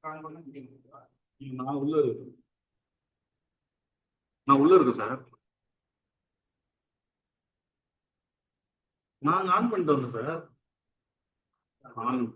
நான் உள்ள இருக்கேன். நான் உள்ள இருக்கேன் சார். நான் ஆன் பண்ணிட்டு வந்தேன் sir. On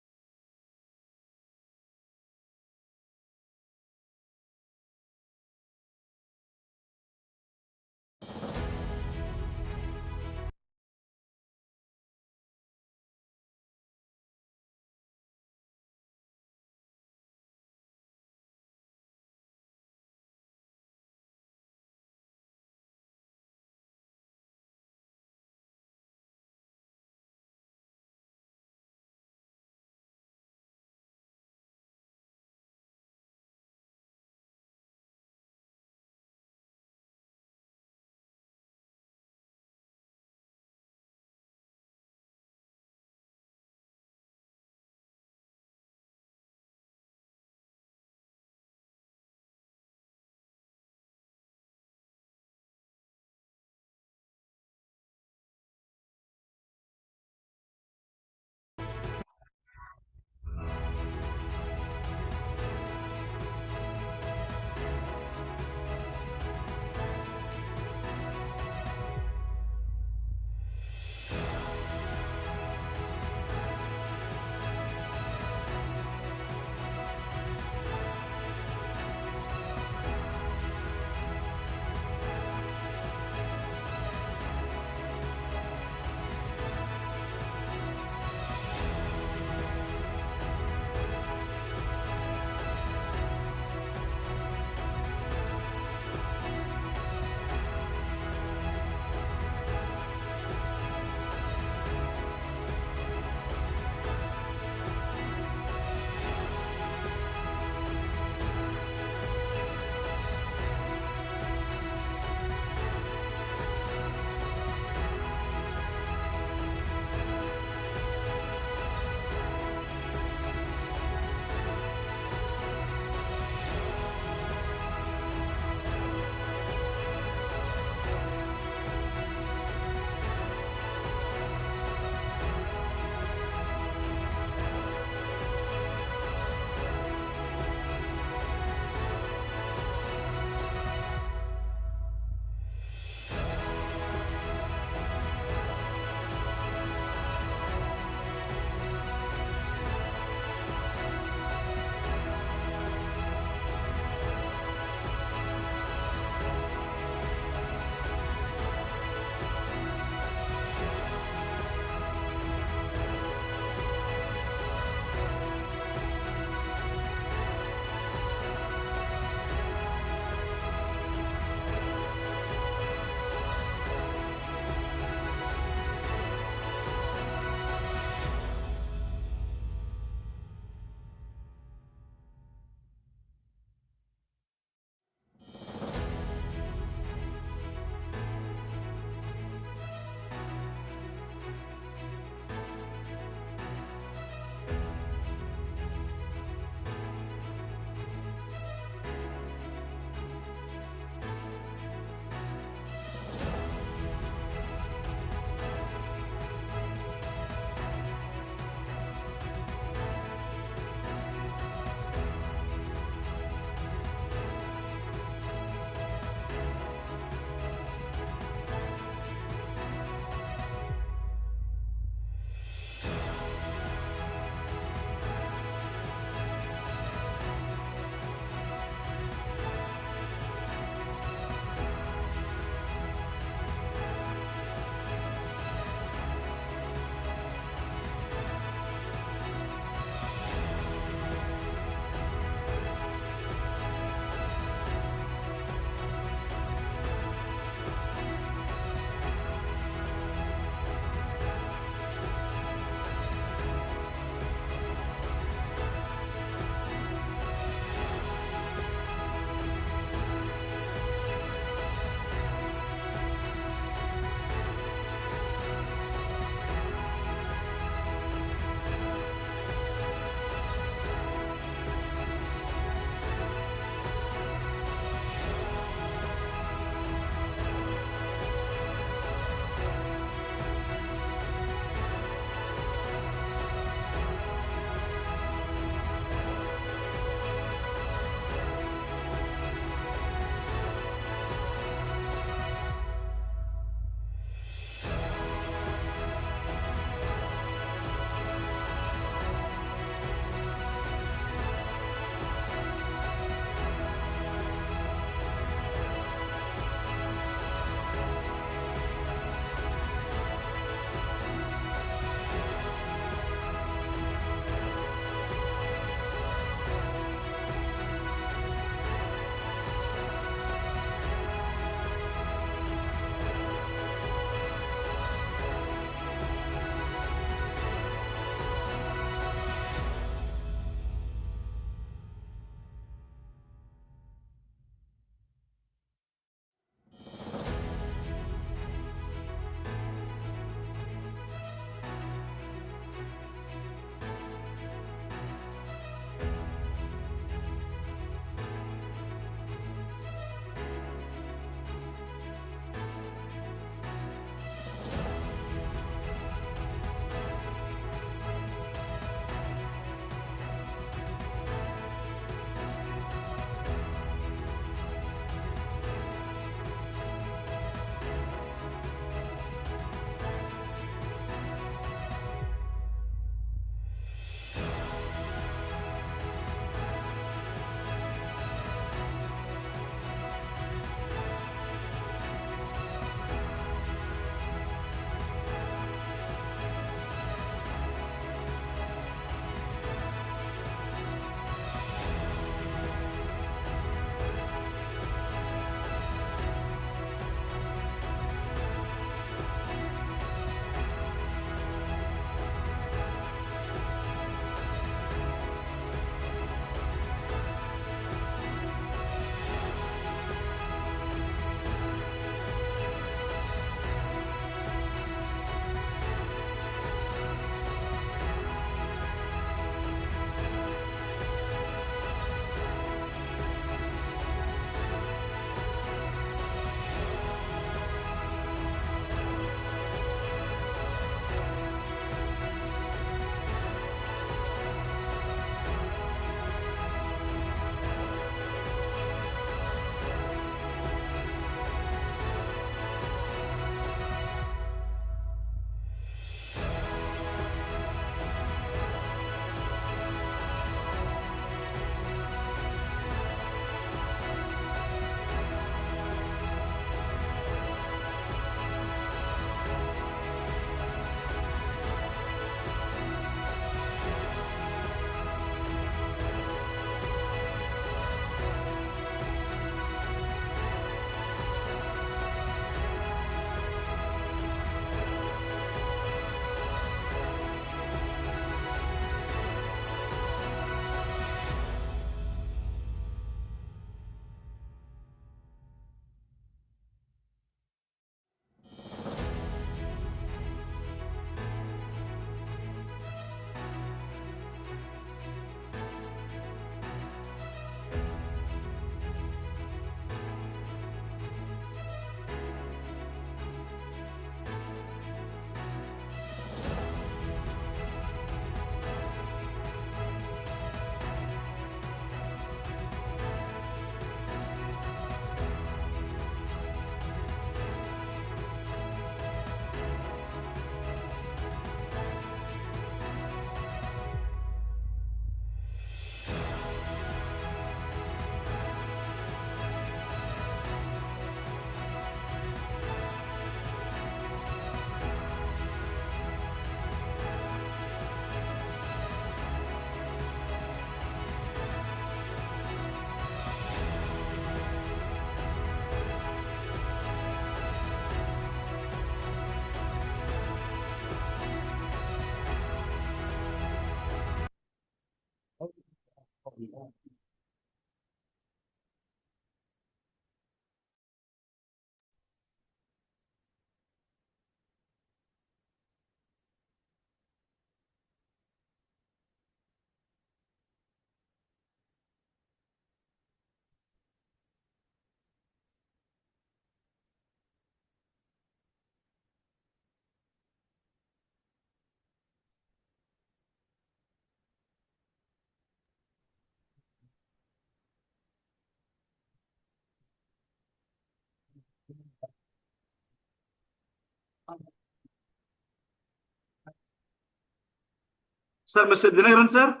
Sir, Mr. Dinagaran, sir.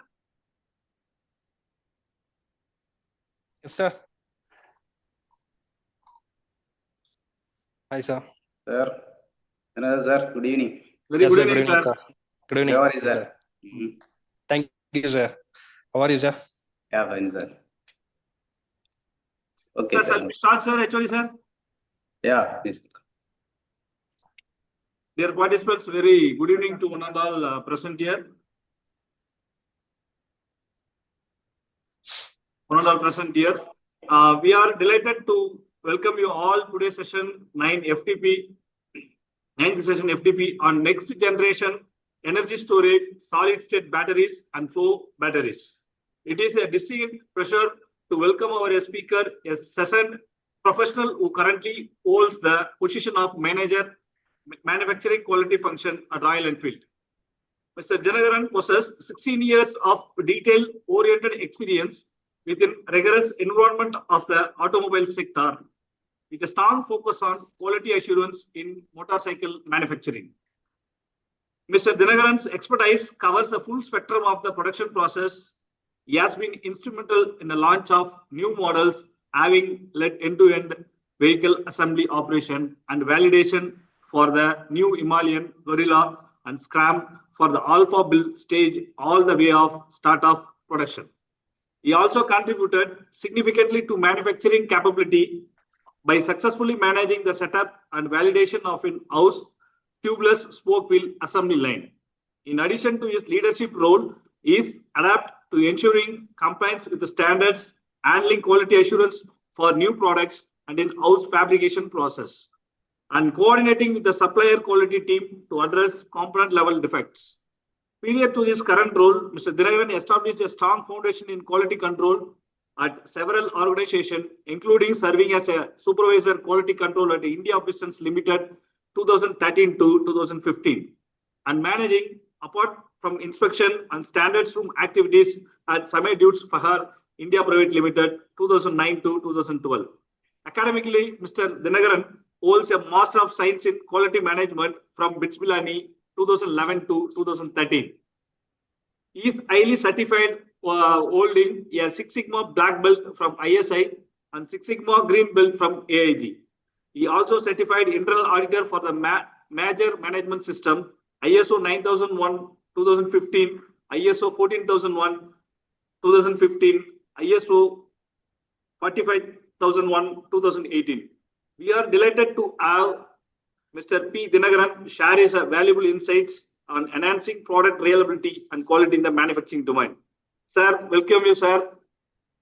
Yes, sir. Hi, sir. Sir, another sir, good evening. Very Yes, good sir. evening, Good evening, sir. sir. Good evening. How are you, Yes, sir? Thank you, sir. How are you, sir? Yeah, fine, sir. Okay, Sir, shall sir. we start, sir, actually, sir? Yeah, please. Dear participants, very good evening to one and all present here. One and all present here. We are delighted to welcome you all today's session 9 FTP, 9th session FTP on next generation energy storage, solid state batteries and flow batteries. It is a distinct pleasure to welcome our speaker, a seasoned professional who currently holds the position of manager manufacturing quality function at Royal Enfield. Mr. Janagaran possesses 16 years of detail-oriented experience within rigorous environment of the automobile sector, with a strong focus on quality assurance in motorcycle manufacturing. Mr. Dinagaran's expertise covers the full spectrum of the production process. He has been instrumental in the launch of new models, having led end-to-end vehicle assembly operation and validation for the new Himalayan, Gorilla and Scram for the Alpha build stage all the way of start of production. He also contributed significantly to manufacturing capability by successfully managing the setup and validation of in-house tubeless spoke wheel assembly line. In addition to his leadership role, he is adapt to ensuring compliance with the standards, handling quality assurance for new products and in-house fabrication process, and coordinating with the supplier quality team to address component level defects. Prior to his current role, Mr. Dinagaran established a strong foundation in quality control at several organizations, including serving as a supervisor quality control at India Pistons Limited 2013 to 2015, and managing, apart from inspection and standards room activities at Samay Dutes Fahar India Private Limited 2009 to 2012. Academically, Mr. Dinagaran holds a Master of Science in Quality Management from BITS Pilani 2011 to 2013. He is highly certified, holding a Six Sigma Black Belt from ISI and Six Sigma Green Belt from AIG. He also certified internal auditor for the Major Management System, ISO 9001 2015, ISO 14001 2015, ISO 45001 2018. We are delighted to have Mr. P. Dinagaran share his valuable insights on enhancing product reliability and quality in the manufacturing domain. Sir, welcome you, sir.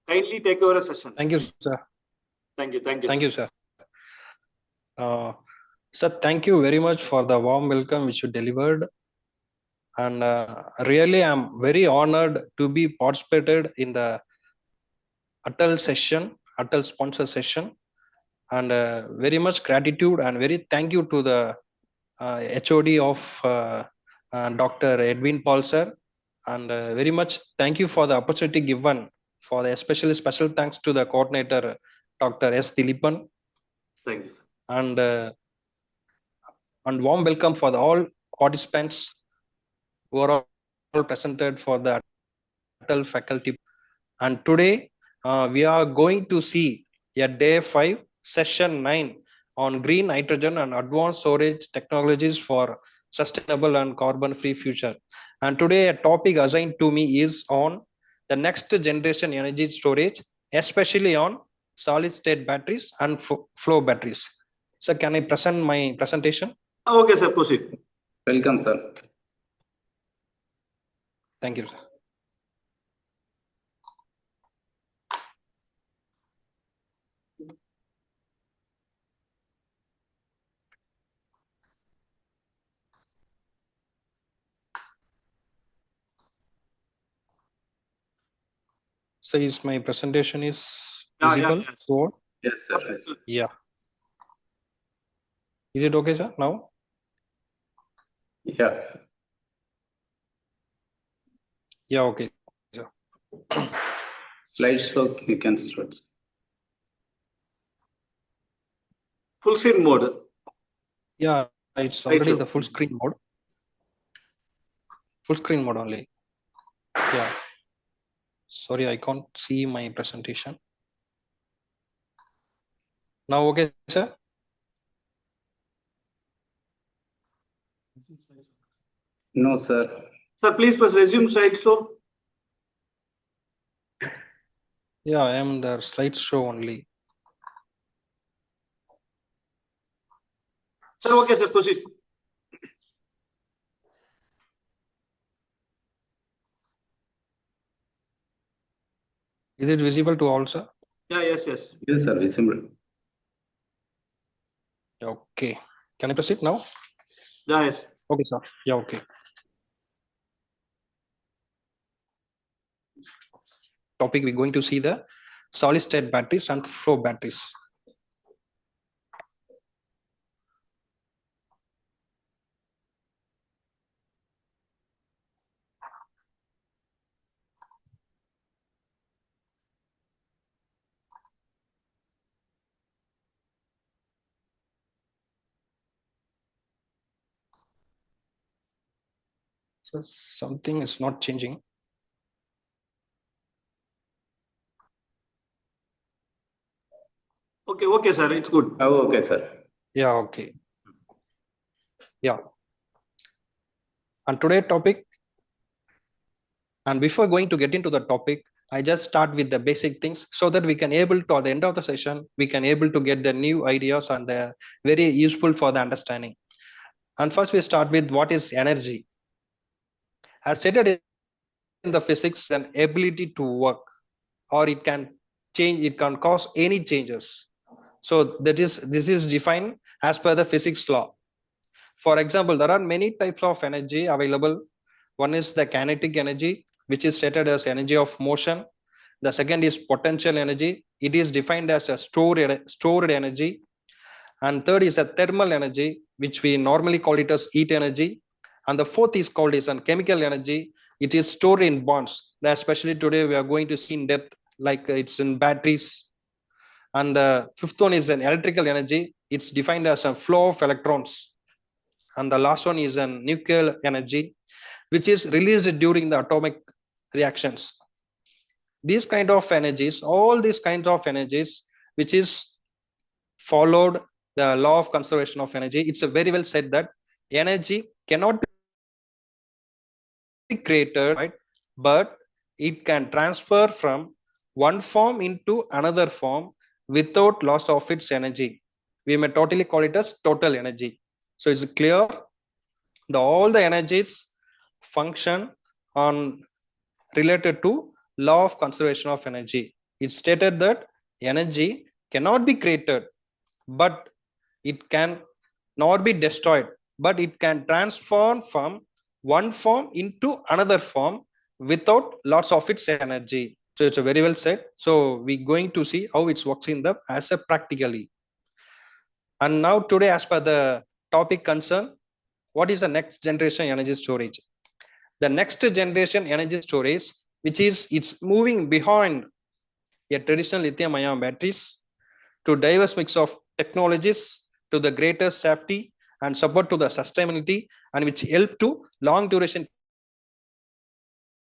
Kindly take over a session. Thank you, sir. Thank you. Thank you. Thank you, sir. Sir, thank you very much for the warm welcome which you delivered. And really, I'm very honored to be participated in the Atal session, Atal sponsor session. And very much gratitude and very thank you to the HOD of Dr. Edwin Paul, sir. And very much thank you for the opportunity given for the especially special thanks to the coordinator, Dr. S. Dilipan. Thank you, sir. And warm welcome for all participants who are all presented for the Atal faculty. And today we are going to see a day 5, session 9 on green hydrogen and advanced storage technologies for sustainable and carbon-free future. And today a topic assigned to me is on the next generation energy storage, especially on solid state batteries and flow batteries. So can I present my presentation? Okay, sir, proceed. Welcome, sir. Thank you, sir. So is my presentation is visible? Yes, sir. Yes. Yeah. Is it okay, sir, now? Yeah. Yeah, okay. Sir. Slideshow, you can start. full screen mode. Yeah, it's Right, already sure. the full screen mode. Full screen mode only. Yeah. Sorry, I can't see my presentation. Now, okay, sir? No, sir. Sir, please press resume slideshow. Yeah, I am the slideshow only. Sir, okay, sir, proceed. Is it visible to all, sir? Yeah, yes, yes. Yes, sir. Visible. Okay. Can I proceed now? Yeah, yes. Okay, sir. Yeah, okay. Topic, we're going to see the solid state batteries and flow batteries. So something is not changing. Okay, okay, sir, it's good. Oh, okay, sir. Yeah, okay. Yeah. And today's topic, and before going to get into the topic, I just start with the basic things so that we can able to, at the end of the session, we can able to get the new ideas and the very useful for the understanding. And first we start with what is energy. As stated in the physics, an ability to work, or it can change, it can cause any changes. So this is defined as per the physics law. For example, there are many types of energy available. One is the kinetic energy, which is stated as energy of motion. The second is potential energy. It is defined as a stored energy. And third is a thermal energy, which we normally call it as heat energy. And the fourth is called as a chemical energy. It is stored in bonds. Especially today we are going to see in depth, like it's in batteries. And the fifth one is an electrical energy. It's defined as a flow of electrons. And the last one is a nuclear energy, which is released during the atomic reactions. These kind of energies, all these kinds of energies, which is followed the law of conservation of energy. It's a very well said that energy cannot be created, right? But it can transfer from one form into another form without loss of its energy. We may totally call it as total energy. So it's clear all the energies function on related to law of conservation of energy. It's stated that energy cannot be created, but it can not be destroyed, but it can transform from one form into another form without lots of its energy. So it's a very well said. So we're going to see how it works in the as a practically. And now today, as per the topic concern, what is the next generation energy storage? The next generation energy storage, which is it's moving behind a traditional lithium ion batteries to diverse mix of technologies to the greater safety and support to the sustainability, and which help to long duration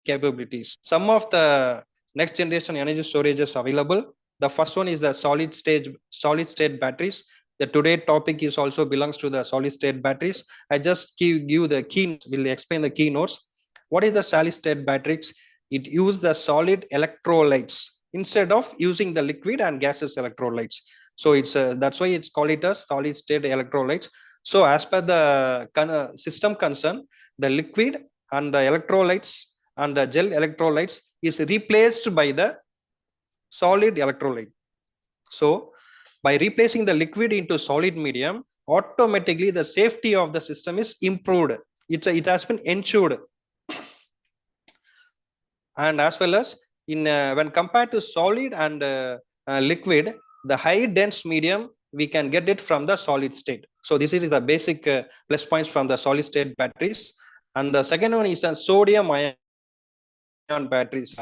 capabilities. Some of the next generation energy storages available. The first one is the solid state batteries. The today topic is also belongs to the solid state batteries. I just give the key, will explain the keynotes. What is the solid state batteries? It uses the solid electrolytes instead of using the liquid and gaseous electrolytes. So it's that's why it's called it as solid state electrolytes. So as per the system concern, the liquid and the electrolytes and the gel electrolytes is replaced by the solid electrolyte. So by replacing the liquid into solid medium, automatically the safety of the system is improved. It has been ensured. And as well as in when compared to solid and liquid, the high dense medium, we can get it from the solid state. So this is the basic plus points from the solid state batteries. And the second one is a sodium ion batteries.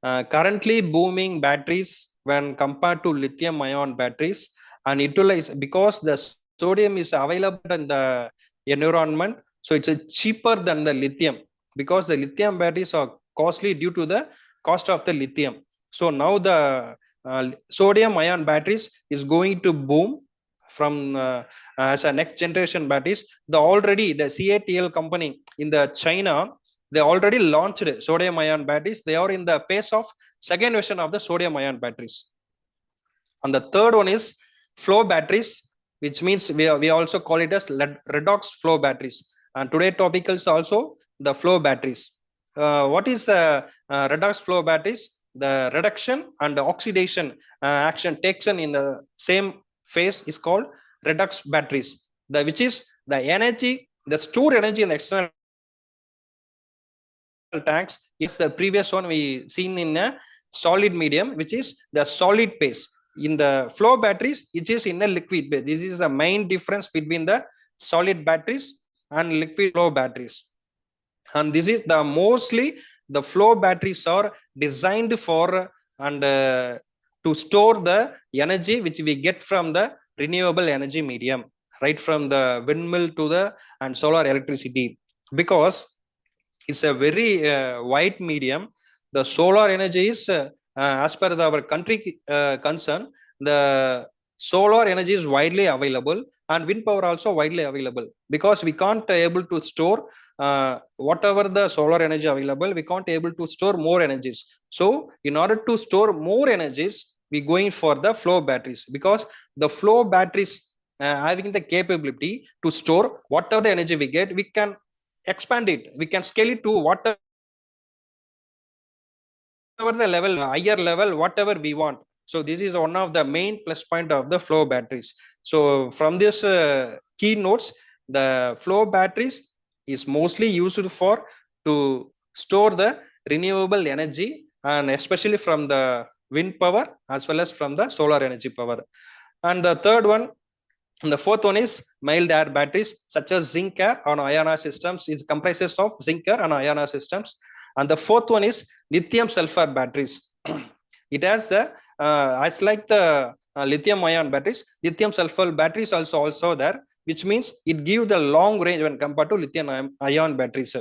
Currently booming batteries when compared to lithium ion batteries, and utilize, because the sodium is available in the environment, so it's cheaper than the lithium, because the lithium batteries are costly due to the cost of the lithium. So now the sodium ion batteries is going to boom from as a next generation batteries. The CATL company in the China, they already launched sodium ion batteries. They are in the pace of second version of the sodium ion batteries. And the third one is flow batteries, which means we also call it as redox flow batteries. And today topic is also the flow batteries. What is the redox flow batteries? The reduction and the oxidation action taken in the same phase is called redox batteries. Which is the energy, the stored energy in the external tanks is the previous one we seen in a solid medium, which is the solid phase. In the flow batteries, it is in a liquid phase. This is the main difference between the solid batteries and liquid flow batteries. And this is the mostly the flow batteries are designed for and to store the energy which we get from the renewable energy medium, right from the windmill to the and solar electricity, because it's a very wide medium. The solar energy is as per our country concern, the solar energy is widely available and wind power also widely available, because we can't able to store whatever the solar energy available, we can't able to store more energies. So in order to store more energies, we going for the flow batteries, because the flow batteries having the capability to store whatever the energy we get, we can expand it, we can scale it to whatever the level, higher level, whatever we want. So this is one of the main plus point of the flow batteries. So from this keynotes, the flow batteries is mostly used for to store the renewable energy, and especially from the wind power as well as from the solar energy power. And the third one, and the fourth one is mild air batteries, such as zinc air on Ayana systems. It comprises of zinc air and Ayana systems. And the fourth one is lithium sulfur batteries. It has the as like the lithium ion batteries, lithium sulfur batteries also there, which means it gives the long range when compared to lithium ion batteries.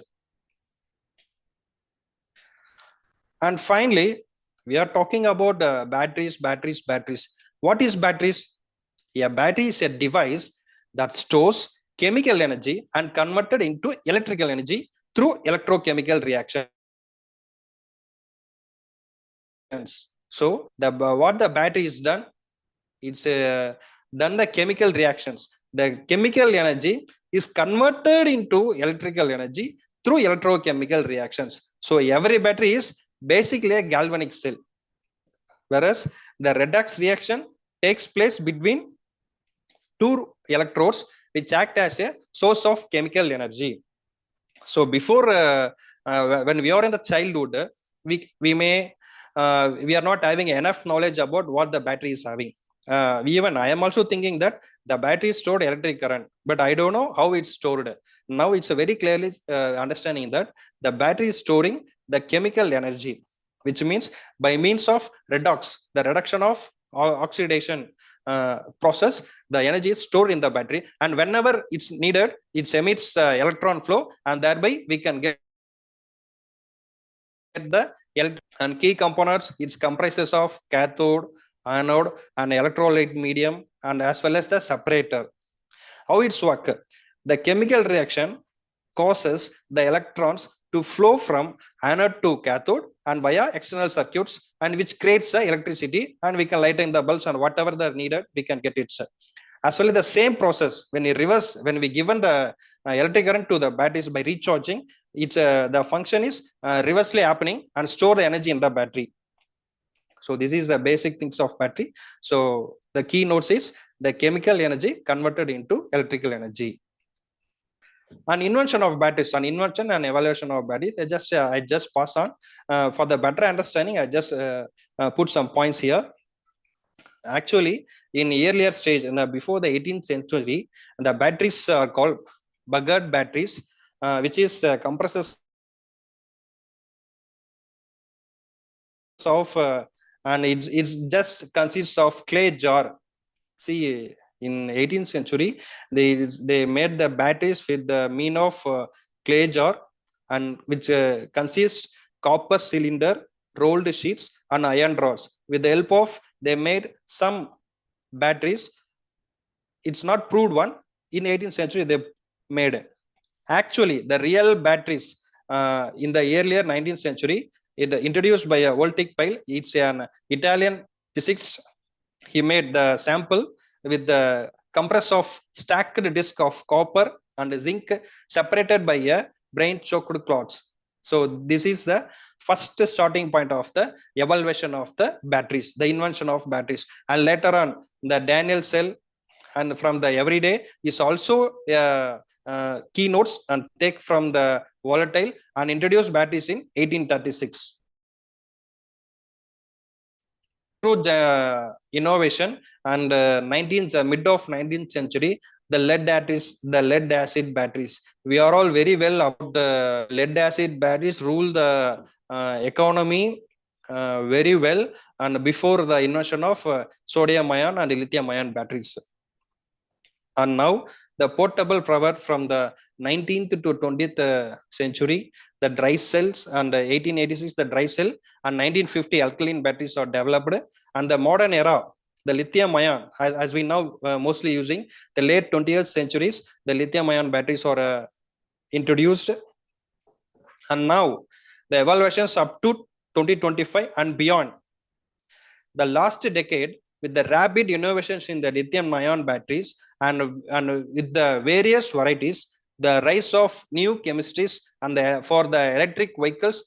And finally, we are talking about batteries. What is batteries? A battery is a device that stores chemical energy and converted into electrical energy through electrochemical reactions. So what the battery is done, it's done the chemical reactions. The chemical energy is converted into electrical energy through electrochemical reactions. So every battery is basically a galvanic cell, whereas the redox reaction takes place between two electrodes which act as a source of chemical energy. So before when we are in the childhood, we are not having enough knowledge about what the battery is having. Even I am also thinking that the battery stored electric current, but I don't know how it's stored. Now it's a very clearly understanding that the battery is storing the chemical energy, which means by means of redox, the reduction of oxidation process, the energy is stored in the battery, and whenever it's needed, it emits electron flow, and thereby we can get the and key components. It comprises of cathode, anode, and electrolyte medium, and as well as the separator. How it's work? The chemical reaction causes the electrons to flow from anode to cathode and via external circuits, and which creates the electricity, and we can light in the bulbs and whatever the needed, we can get it. As well as the same process when we given the electric current to the batteries by recharging, it's the function is reversely happening and store the energy in the battery. So this is the basic things of battery. So the keynotes is the chemical energy converted into electrical energy. An invention of batteries, an invention and evaluation of batteries. I just pass on for the better understanding. I just put some points here. Actually, in earlier stage, before the 18th century, the batteries are called Bagaud batteries, which is compresses of and it's just consists of clay jar, See, in 18th century, they made the batteries with the mean of clay jar, and which consists copper cylinder, rolled sheets, and iron rods. With the help of, they made some batteries. It's not proved one. In 18th century, they made. Actually, the real batteries in the earlier 19th century, it introduced by a Voltaic pile. It's an Italian physics. He made the sample with the compress of stacked disc of copper and zinc separated by a brain choked cloths. So this is the first starting point of the evaluation of the batteries, the invention of batteries. And later on, the Daniel cell and from the everyday is also keynotes and take from the volatile and introduced batteries in 1836. Through innovation and mid of 19th century, the lead acid batteries. We are all very well about the lead acid batteries rule the economy very well, and before the invention of sodium ion and lithium ion batteries. And now the portable power from the 19th to 20th century, the dry cells, and 1886 the dry cell, and 1950 alkaline batteries are developed. And the modern era, the lithium ion, as we now mostly using, the late 20th centuries, the lithium ion batteries are introduced. And now the evaluations up to 2025 and beyond. The last decade, with the rapid innovations in the lithium ion batteries and with the various varieties, the rise of new chemistries and for the electric vehicles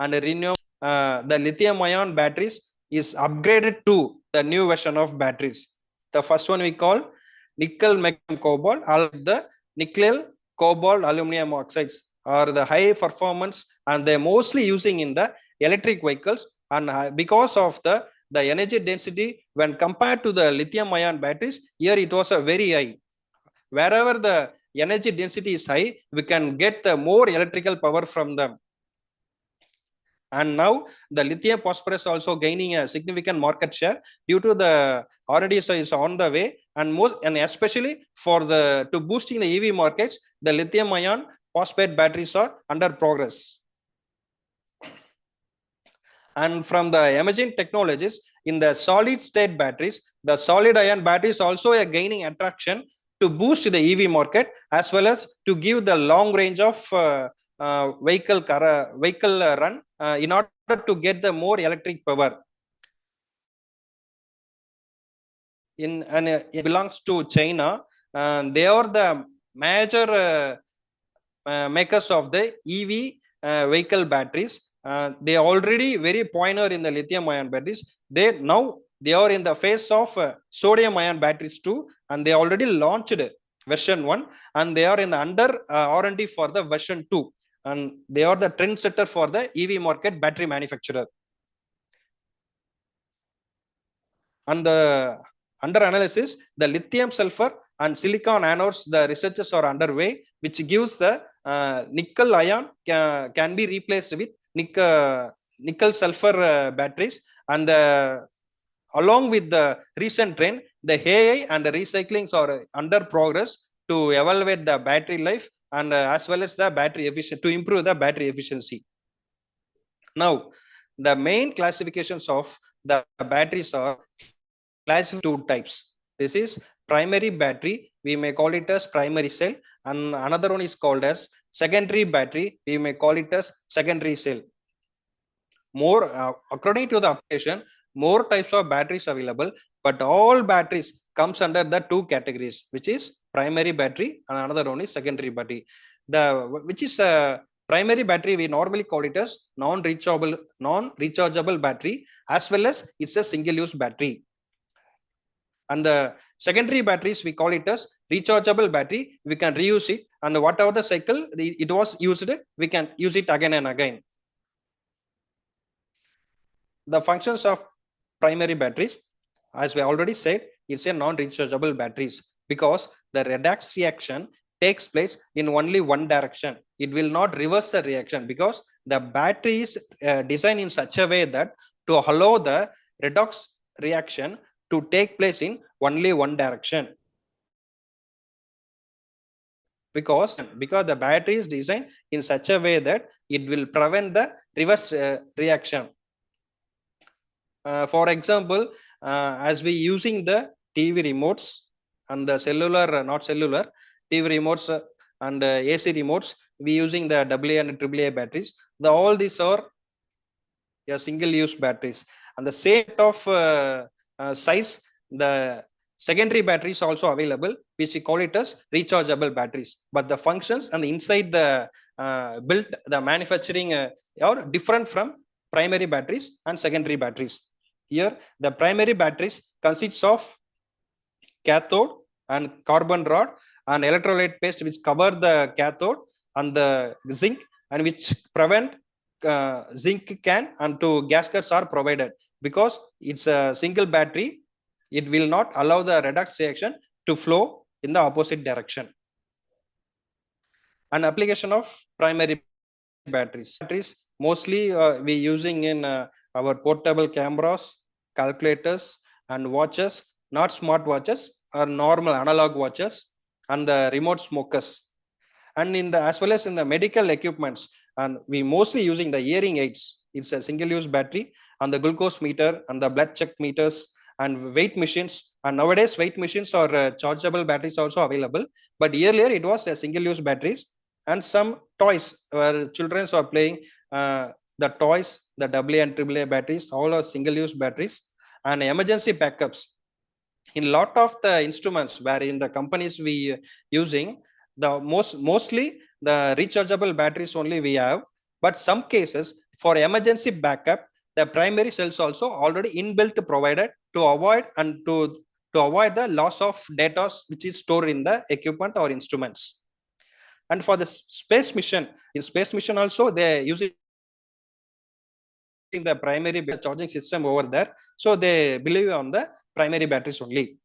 and the lithium ion batteries is upgraded to the new version of batteries. The first one we call nickel magnesium cobalt, or the nickel cobalt aluminum oxides are the high performance, and they're mostly using in the electric vehicles. And because of the energy density when compared to the lithium ion batteries, here it was a very high. Wherever the energy density is high, we can get the more electrical power from them. And now the lithium phosphorus also gaining a significant market share due to the R&D is on the way, and especially for to boosting the EV markets, the lithium ion phosphate batteries are under progress. And from the emerging technologies in the solid state batteries, the solid ion batteries also are gaining attraction to boost the EV market, as well as to give the long range of vehicle run in order to get the more electric power. It belongs to China. They are the major makers of the EV vehicle batteries. They are already very pioneer in the lithium ion batteries. They are in the phase of sodium ion batteries too, and they already launched version 1, and they are in the under R&D for the version 2, and they are the trendsetter for the EV market battery manufacturer. And under analysis, the lithium sulfur and silicon anodes, the researches are underway, which gives the nickel ion can be replaced with nickel sulfur batteries. And along with the recent trend, the AI and the recyclings are under progress to evaluate the battery life and as well as the battery efficiency, to improve the battery efficiency. Now, the main classifications of the batteries are classified 2 types. This is primary battery, we may call it as primary cell, and another one is called as secondary battery, we may call it as secondary cell. More according to the application, more types of batteries available, but all batteries comes under the 2 categories, which is primary battery and another one is secondary battery. Which is primary battery, we normally call it as non-rechargeable battery, as well as it's a single-use battery. And the secondary batteries, we call it as rechargeable battery. We can reuse it, and whatever the cycle it was used, we can use it again and again. The functions of primary batteries, as we already said, it's a non-rechargeable batteries because the redox reaction takes place in only one direction. It will not reverse the reaction because the battery is designed in such a way that to allow the redox reaction to take place in only one direction. Because the battery is designed in such a way that it will prevent the reverse reaction. For example, as we using the TV remotes and the cellular, not cellular, TV remotes and AC remotes, we using the AA and AAA batteries. All these are single-use batteries, and the same of size, the secondary batteries also available, which we call it as rechargeable batteries. But the functions and the inside the built, the manufacturing are different from primary batteries and secondary batteries. Here, the primary batteries consists of cathode and carbon rod and electrolyte paste, which cover the cathode and the zinc, and which prevent zinc can and two gaskets are provided. Because it's a single battery, it will not allow the redox reaction to flow in the opposite direction. An application of primary batteries. Mostly we using in our portable cameras, calculators, and watches, not smart watches, or normal analog watches, and the remote smokers. And in the as well as in the medical equipments, and we mostly using the hearing aids. It's a single-use battery, and the glucose meter and the blood check meters and weight machines. And nowadays weight machines or chargeable batteries also available. But earlier it was a single-use batteries. And some toys where children are playing, the toys, the AA and AAA batteries, all are single-use batteries. And emergency backups. In lot of the instruments where in the companies we using, the mostly the rechargeable batteries only we have. But some cases for emergency backup, the primary cells also already inbuilt provided to avoid and to avoid the loss of data which is stored in the equipment or instruments. And for the space mission, in space mission also they using the primary charging system over there, so they believe on the primary batteries only.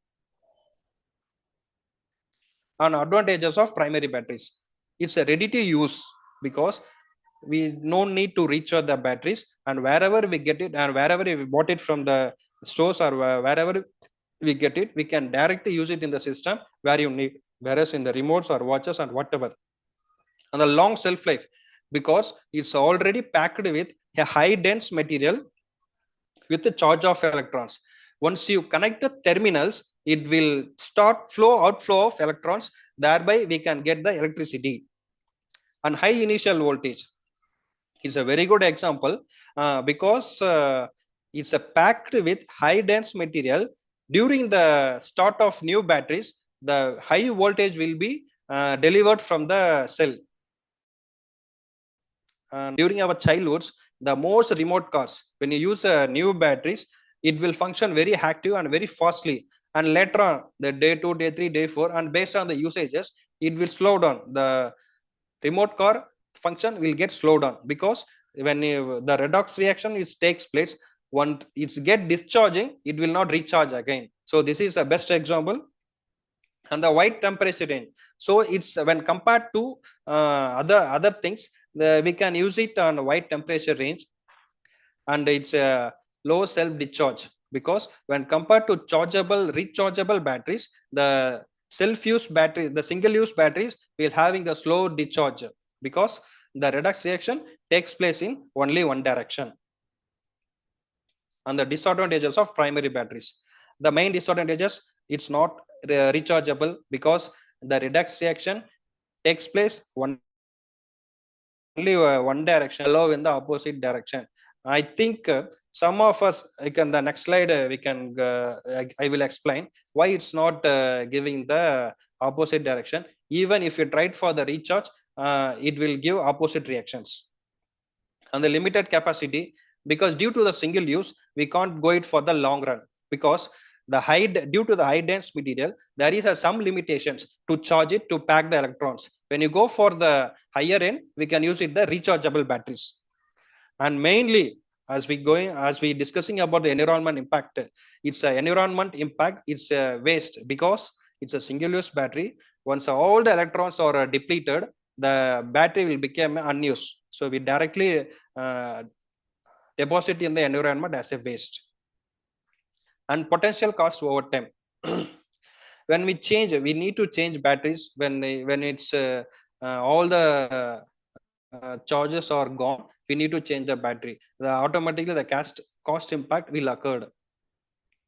On advantages of primary batteries, it's a ready to use because we no need to recharge the batteries, and wherever we get it and wherever we bought it from the stores or wherever we get it, we can directly use it in the system where you need. Whereas in the remotes or watches and whatever, and the long shelf life, because it's already packed with a high dense material with the charge of electrons. Once you connect the terminals, it will start outflow of electrons, thereby we can get the electricity. And high initial voltage is a very good example because it's packed with high dense material. During the start of new batteries, the high voltage will be delivered from the cell. During our childhoods, the most remote cars, when you use new batteries, it will function very active and very fastly. And later on, the day 2, day 3, day 4, and based on the usages, it will slow down. The remote car function will get slowed down because when the redox reaction takes place, when it's get discharging, it will not recharge again. So this is the best example. And the wide temperature range. So it's when compared to other things, we can use it on wide temperature range, and it's a low self discharge because when compared to rechargeable batteries, the self-use battery, the single-use batteries will having the slow discharge because the redox reaction takes place in only one direction. And the disadvantages of primary batteries. The main disadvantages, it's not rechargeable because the redox reaction takes place only one direction, allow in the opposite direction. I think some of us, the next slide, we can. I will explain why it's not giving the opposite direction. Even if you tried for the recharge, it will give opposite reactions. And the limited capacity, because due to the single use, we can't go it for the long run because due to the high dense material, there is some limitations to charge it to pack the electrons. When you go for the higher end, we can use it the rechargeable batteries. And mainly, as we discussing about the environment impact, it's an environment impact. It's a waste because it's a single-use battery. Once all the electrons are depleted, the battery will become unused. So we directly deposit in the environment as a waste. and potential cost over time. When we change, we need to change batteries when it's all the charges are gone. We need to change the battery. Automatically the cost impact will occur.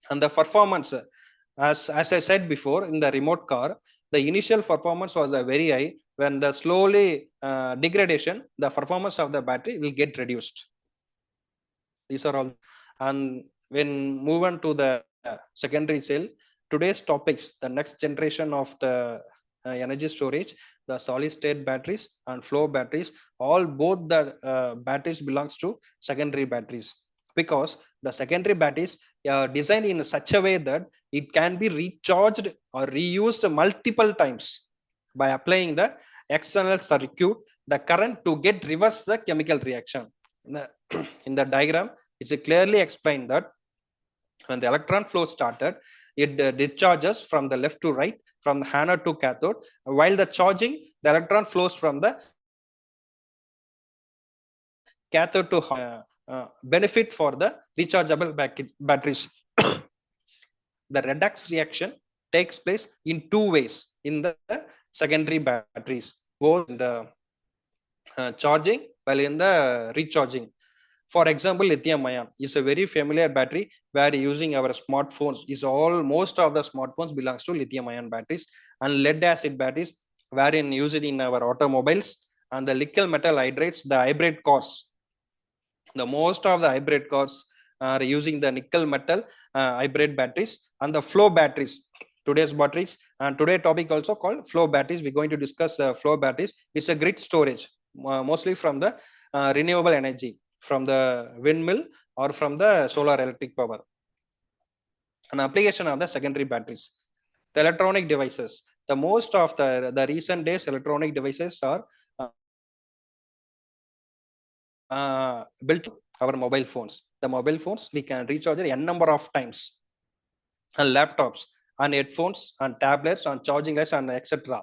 And the performance, as I said before, in the remote car, the initial performance was very high. When the slowly degradation, the performance of the battery will get reduced. These are all. And when move on to the secondary cell, today's topics, the next generation of the energy storage, the solid state batteries and flow batteries, all both the batteries belongs to secondary batteries, because the secondary batteries are designed in such a way that it can be recharged or reused multiple times by applying the external circuit, the current, to get reverse the chemical reaction. In the diagram, it's clearly explained that when the electron flow started, it discharges from the left to right, from the anode to cathode. While the charging, the electron flows from the cathode to benefit for the rechargeable batteries. The redox reaction takes place in two ways in the secondary batteries, both in the charging while in the recharging. For example, lithium ion is a very familiar battery where using our smartphones is all, most of the smartphones belongs to lithium ion batteries, and lead acid batteries wherein used in our automobiles, and the nickel metal hydrates, the hybrid cars. The most of the hybrid cars are using the nickel metal hybrid batteries and the flow batteries. Today's batteries and today topic also called flow batteries. We're going to discuss flow batteries. It's a grid storage, mostly from the renewable energy, from the windmill or from the solar electric power. An application of the secondary batteries. The electronic devices. The most of the recent days electronic devices are built our mobile phones. The mobile phones we can recharge it n number of times, and laptops and headphones and tablets and charging lights and etc.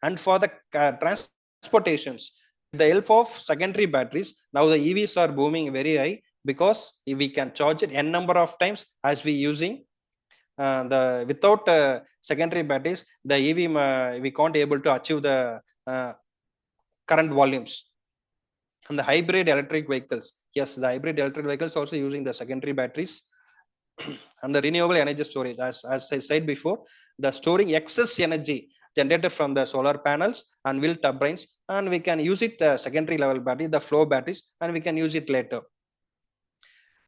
And for the transportations, with the help of secondary batteries, now the EVs are booming very high, because we can charge it n number of times as we using the without secondary batteries, the EV we can't able to achieve the current volumes. And the hybrid electric vehicles, yes, the hybrid electric vehicles also using the secondary batteries. And the renewable energy storage, as I said before, the storing excess energy generated from the solar panels and wind turbines, and we can use it secondary level battery, the flow batteries, and we can use it later.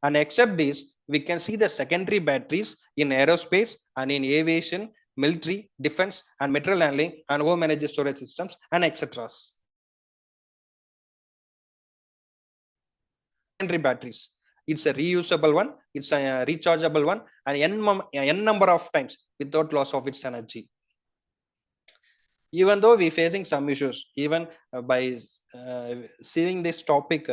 And except this, we can see the secondary batteries in aerospace and in aviation, military, defense, and material handling, and home energy storage systems, and etc. Secondary batteries, it's a reusable one, it's a rechargeable one, and n number of times without loss of its energy. Even though we're facing some issues, even by seeing this topic,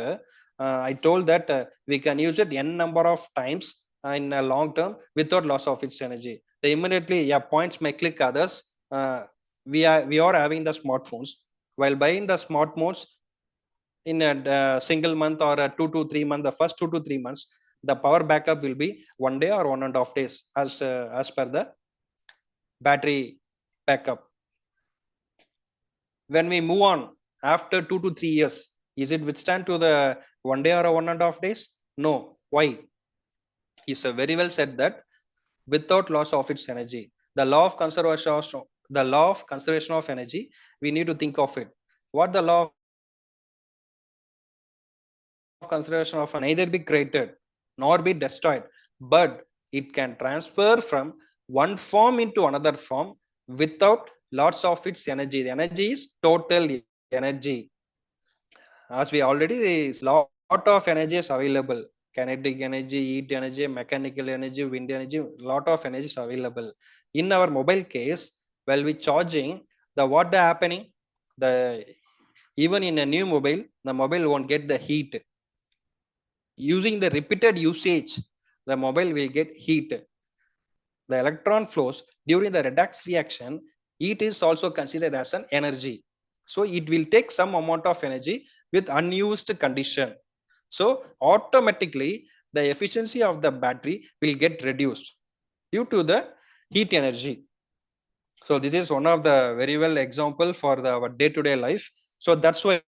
I told that we can use it n number of times in a long term without loss of its energy. They immediately, yeah, points may click others. We are having the smartphones. While buying the smartphones in a single month or a 2 to 3 months, the first 2 to 3 months, the power backup will be 1 day or 1.5 days as per the battery backup. When we move on after 2 to 3 years, is it withstand to the 1 day or 1.5 days? No. Why? He's very well said that without loss of its energy, the law of conservation of energy, we need to think of it. What the law of conservation of neither be created nor be destroyed, but it can transfer from one form into another form without lots of its energy. The energy is total energy. As we already, lot of energy is available. Kinetic energy, heat energy, mechanical energy, wind energy, lot of energy is available. In our mobile case, while we charging, what happening? Even in a new mobile, the mobile won't get the heat. Using the repeated usage, the mobile will get heat. The electron flows during the redox reaction, heat is also considered as an energy. So it will take some amount of energy with unused condition. So automatically the efficiency of the battery will get reduced. due to the heat energy. So this is one of the very well example for our day-to-day life. So that's why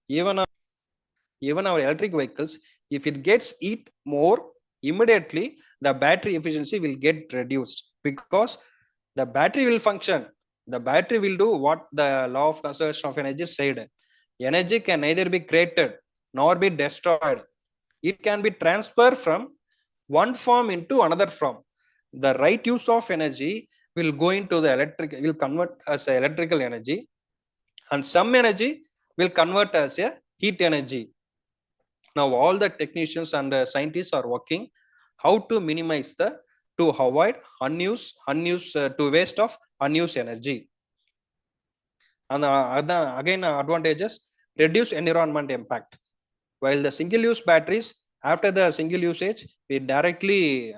even our electric vehicles, if it gets heat more, immediately the battery efficiency will get reduced, because the battery will function. The battery will do what the law of conservation of energy said. Energy can neither be created nor be destroyed. It can be transferred from one form into another form. The right use of energy will go into the will convert as a electrical energy, and some energy will convert as a heat energy. Now all the technicians and scientists are working how to minimize to avoid unused to waste of unused energy. And again advantages: reduce environment impact. While the single use batteries, after the single usage, we directly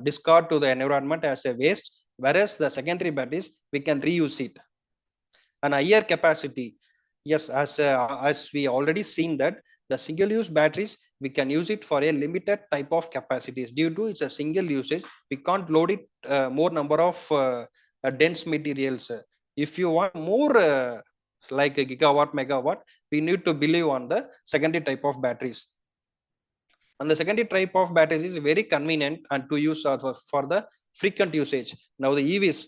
discard to the environment as a waste, whereas the secondary batteries, we can reuse it. And higher capacity, yes, as we already seen that the single use batteries, we can use it for a limited type of capacities. Due to it's a single usage, we can't load it more number of dense materials. If you want more like a gigawatt, megawatt, we need to believe on the secondary type of batteries. And the secondary type of batteries is very convenient and to use for the frequent usage. Now the EVs,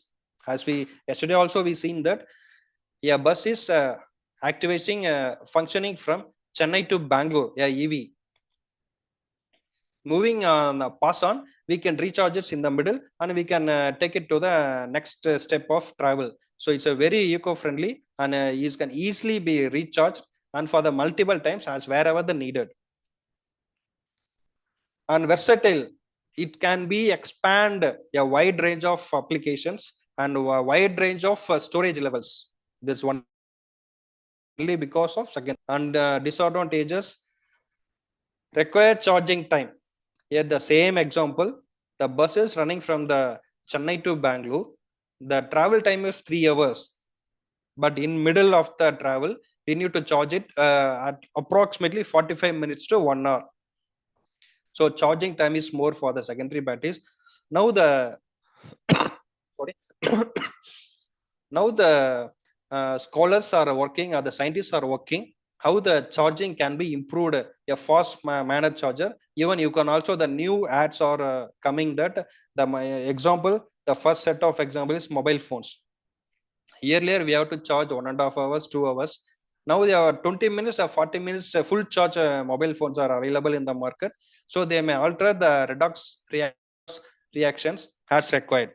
as we yesterday also we seen that a bus is activating functioning from Chennai to Bangalore, EV. Moving on, pass on, we can recharge it in the middle and we can take it to the next step of travel. So it's a very eco-friendly, and it can easily be recharged and for the multiple times as wherever the needed. And versatile, it can be expand a wide range of applications and a wide range of storage levels. This one only because of second. And disadvantages: require charging time. Here the same example, the bus is running from the Chennai to Bangalore. The travel time is 3 hours, but in middle of the travel, we need to charge it at approximately 45 minutes to 1 hour. So charging time is more for the secondary batteries. Now the sorry. Now the scholars are working, or the scientists are working how the charging can be improved, a fast manner charger. Even you can also, the new ads are coming that the example, the first set of example is mobile phones. Earlier we have to charge 1.5 hours, 2 hours. Now there are 20 minutes or 40 minutes full charge mobile phones are available in the market. So they may alter the redox reactions as required.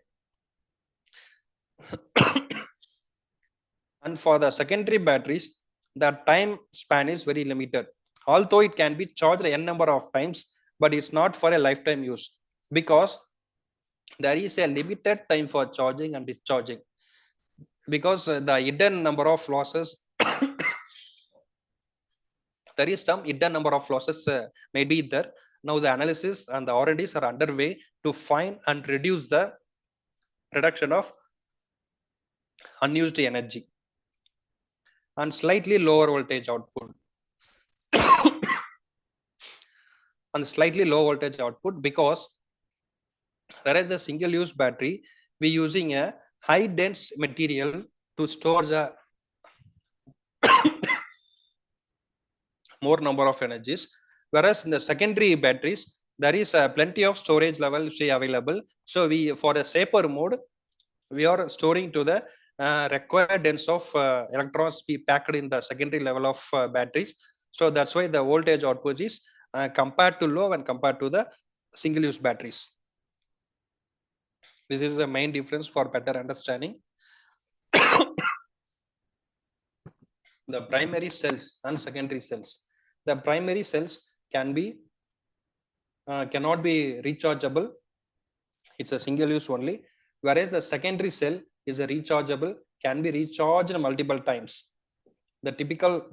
And for the secondary batteries, the time span is very limited. Although it can be charged n number of times, but it's not for a lifetime use, because there is a limited time for charging and discharging, because the hidden number of losses there is some hidden number of losses may be there. Now the analysis and the R&Ds are underway to find and reduce the reduction of unused energy. And slightly lower voltage output. And slightly low voltage output, because whereas a single use battery, we using a high dense material to store the more number of energies, whereas in the secondary batteries there is plenty of storage level available. So we, for a safer mode, we are storing to the required dense of electrons be packed in the secondary level of batteries. So that's why the voltage output is compared to low and compared to the single use batteries. This is the main difference for better understanding. The primary cells and secondary cells. The primary cells can be cannot be rechargeable. It's a single use only. Whereas the secondary cell is a rechargeable, can be recharged multiple times. The typical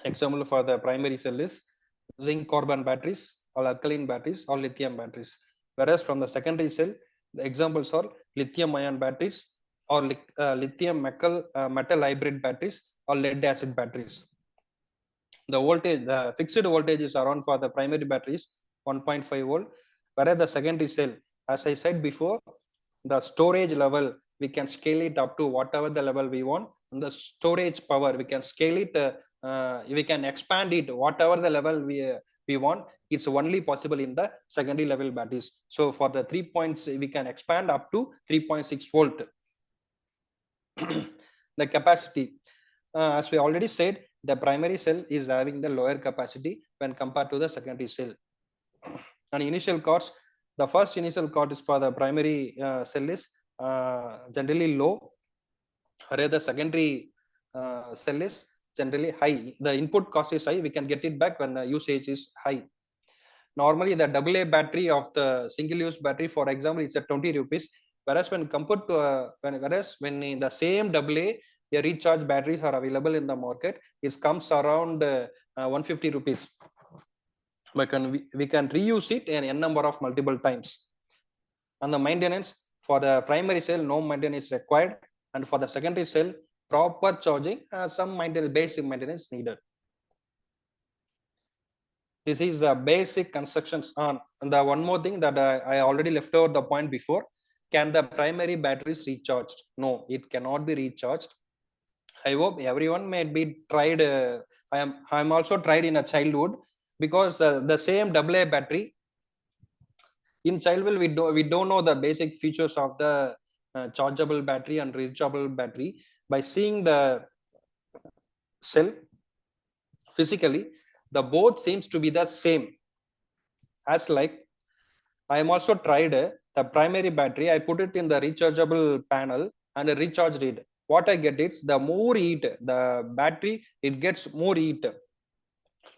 example for the primary cell is zinc carbon batteries or alkaline batteries or lithium batteries. Whereas from the secondary cell, the examples are lithium ion batteries or lithium metal hybrid batteries or lead acid batteries. The voltage, the fixed voltage is around for the primary batteries 1.5 volt, Whereas the secondary cell, as I said before, the storage level, we can scale it up to whatever the level we want. And the storage power, we can scale it, we can expand it whatever the level we want. It's only possible in the secondary level batteries. So for the 3 points, we can expand up to 3.6 volt. The capacity, as we already said, the primary cell is having the lower capacity when compared to the secondary cell. And initial cost, the first initial cost is for the primary cell is generally low, whereas the secondary cell is generally high. The input cost is high, we can get it back when the usage is high. Normally the AA battery of the single use battery, for example, it's at 20 rupees, whereas when compared to when in the same AA, a recharge batteries are available in the market, it comes around 150 rupees. We can reuse it in n number of multiple times. And the maintenance for the primary cell, no maintenance required, and for the secondary cell, proper charging, some maintenance, basic maintenance needed. This is the basic constructions on. And the one more thing that I already left out the point before, can the primary batteries recharged? No, it cannot be recharged. I hope everyone may be tried. I'm also tried in a childhood, because the same AA battery in childhood we don't know the basic features of the chargeable battery and rechargeable battery. By seeing the cell physically, the both seems to be the same. As like, I am also tried the primary battery, I put it in the rechargeable panel and recharged it. What I get is the more heat, the battery, it gets more heat.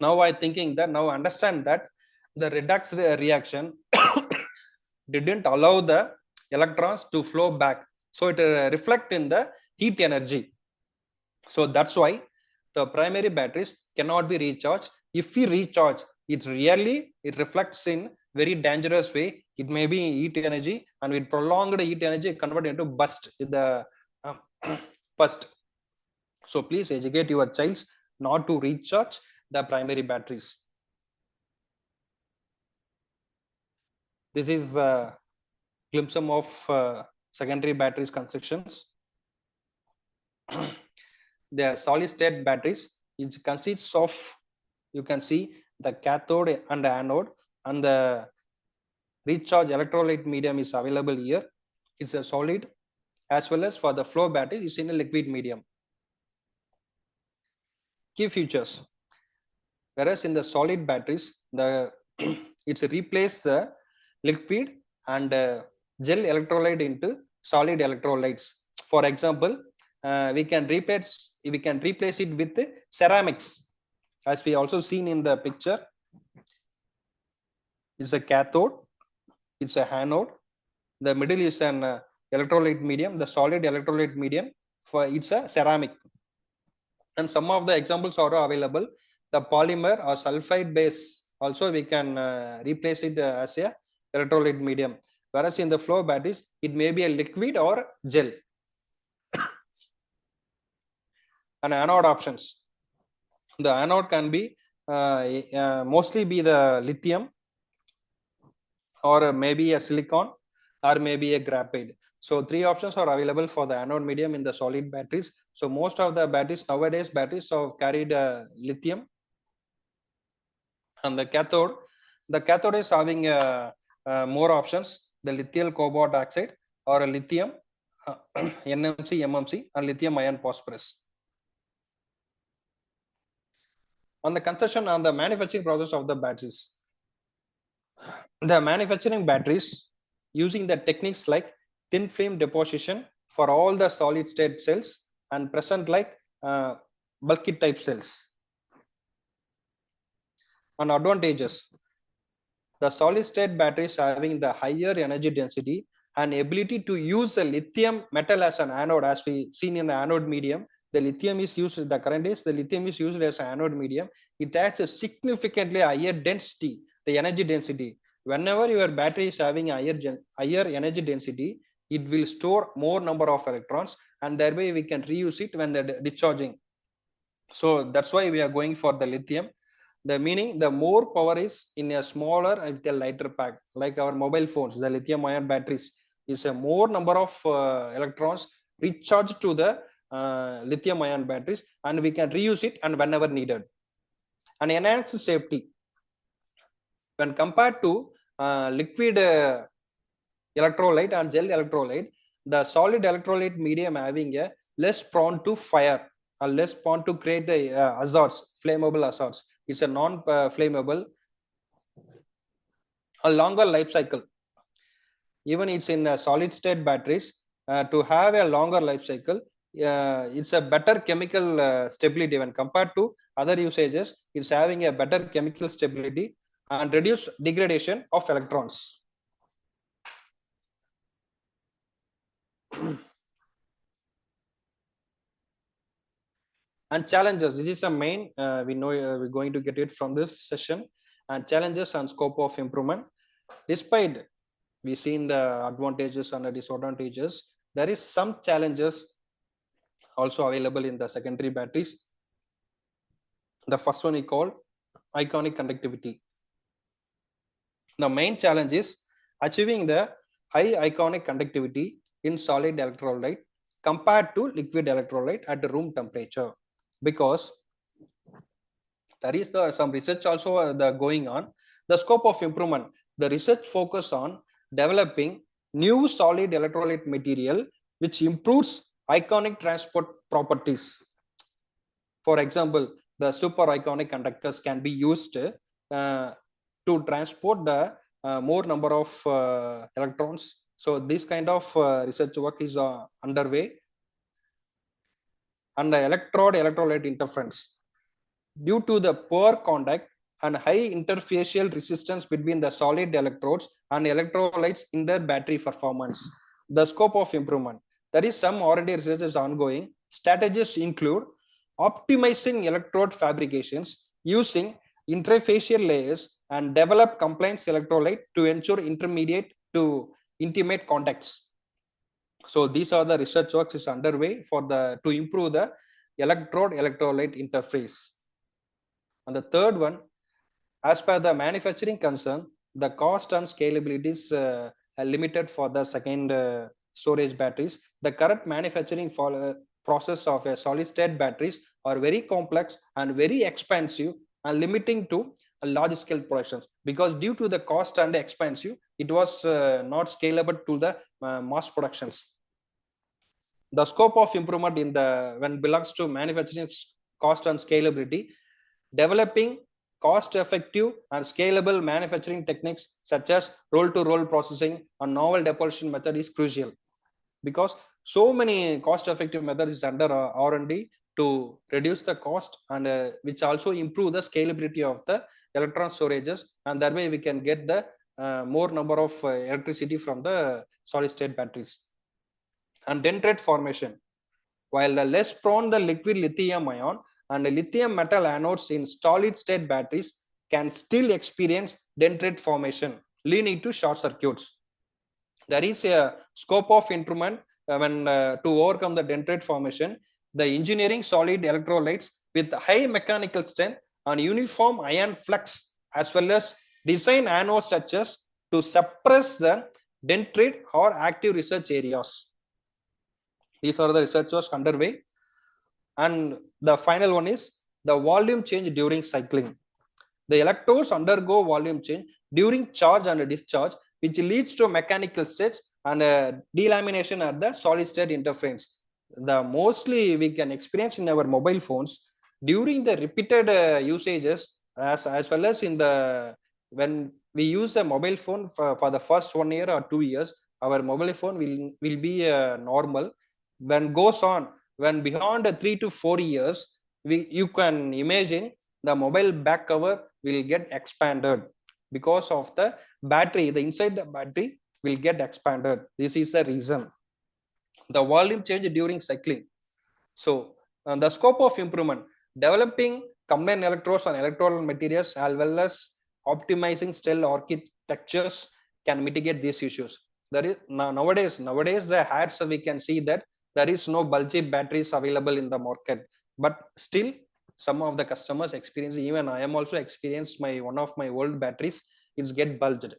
Now I thinking that, now understand that the redox reaction didn't allow the electrons to flow back. So it reflect in the heat energy. So that's why the primary batteries cannot be recharged. If we recharge, it reflects in very dangerous way. It may be heat energy, and with prolonged heat energy convert into burst in the burst. So please educate your child not to recharge the primary batteries. This is a glimpse of secondary batteries constructions. The solid state batteries, it consists of, you can see the cathode and the anode, and the recharge electrolyte medium is available here. It's a solid, as well as for the flow battery is in a liquid medium. Key features, whereas in the solid batteries, the it's replace the liquid and gel electrolyte into solid electrolytes. For example, we can replace it with ceramics, as we also seen in the picture. It's a cathode, it's a anode, the middle is an electrolyte medium, the solid electrolyte medium, for it's a ceramic. And some of the examples are available. The polymer or sulfide base also we can replace it as a electrolyte medium, whereas in the flow batteries it may be a liquid or gel. And anode options, the anode can be mostly be the lithium, or maybe a silicon, or maybe a graphite. So 3 options are available for the anode medium in the solid batteries. So most of the batteries nowadays, batteries have carried lithium. And the cathode is having more options, the lithium cobalt oxide, or a lithium NMC, MMC, and lithium iron phosphorus. On the construction and the manufacturing process of the batteries, the manufacturing batteries using the techniques like thin film deposition for all the solid state cells, and present like bulky type cells. And advantages, the solid state batteries having the higher energy density and ability to use the lithium metal as an anode, as we seen in the anode medium. The lithium is used, the current is the lithium is used as an anode medium. It has a significantly higher density, the energy density. Whenever your battery is having higher energy density, it will store more number of electrons, and thereby we can reuse it when they're discharging. So that's why we are going for the lithium. The meaning, the more power is in a smaller and with a lighter pack, like our mobile phones. The lithium ion batteries is a more number of electrons recharged to the lithium ion batteries, and we can reuse it and whenever needed. And enhanced safety when compared to liquid electrolyte and gel electrolyte. The solid electrolyte medium having a less prone to fire or less prone to create the hazards, flammable hazards. It's a non-flammable, a longer life cycle. Even it's in solid state batteries, to have a longer life cycle, it's a better chemical stability when compared to other usages. It's having a better chemical stability and reduce degradation of electrons. And challenges, this is a main, we know we're going to get it from this session. And challenges and scope of improvement. Despite we seen the advantages and the disadvantages, there is some challenges also available in the secondary batteries. The first one we call ionic conductivity. The main challenge is achieving the high ionic conductivity in solid electrolyte compared to liquid electrolyte at the room temperature, because there is some research also going on. The scope of improvement, the research focus on developing new solid electrolyte material which improves ionic transport properties. For example, the super ionic conductors can be used to transport the more number of electrons. So this kind of research work is underway. And the electrode electrolyte interference, due to the poor contact and high interfacial resistance between the solid electrodes and electrolytes in their battery performance. The scope of improvement, there is some R&D research is ongoing. Strategies include optimizing electrode fabrications using interfacial layers and develop compliance electrolyte to ensure intermediate to intimate contacts. So these are the research works is underway for the to improve the electrode electrolyte interface. And the third one, as per the manufacturing concern, the cost and scalability is limited for the second storage batteries. The current manufacturing process of a solid state batteries are very complex and very expensive and limiting to a large scale productions, because due to the cost and expensive, it was not scalable to the mass productions. The scope of improvement in the when belongs to manufacturing cost and scalability, developing cost effective and scalable manufacturing techniques such as roll to roll processing and novel deposition method is crucial, because so many cost effective methods is under R&D to reduce the cost and which also improve the scalability of the electron storages, and that way we can get the more number of electricity from the solid state batteries. And dendrite formation, while the less prone the liquid lithium ion and the lithium metal anodes in solid state batteries can still experience dendrite formation, leading to short circuits. There is a scope of improvement when to overcome the dendrite formation. The engineering solid electrolytes with high mechanical strength and uniform ion flux, as well as design anode structures to suppress the dendrite or active research areas. These are the research was underway. And the final one is the volume change during cycling. The electrodes undergo volume change during charge and discharge, which leads to mechanical states and delamination at the solid state interference. The mostly we can experience in our mobile phones during the repeated usages, as well as in the when we use a mobile phone for the first 1 year or 2 years, our mobile phone will be normal. When goes on, when beyond 3 to 4 years, you can imagine the mobile back cover will get expanded because of the battery. The inside the battery will get expanded. This is the reason. The volume change during cycling. So the scope of improvement, developing combined electrodes and electrode materials as well as optimizing cell architectures can mitigate these issues. There is nowadays the hats we can see that there is no bulgy batteries available in the market, but still some of the customers experience, even I am also experienced one of my old batteries, it's get bulged.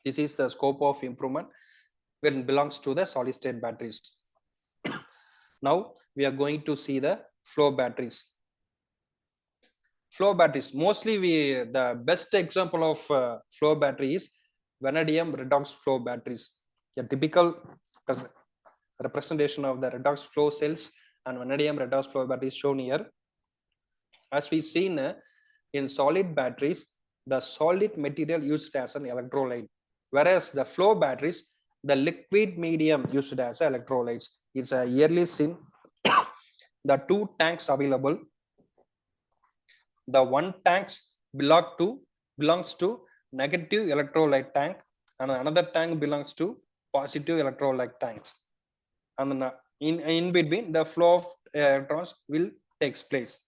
This is the scope of improvement when it belongs to the solid state batteries. Now we are going to see the flow batteries. Flow batteries, mostly the best example of flow battery is vanadium redox flow batteries. A typical representation of the redox flow cells and vanadium redox flow batteries shown here. As we seen in solid batteries, the solid material used as an electrolyte, whereas the flow batteries, the liquid medium used as electrolytes. It's a yearly seen the two tanks available. The one tanks belongs to negative electrolyte tank, and another tank belongs to positive electrolyte tanks, and then in between the flow of electrons will takes place.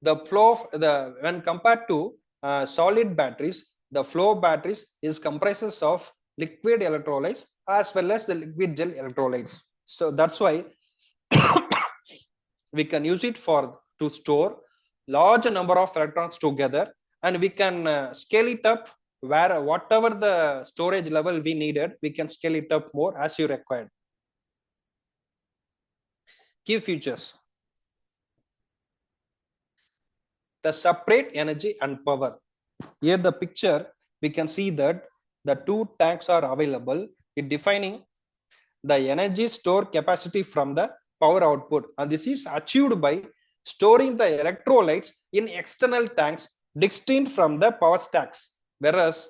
The flow of when compared to solid batteries, the flow batteries is comprises of liquid electrolytes as well as the liquid gel electrolytes. So that's why we can use it to store large number of electrons together, and we can scale it up where whatever the storage level we needed, we can scale it up more as you required. Key features: the separate energy and power. Here the picture we can see that the two tanks are available, it defining the energy store capacity from the power output, and this is achieved by storing the electrolytes in external tanks distinct from the power stacks, whereas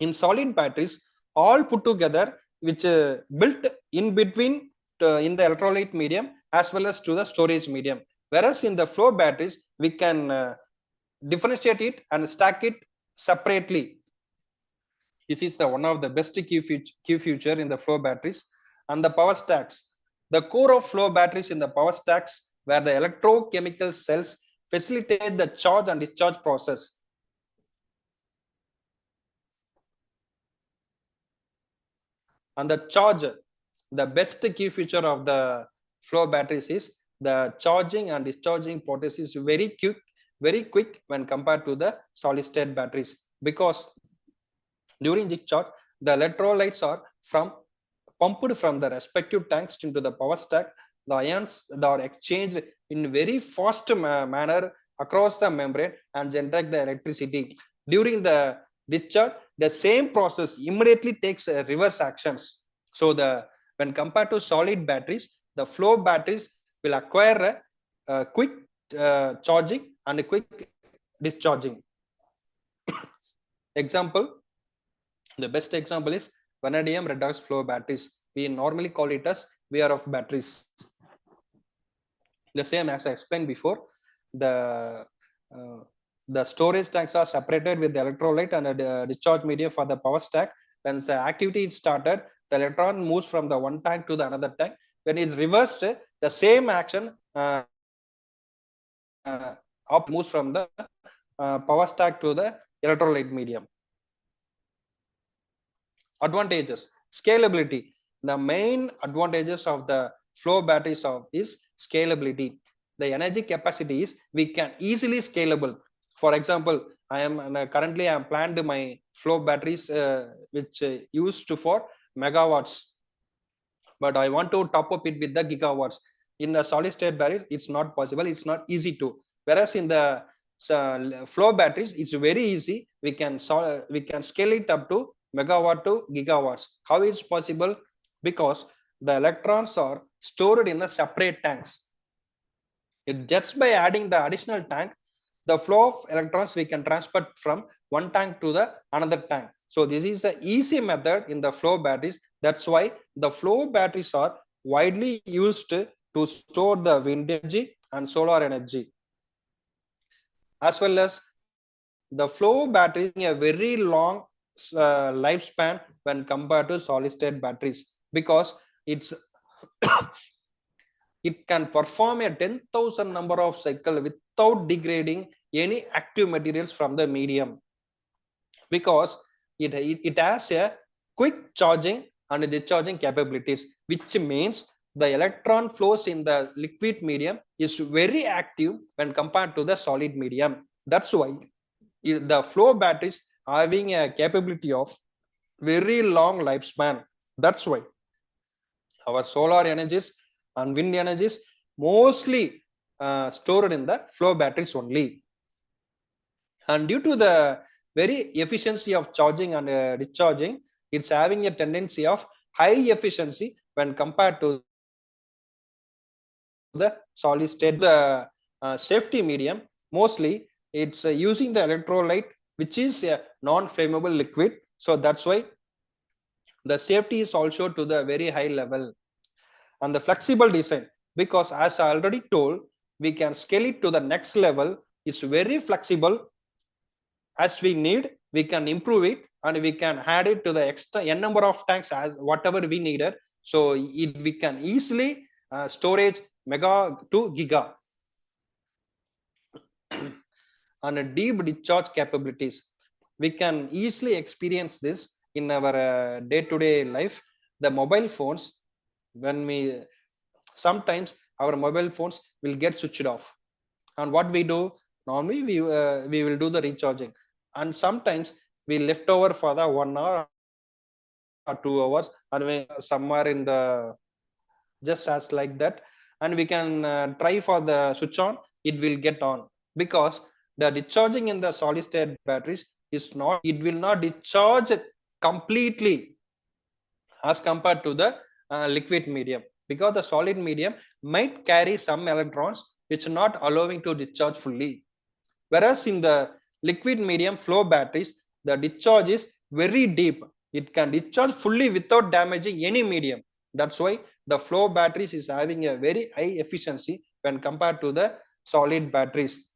in solid batteries all put together, which built in between in the electrolyte medium as well as to the storage medium, whereas in the flow batteries we can differentiate it and stack it separately. This is one of the best key feature in the flow batteries. And the power stacks, the core of flow batteries in the power stacks, where the electrochemical cells facilitate the charge and discharge process. And the charge, the best key feature of the flow batteries is the charging and discharging process is very quick when compared to the solid state batteries, because during discharge the electrolytes are pumped from the respective tanks into the power stack. The ions are exchanged in very fast manner across the membrane and generate the electricity. During the discharge, the same process immediately takes reverse actions. So when compared to solid batteries, the flow batteries will acquire a quick charging and a quick discharging. Example, the best example is vanadium redox flow batteries. We normally call it as VRF batteries. The same as I explained before, the storage tanks are separated with the electrolyte and a discharge medium for the power stack. When the activity is started, the electron moves from the one tank to the another tank. When it's reversed, the same action moves from the power stack to the electrolyte medium. Advantages: scalability. The main advantages of the flow batteries is scalability. The energy capacity is we can easily scalable. For example, currently I am planned my flow batteries which used for megawatts, but I want to top up it with the gigawatts. In the solid state batteries, it's not possible, it's not easy to. Whereas in the flow batteries, it's very easy. We can scale it up to megawatt to gigawatts. How is possible? Because the electrons are stored in the separate tanks. Just by adding the additional tank, the flow of electrons we can transfer from one tank to the another tank. So this is the easy method in the flow batteries. That's why the flow batteries are widely used to store the wind energy and solar energy, as well as the flow battery a very long lifespan when compared to solid state batteries, because it can perform a 10,000 number of cycle without degrading any active materials from the medium, because it has a quick charging and discharging capabilities, which means the electron flows in the liquid medium is very active when compared to the solid medium. That's why the flow batteries having a capability of very long lifespan. That's why our solar energies and wind energies mostly stored in the flow batteries only. And due to the very efficiency of charging and discharging, it's having a tendency of high efficiency when compared to the solid state. The safety medium, mostly it's using the electrolyte, which is a non-flammable liquid. So that's why the safety is also to the very high level. And the flexible design, because as I already told, we can scale it to the next level. It's very flexible. As we need, we can improve it, and we can add it to the extra n number of tanks as whatever we needed. So we can easily storage mega to giga. And a deep discharge capabilities, we can easily experience this in our day-to-day life. The mobile phones, when we sometimes our mobile phones will get switched off, and what we do normally, we will do the recharging, and sometimes we left over for the 1 hour or 2 hours, and we somewhere in the just as like that, and we can try for the switch on, it will get on, because the discharging in the solid state batteries is not, it will not discharge completely as compared to the liquid medium, because the solid medium might carry some electrons which are not allowing to discharge fully. Whereas in the liquid medium flow batteries, the discharge is very deep. It can discharge fully without damaging any medium. That's why the flow batteries is having a very high efficiency when compared to the solid batteries.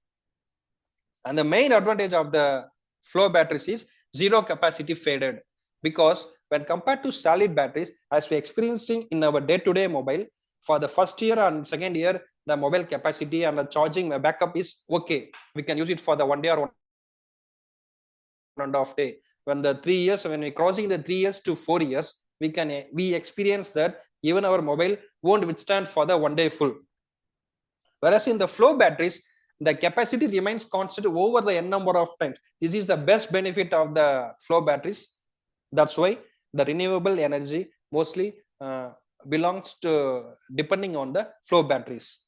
And the main advantage of the flow batteries is zero capacity faded, because when compared to solid batteries, as we're experiencing in our day-to-day mobile, for the first year and second year, the mobile capacity and the charging backup is okay. We can use it for the 1 day or 1.5 day. When the 3 years, when we're crossing the 3 years to 4 years, we experience that even our mobile won't withstand for the 1 day full. Whereas in the flow batteries, the capacity remains constant over the n number of times. This is the best benefit of the flow batteries. That's why the renewable energy mostly belongs to depending on the flow batteries.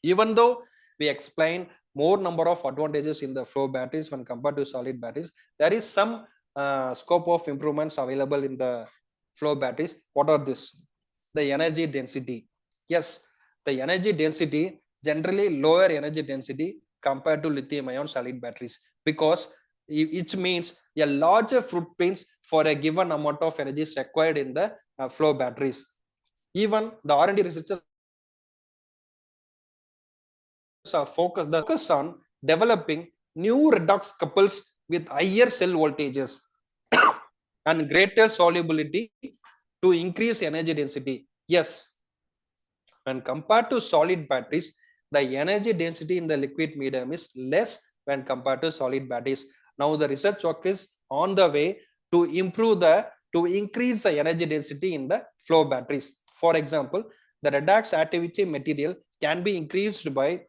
Even though we explain more number of advantages in the flow batteries when compared to solid batteries, there is some scope of improvements available in the flow batteries. What are this? The energy density. Yes, the energy density, generally lower energy density compared to lithium ion solid batteries, because it means a larger footprints for a given amount of energy is required in the flow batteries. Even the R&D researchers are focused on developing new redox couples with higher cell voltages and greater solubility to increase energy density. Yes, when compared to solid batteries, the energy density in the liquid medium is less when compared to solid batteries. Now the research work is on the way to increase the energy density in the flow batteries. For example, the redox activity material can be increased by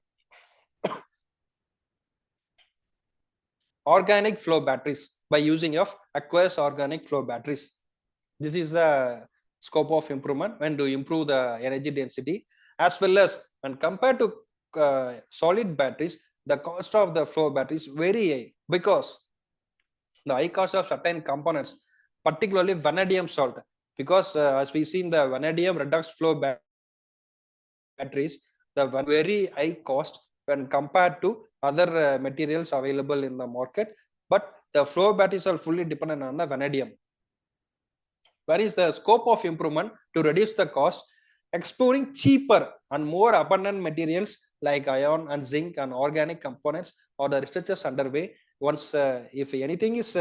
organic flow batteries by using of aqueous organic flow batteries. This is the scope of improvement when to improve the energy density, as well as when compared to solid batteries, the cost of the flow batteries very high, because the high cost of certain components, particularly vanadium salt, because as we see in the vanadium redox flow batteries, the very high cost when compared to other materials available in the market. But the flow batteries are fully dependent on the vanadium. Where is the scope of improvement to reduce the cost? Exploring cheaper and more abundant materials like iron and zinc and organic components, or the researchers underway. Once if anything is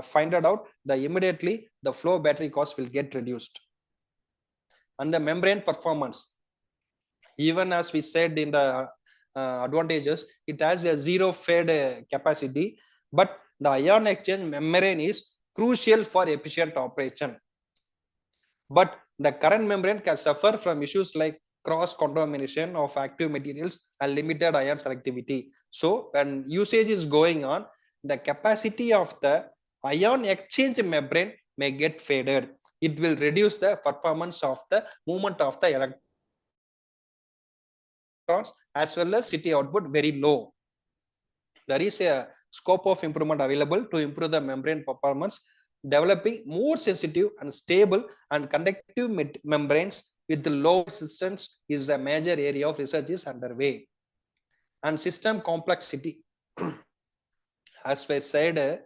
found out, immediately the flow battery cost will get reduced. And the membrane performance, even as we said in the advantages, it has a zero fade capacity, but the ion exchange membrane is crucial for efficient operation. But The current membrane can suffer from issues like cross-contamination of active materials and limited ion selectivity. So when usage is going on, the capacity of the ion exchange membrane may get faded. It will reduce the performance of the movement of the electrons as well as city output very low. There is a scope of improvement available to improve the membrane performance, developing more sensitive and stable and conductive membranes with low resistance is a major area of research is underway. And system complexity, as I said,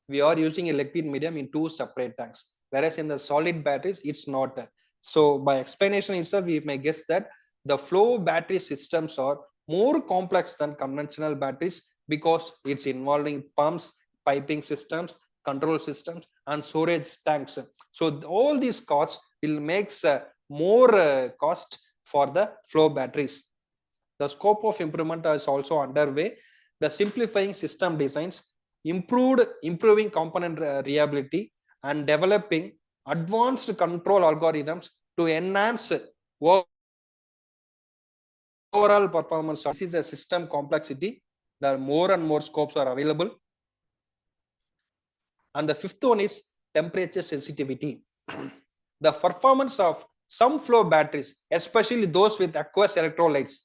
we are using a liquid medium in 2 separate tanks, whereas in the solid batteries, it's not. So by explanation itself, we may guess that the flow battery systems are more complex than conventional batteries because it's involving pumps, piping systems, control systems, and storage tanks. So all these costs will make more cost for the flow batteries. The scope of improvement is also underway. The simplifying system designs, improving component reliability, and developing advanced control algorithms to enhance overall performance. This is the system complexity. There are more and more scopes are available. And the fifth one is temperature sensitivity. The performance of some flow batteries, especially those with aqueous electrolytes,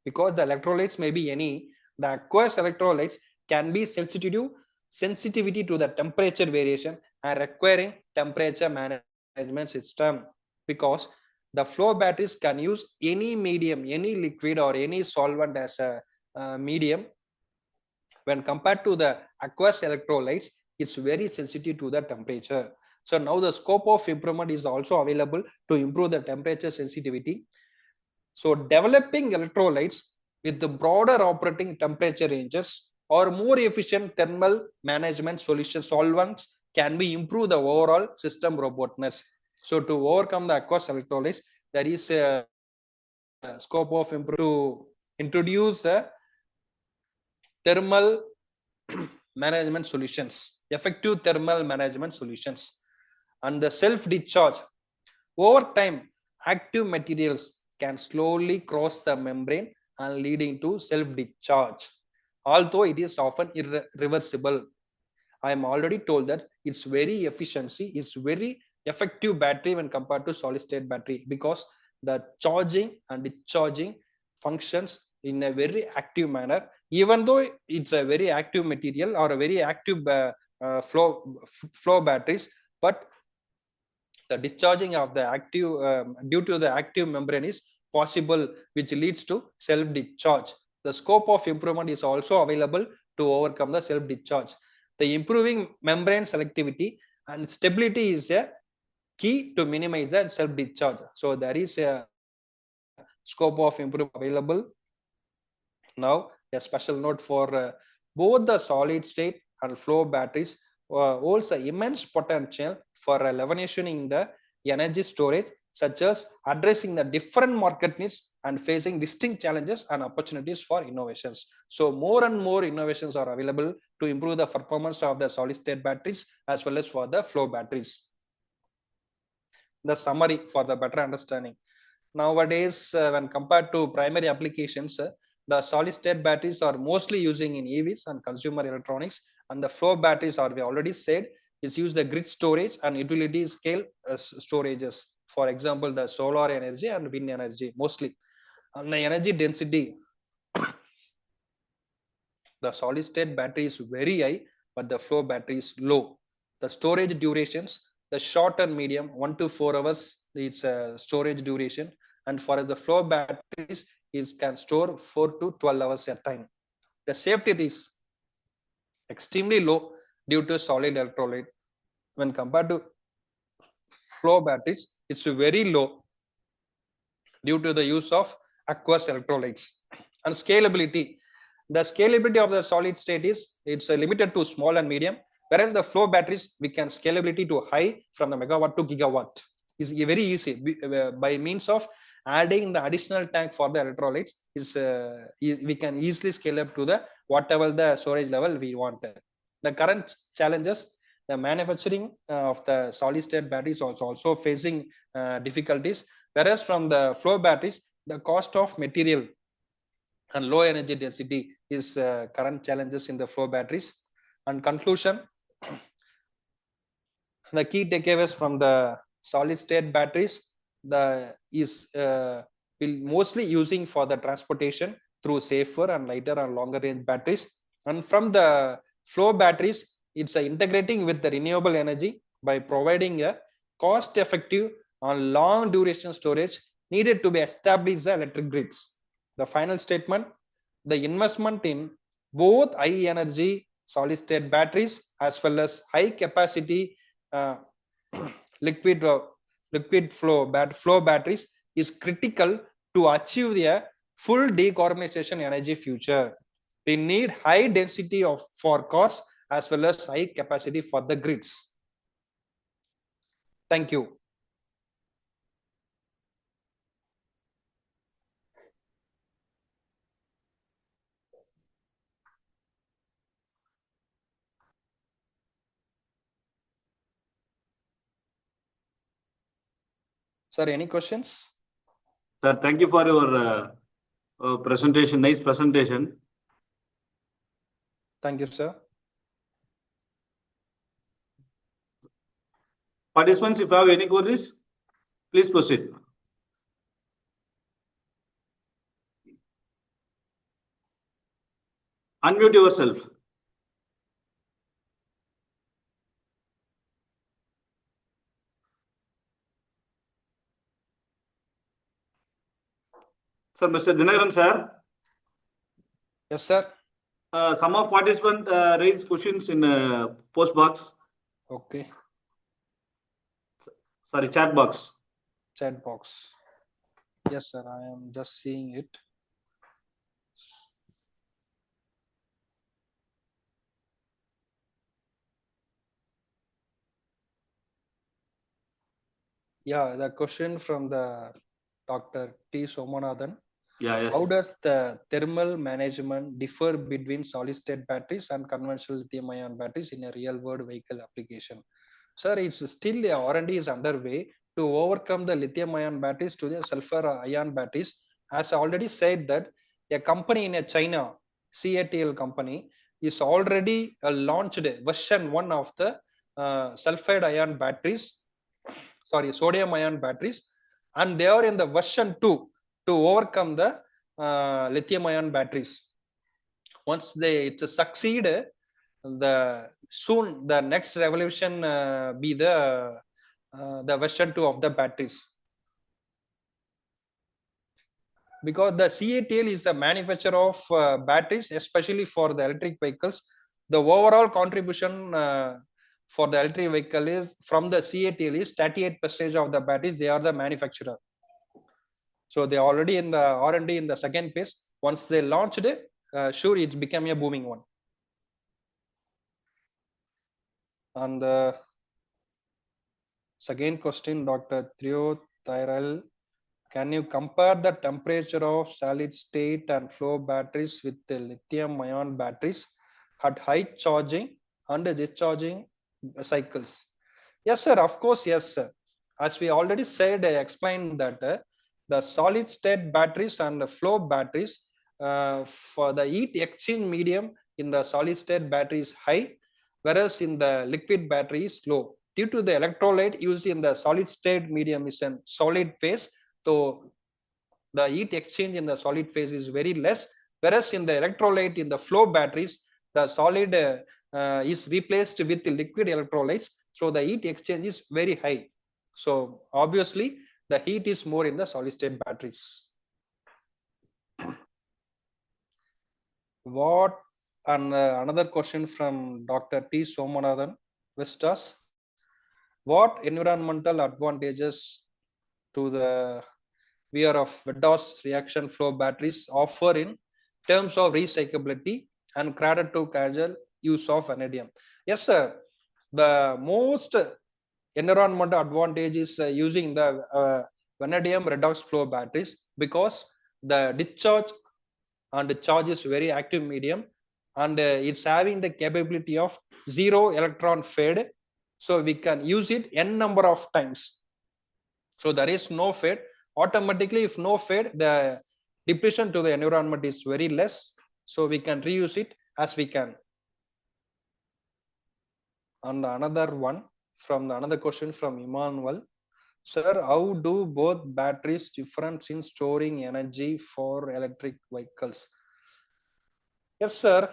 because the electrolytes may be any, the aqueous electrolytes can be sensitivity to the temperature variation and requiring temperature management system, because the flow batteries can use any medium, any liquid or any solvent as a medium. When compared to the aqueous electrolytes, it's very sensitive to the temperature. So now the scope of improvement is also available to improve the temperature sensitivity. So developing electrolytes with the broader operating temperature ranges or more efficient thermal management solution solvents can be improve the overall system robustness. So to overcome the aqueous electrolytes, there is a scope of improvement to introduce thermal management solutions, effective thermal management solutions, and the self-discharge. Over time, active materials can slowly cross the membrane and leading to self-discharge, although it is often irreversible. I am already told that it's very efficiency, it's very effective battery when compared to solid state battery, because the charging and discharging functions in a very active manner, even though it's a very active material or a very active flow batteries, but the discharging of the active due to the active membrane is possible, which leads to self-discharge. The scope of improvement is also available to overcome the self-discharge. The improving membrane selectivity and stability is a key to minimize the self-discharge. So there is a scope of improvement available. Now, a special note for both the solid state and flow batteries holds an immense potential for revolutionizing the energy storage, such as addressing the different market needs and facing distinct challenges and opportunities for innovations. So more and more innovations are available to improve the performance of the solid state batteries as well as for the flow batteries. The summary for the better understanding. Nowadays, when compared to primary applications, the solid state batteries are mostly using in EVs and consumer electronics, and the flow batteries are, we already said, is use the grid storage and utility scale storages. For example, the solar energy and wind energy mostly. And the energy density, the solid state battery is very high, but the flow battery is low. The storage durations, the short and medium, 1 to 4 hours, it's a storage duration. And for the flow batteries, it can store 4 to 12 hours at a time. The safety is extremely low due to solid electrolyte. When compared to flow batteries, it's very low due to the use of aqueous electrolytes. And scalability, the scalability of the solid state is it's limited to small and medium, whereas the flow batteries we can scalability to high from the megawatt to gigawatt. Is very easy by means of adding the additional tank for the electrolytes. Is we can easily scale up to the whatever the storage level we want. The current challenges, the manufacturing of the solid state batteries is also facing difficulties, whereas from the flow batteries, the cost of material and low energy density is current challenges in the flow batteries. And conclusion, the key takeaways from the solid state batteries will mostly using for the transportation through safer and lighter and longer range batteries. And from the flow batteries, it's integrating with the renewable energy by providing a cost effective and long duration storage needed to be established the electric grids. The final statement, the investment in both high energy solid state batteries as well as high capacity liquid flow batteries is critical to achieve the full decarbonization energy future. We need high density for cars as well as high capacity for the grids. Thank you. Sir, any questions? Sir, thank you for your presentation. Nice presentation. Thank you, sir. Participants, if you have any queries, please proceed. Unmute yourself. Sir, Mr. Dinaran, sir. Yes, sir. Some of participants raised questions in post box. Okay. Sorry, chat box. Chat box. Yes, sir. I am just seeing it. Yeah, the question from the Dr. T. Somanathan. Yeah, yes. How does the thermal management differ between solid state batteries and conventional lithium ion batteries in a real world vehicle application? Sir, it's still the R&D is underway to overcome the lithium ion batteries to the sulfur ion batteries. As I already said that a company in China, CATL company, is already launched version 1 of the sulfide ion batteries, sorry, sodium ion batteries, and they are in the version 2 to overcome the lithium ion batteries. Once they succeed, soon the next revolution be the version 2 of the batteries, because the CATL is the manufacturer of batteries, especially for the electric vehicles. The overall contribution for the electric vehicle is from the CATL is 38% of the batteries. They are the manufacturer. So they are already in the R&D in the second phase. Once they launched it, sure, it became a booming one. And the second question, Dr. Thiothyral, can you compare the temperature of solid state and flow batteries with the lithium ion batteries at high charging and discharging cycles? Yes, sir. Of course, yes, sir. As we already said, I explained that the solid state batteries and the flow batteries, for the heat exchange medium in the solid state battery is high, whereas in the liquid battery is low. Due to the electrolyte used in the solid state medium is in solid phase, so the heat exchange in the solid phase is very less, whereas in the electrolyte in the flow batteries, the solid is replaced with the liquid electrolytes, so the heat exchange is very high. So obviously the heat is more in the solid state batteries. What, and another question from Dr. T. Somanathan, Vistas. What environmental advantages to the wear of Veddas reaction flow batteries offer in terms of recyclability and cradle to cradle use of vanadium? Yes, sir. The most environmental advantage is using the vanadium redox flow batteries, because the discharge and the charge is very active medium, and it's having the capability of zero electron fade So we can use it n number of times. So there is no fade. Automatically, if no fade, the depletion to the environment is very less. So we can reuse it as we can. And another one from another question from Emmanuel. Sir, how do both batteries different in storing energy for electric vehicles? Yes, sir.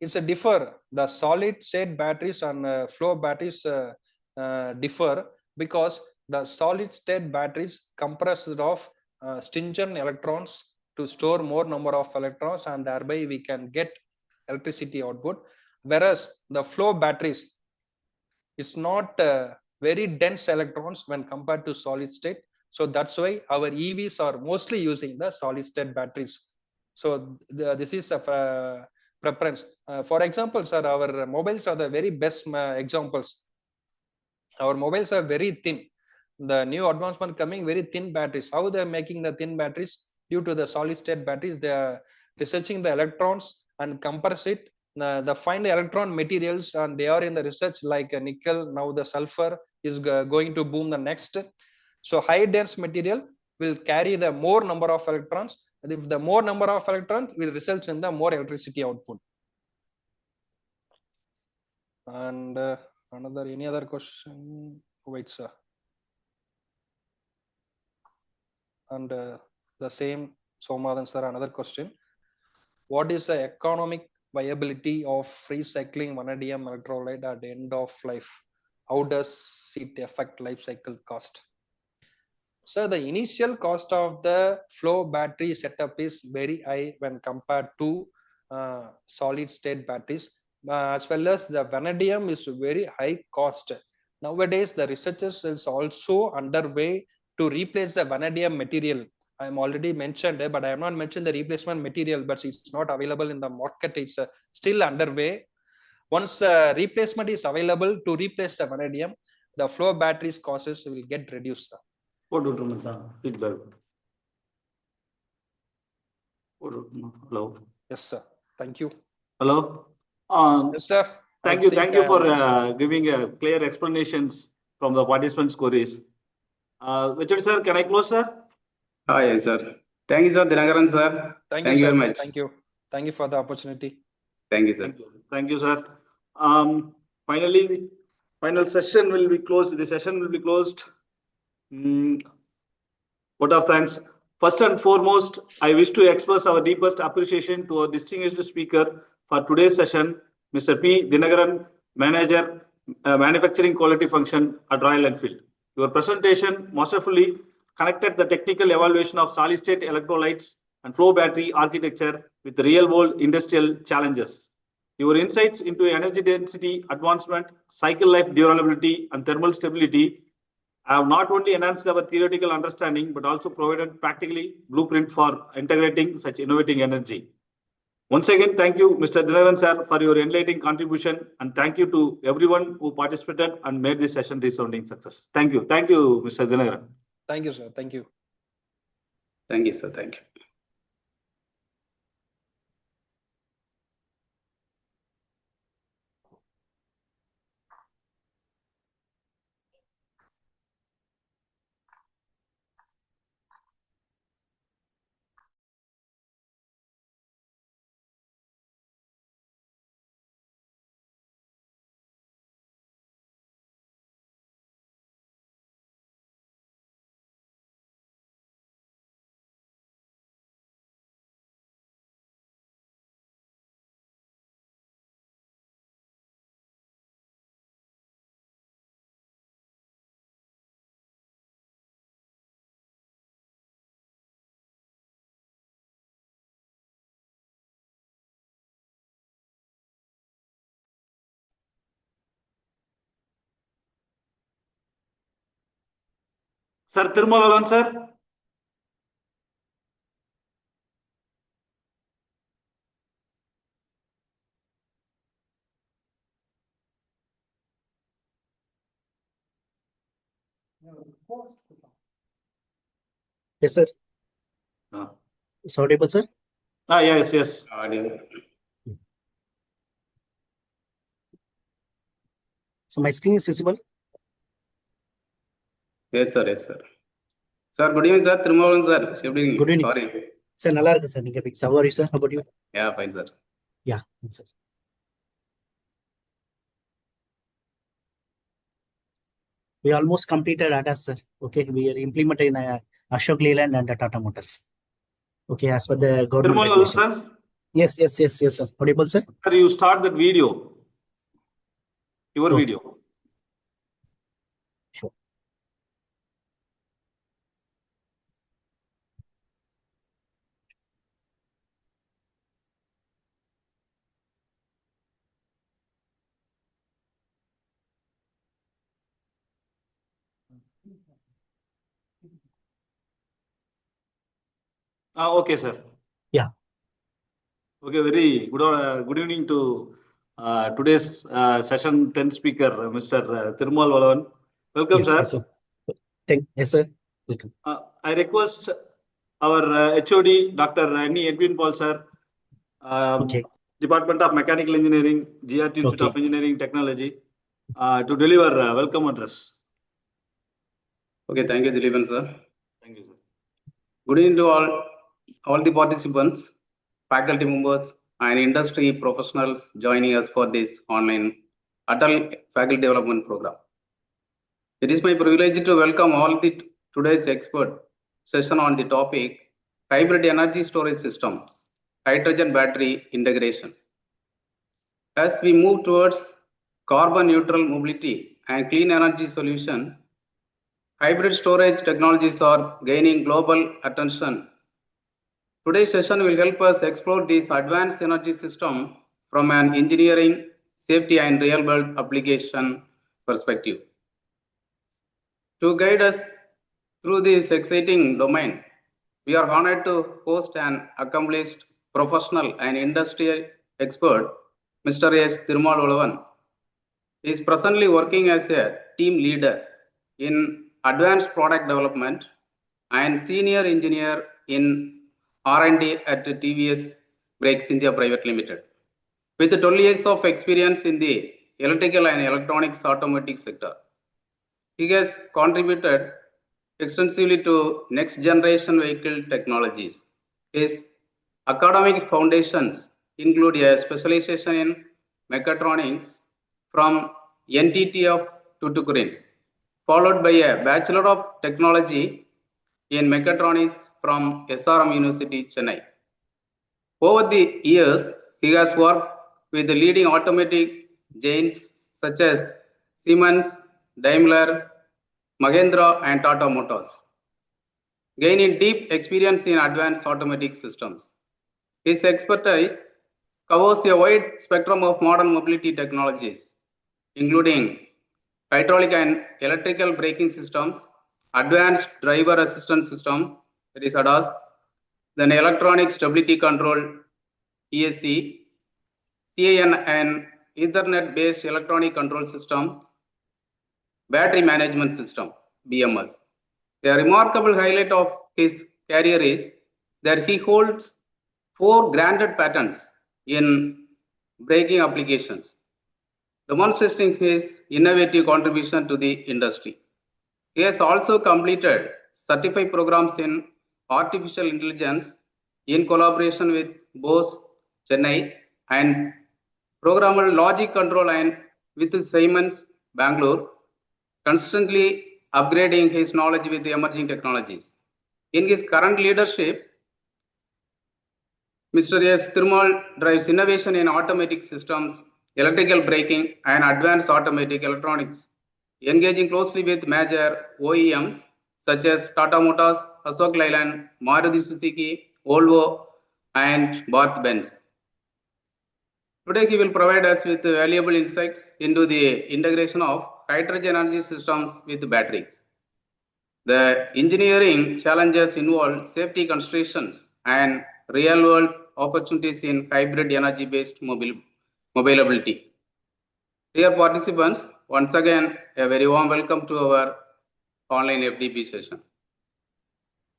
It's a differ. The solid state batteries and flow batteries differ because the solid state batteries compressed of stringent electrons to store more number of electrons, and thereby we can get electricity output. Whereas the flow batteries, it's not very dense electrons when compared to solid state. So that's why our EVs are mostly using the solid state batteries. So this is a preference. For example, sir, our mobiles are the very best examples. Our mobiles are very thin. The new advancement coming, very thin batteries. How they're making the thin batteries? Due to the solid state batteries, they are researching the electrons and compress it. The fine electron materials, and they are in the research like nickel. Now the sulfur is going to boom the next. So high dense material will carry the more number of electrons. And if the more number of electrons will result in the more electricity output. And any other question? Wait, sir. And the same Somadhan sir, another question. What is the economic viability of recycling vanadium electrolyte at the end of life? How does it affect life cycle cost? So the initial cost of the flow battery setup is very high when compared to solid state batteries, as well as the vanadium is very high cost. Nowadays, the researchers is also underway to replace the vanadium material. I'm already mentioned, but I have not mentioned the replacement material, but it's not available in the market. It's still underway. Once replacement is available to replace the vanadium, the flow batteries costs will get reduced. Feedback. Hello. Yes, sir. Thank you. Hello. Yes, sir. Thank you for giving clear explanations from the participants' queries. Richard sir, can I close, sir? Yes, sir. Thank you, sir. Dinakaran, sir. Thank you very much. Thank you. Thank you for the opportunity. Thank you, sir. Thank you, sir. Finally, the final session will be closed. The session will be closed. Vote of thanks. First and foremost, I wish to express our deepest appreciation to our distinguished speaker for today's session, Mr. P. Dinakaran, Manager, Manufacturing Quality Function at Royal Enfield. Your presentation masterfully connected the technical evaluation of solid-state electrolytes and flow battery architecture with real-world industrial challenges. Your insights into energy density advancement, cycle life durability, and thermal stability have not only enhanced our theoretical understanding, but also provided practically blueprint for integrating such innovating energy. Once again, thank you, Mr. Dinakaran sir, for your enlightening contribution, and thank you to everyone who participated and made this session resounding success. Thank you, Mr. Dinakaran. Thank you, sir. Thank you. Thank you, sir. Thank you. Sir Tirumalavan sir. Yes, sir. It's audible, sir? Yes. Audio. So my screen is visible. Yes, sir. Yes, sir. Sir, good evening, sir. Thirumalan, sir. Good evening. Good evening, How are sir. you? Sir, நல்லா இருக்கு sir. நீங்க how are you, sir? How about you? Yeah, fine, sir. Yeah, sir. We almost completed ADAS, sir. Okay, we are implementing Ashok Leyland and Tata Motors. Okay, as per the government Thirumal, regulation. sir, Yes, sir. Audible, sir? sir, you start that video. Your Okay. video. Sure. Okay, sir. Yeah. Okay, very good evening to today's session 10 speaker, Mr. Thirumal Valavan. Welcome, Yes, sir. yes, sir. Yes, sir. Welcome. I request our HOD, Dr. Annie Edwin Paul, sir, Okay. Department of Mechanical Engineering, GRT Institute of Engineering Technology, to deliver welcome address. Okay, thank you, Dileepan, sir. Thank you, sir. Good evening to all the participants, faculty members, and industry professionals joining us for this online Atal Faculty Development Program. It is my privilege to welcome all the today's expert session on the topic hybrid energy storage systems, hydrogen battery integration. As we move towards carbon neutral mobility and clean energy solution, hybrid storage technologies are gaining global attention. Today's session will help us explore this advanced energy system from an engineering, safety, and real-world application perspective. To guide us through this exciting domain, we are honored to host an accomplished professional and industrial expert, Mr. S. Thirumal Valavan. He is presently working as a team leader in advanced product development and senior engineer in R&D at TVS Brakes India Private Limited. With 12 years of experience in the electrical and electronics automotive sector, he has contributed extensively to next generation vehicle technologies. His academic foundations include a specialization in mechatronics from NTT of Tuticorin, followed by a Bachelor of Technology in Mechatronics from SRM University, Chennai. Over the years, he has worked with the leading automotive giants such as Siemens, Daimler, Mahindra, and Tata Motors, gaining deep experience in advanced automatic systems. His expertise covers a wide spectrum of modern mobility technologies, including hydraulic and electrical braking systems, advanced driver assistance system, that is ADAS, then electronic stability control, ESC, CAN and Ethernet-based electronic control systems, battery management system, BMS. The remarkable highlight of his career is that he holds 4 granted patents in braking applications, demonstrating his innovative contribution to the industry. He has also completed certified programs in artificial intelligence in collaboration with Bose, Chennai, and programmable logic control and with Siemens, Bangalore, constantly upgrading his knowledge with the emerging technologies. In his current leadership, Mr. S. Thirumal drives innovation in automatic systems, electrical braking, and advanced automatic electronics, engaging closely with major OEMs such as Tata Motors, Ashok Leyland, Maruti Suzuki, Volvo, and Benz. Today, he will provide us with valuable insights into the integration of hydrogen energy systems with batteries. The engineering challenges involve safety considerations and real-world opportunities in hybrid energy-based mobility. Dear participants, once again, a very warm welcome to our online FDP session.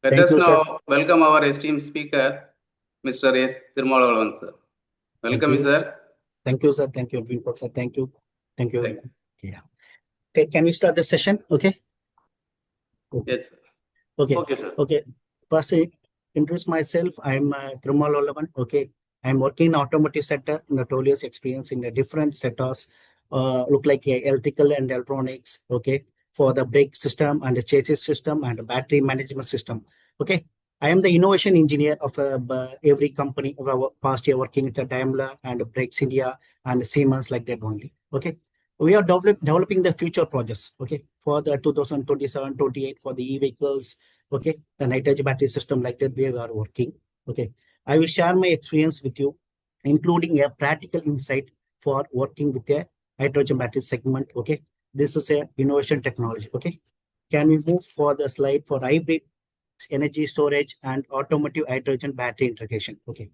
Let us now welcome our esteemed speaker, Mr. S. Thirumal Valavan, sir. Welcome, sir. Thank you, sir. Thank you, sir. Thank you. Thanks. Yeah. Okay, can we start the session? Okay. Yes, sir. Okay. Okay, sir. Okay. First, I introduce myself. I'm Thirumal Olavan. Okay. I'm working in automotive sector. Notorious experience in the different sectors. Look like electrical and electronics. Okay. For the brake system and the chassis system and the battery management system. Okay. I am the innovation engineer of every company of our past year working at Daimler and Brakes India and Siemens like that only. Okay. We are developing the future projects. Okay. For the 2027-28 for the e-vehicles. Okay, the nitrogen battery system like that we are working. Okay, I will share my experience with you, including a practical insight for working with a hydrogen battery segment. Okay, this is a innovation technology. Okay, can we move for the slide for hybrid energy storage and automotive hydrogen battery integration? Okay,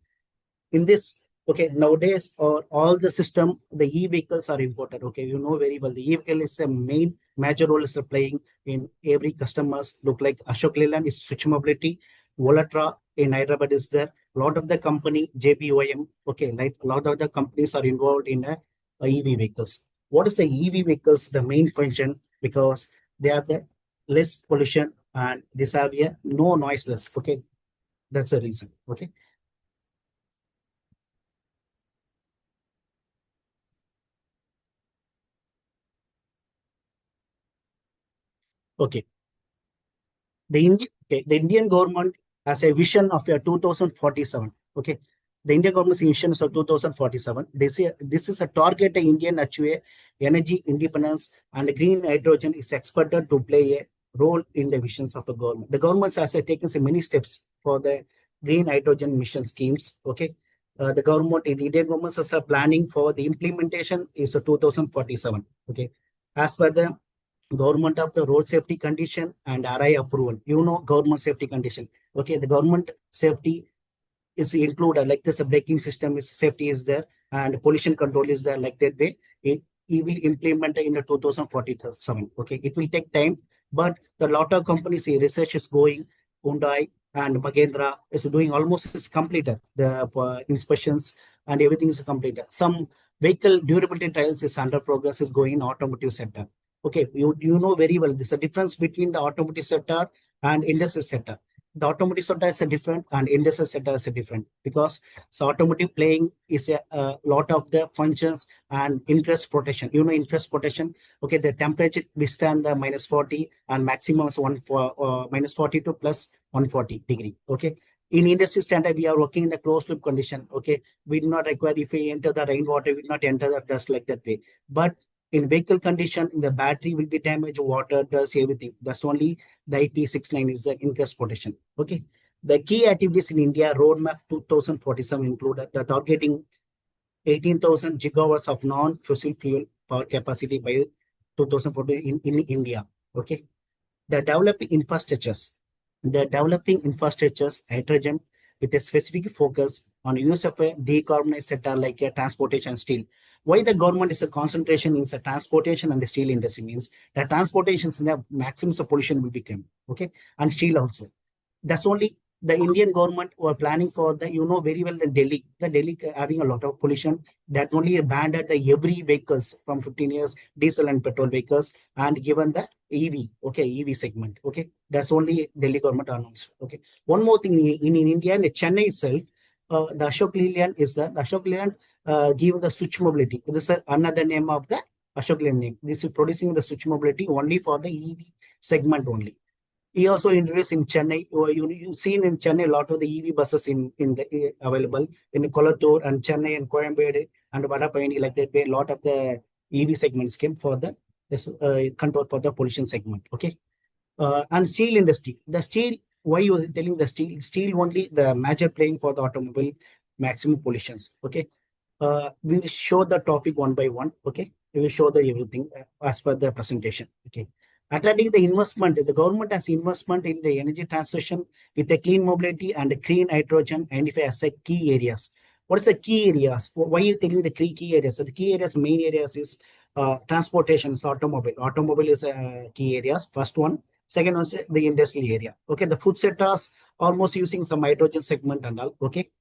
in this, okay, nowadays all the system, the e-vehicles are important. Okay, you know very well the e-vehicle is a major role is playing in every customers. Look like Ashok Leyland is Switch Mobility, Volatra in Hyderabad is there. A lot of the company JBOM, okay, like a lot of the companies are involved in EV vehicles. What is the EV vehicles? The main function, because they have the less pollution and this have a no noiseless. Okay, that's the reason. Okay. Okay. The Indian government has a vision of a 2047. Okay. The Indian government's vision is of 2047. This is a target the Indian achieve energy independence, and green hydrogen is expected to play a role in the visions of the government. The government has taken so many steps for the green hydrogen mission schemes. Okay. The government in Indian government is planning for the implementation is a 2047. Okay. As per the government of the road safety condition and RI approval. You know, government safety condition. Okay, the government safety is included, like this, a braking system is safety is there and pollution control is there, like that way. It will implement in the 2047. Okay, it will take time, but the lot of companies, research is going. Hyundai and Mahindra is doing almost is completed. The inspections and everything is completed. Some vehicle durability trials is under progress, is going in automotive sector. Okay, you know very well there's a difference between the automotive sector and industrial sector. The automotive sector is a different and industrial sector is a different, because so automotive playing is a lot of the functions and interest protection. You know, interest protection. Okay, the temperature withstand the -40 and maximum is -40 to +140 degree. Okay. In industry standard, we are working in the closed loop condition. Okay, we do not require if we enter the rainwater, we do not enter the dust like that way. But in vehicle condition, the battery will be damaged, water, dust, everything. That's only the IP69 is the interest protection. Okay. The key activities in India roadmap 2047 include the targeting 18,000 gigawatts of non-fossil fuel power capacity by 2040 in India. Okay. The developing infrastructures, hydrogen with a specific focus on use of a decarbonized sector like transportation and steel. Why the government is a concentration in the transportation and the steel industry means that transportation is the maximum pollution will become. Okay. And steel also. That's only the Indian government were planning for the, you know very well, the Delhi having a lot of pollution. That only banned at the every vehicles from 15 years, diesel and petrol vehicles, and given the EV, okay, EV segment. Okay. That's only Delhi government announced. Okay. One more thing in India, in Chennai itself, the Ashok Leyland is the Ashok Leyland give the Switch Mobility. This is another name of the Ashok Leyland name. This is producing the Switch Mobility only for the EV segment only. He also introduced in Chennai. You've seen in Chennai a lot of the EV buses in the available in Kolattur and Chennai and Coimbatore and Vadapayani, like that way. A lot of the EV segments came for the control for the pollution segment. Okay, and steel industry. The steel. Why you telling the steel? Steel only the major playing for the automobile maximum pollutions. Okay, we will show the topic one by one. Okay, we will show the everything as per the presentation. Okay. Attracting the investment, the government has investment in the energy transition with the clean mobility and the clean hydrogen identified as the key areas. What is the key areas? Why are you telling the key areas? So the key areas, main areas is transportation, is automobile. Automobile is key areas. First one. Second one is the industrial area. Okay, the food sectors almost using some hydrogen segment and all. Okay.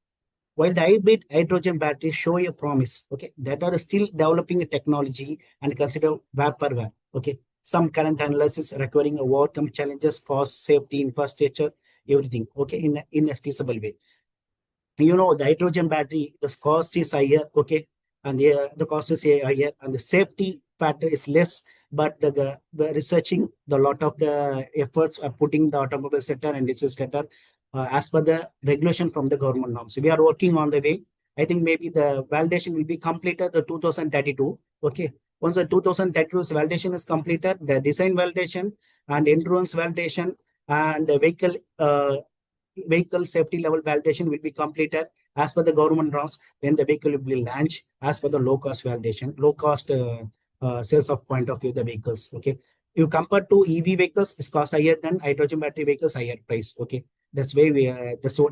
while the hybrid hydrogen batteries show a promise, okay, that are still developing a technology and consider vaporware, okay. Some current analysis requiring overcome challenges, cost, safety, infrastructure, everything, okay, in a feasible way. The hydrogen battery, the cost is higher, okay, and the cost is higher, and the safety factor is less. But the researching, the lot of the efforts are putting the automobile sector and this sector as per the regulation from the government norms. We are working on the way. I think maybe the validation will be completed the 2032. Okay, once the 2032 validation is completed, the design validation and endurance validation and the vehicle safety level validation will be completed as per the government norms. Then the vehicle will be launched as per the low cost validation, low cost sales of point of view the vehicles. Okay, you compare to EV vehicles, it's cost higher than hydrogen battery vehicles, higher price. Okay, that's why we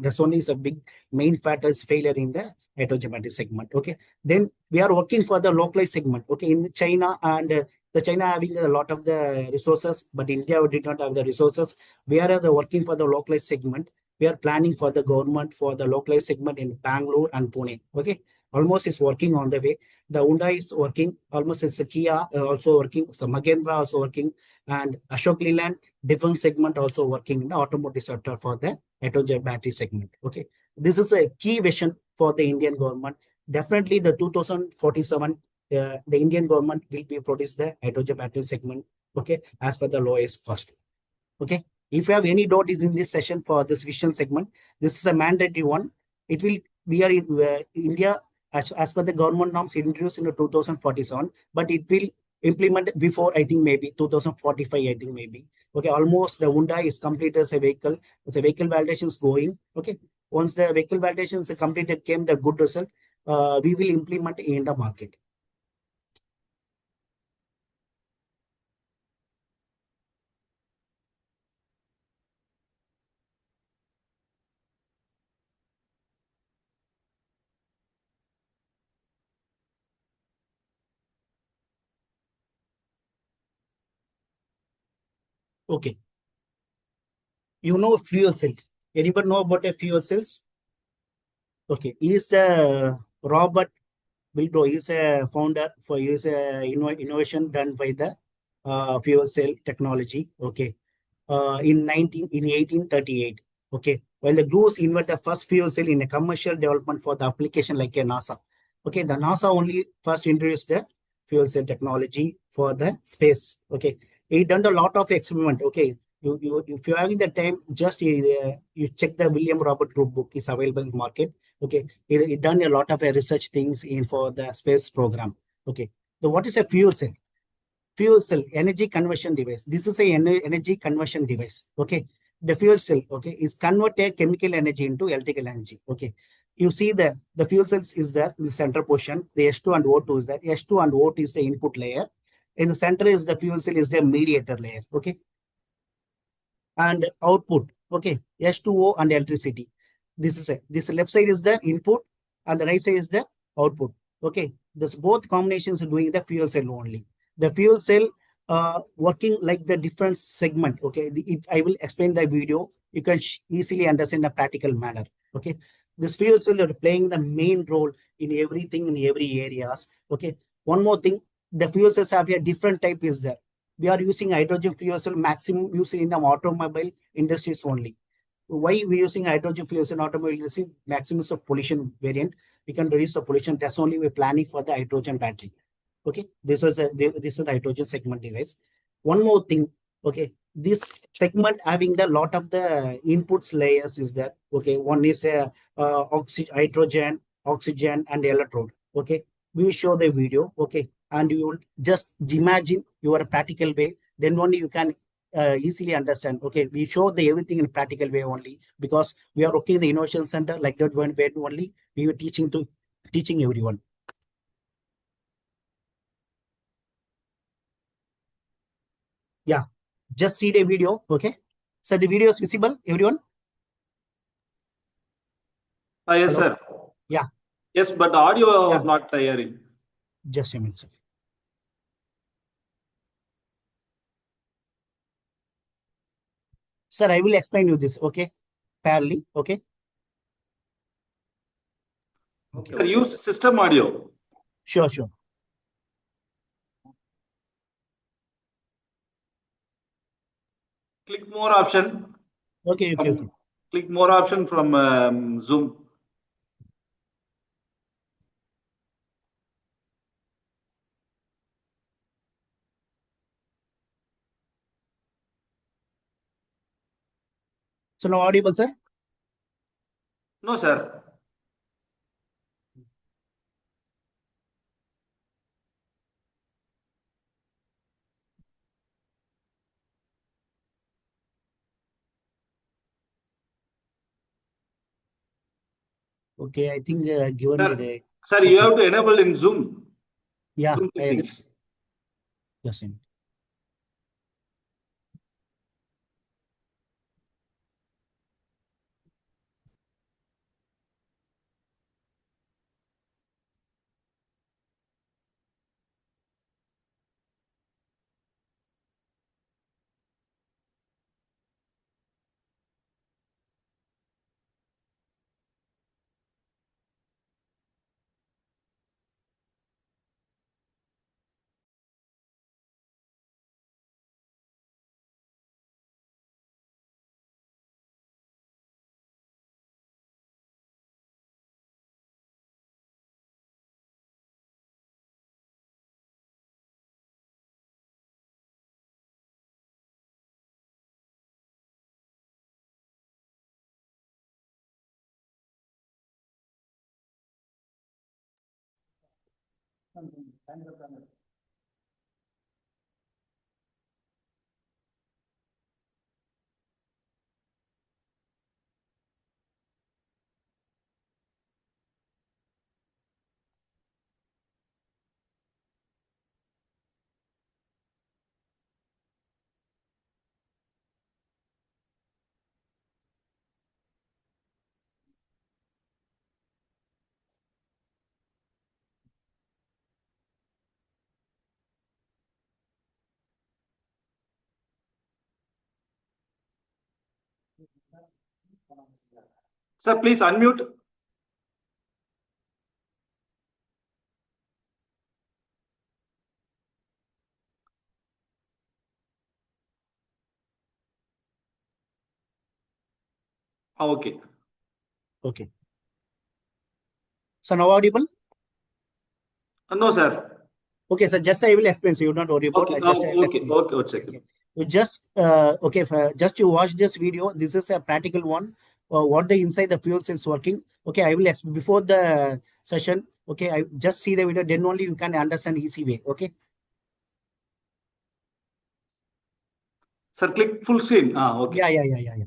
that's only is a big main factor is failure in the hydrogen battery segment. Okay, then we are working for the localized segment. Okay, in China and the China having a lot of the resources, but India did not have the resources. We are working for the localized segment. We are planning for the government for the localized segment in Bangalore and Pune. Okay, almost is working on the way. The Hyundai is working, almost it's a Kia also working, so Mahindra also working, and Ashok Leyland defense segment also working in the automotive sector for the hydrogen battery segment. Okay, this is a key vision for the Indian government. Definitely, the 2047, the Indian government will be produce the hydrogen battery segment. Okay, as per the lowest cost. Okay. If you have any doubt in this session for this vision segment, this is a mandatory one. It will, we are in India, as per the government norms, introduced in 2047, but it will implement before, I think, maybe 2045, I think, maybe. Okay, almost the Hyundai is completed as a vehicle. The vehicle validation is going. Okay, once the vehicle validation is completed, came the good result, we will implement in the market. Okay. Fuel cell. Anybody know about a fuel cells? Okay. Is Robert Wildro is a founder for is a innovation done by the fuel cell technology. Okay. In 1838. Okay. While the Goose invented the first fuel cell in a commercial development for the application like a NASA. Okay. The NASA only first introduced the fuel cell technology for the space. Okay. He done a lot of experiment. Okay. If you're having the time, just you check the William Robert Group book is available in the market. Okay, he done a lot of research things in for the space program. Okay, so what is a fuel cell? Fuel cell energy conversion device. This is a energy conversion device. Okay, the fuel cell, okay, is convert a chemical energy into electrical energy. Okay, you see the fuel cells is there in the center portion. The H2 and O2 is there. H2 and O2 is the input layer. In the center is the fuel cell is the mediator layer. Okay, and output. Okay, H2O and electricity. This left side is the input and the right side is the output. Okay, this both combinations are doing the fuel cell only. The fuel cell working like the different segment. Okay, if I will explain the video, you can easily understand the practical manner. Okay, this fuel cell are playing the main role in everything in every areas. Okay, one more thing, the fuel cells have a different type is there. We are using hydrogen fuel cell maximum using in the automobile industries only. Why we using hydrogen fuel cell in automobile industry? Maximum of pollution variant. We can reduce the pollution. That's only we're planning for the hydrogen battery. Okay, this is the hydrogen segment device. One more thing. Okay, this segment having the lot of the inputs layers is there. Okay, one is a hydrogen, oxygen, and electrode. Okay, we will show the video. Okay, and you will just imagine your practical way. Then only you can easily understand. Okay, we show the everything in practical way only because we are working in the innovation center like that one way only. We were teaching everyone. Yeah, just see the video. Okay, so the video is visible, everyone. Yes, Hello? sir. Yeah. Yes, but the audio Yeah. not hearing. Just a minute, sir. Sir, I will explain you this. Okay, fairly. Okay. Okay. Sir, use system audio. Sure, sure. Click more option. Okay, okay, okay. Click more option from Zoom. So now audible, sir? No, sir. Okay, I think given Sir, the sir, you okay. have to enable in Zoom. Yeah, Zoom settings. yes. In. Sir, please unmute. Okay. Okay. So now audible? No, sir. Okay, so just I will explain. So you don't worry about. Okay. I just I will Okay. explain. Okay. One second. Okay. You just okay. Just you watch this video. This is a practical one. What the inside the fuel cells working. Okay, I will explain before the session. Okay, I just see the video. Then only you can understand easy way. Okay. Sir, click full screen. Okay. Yeah.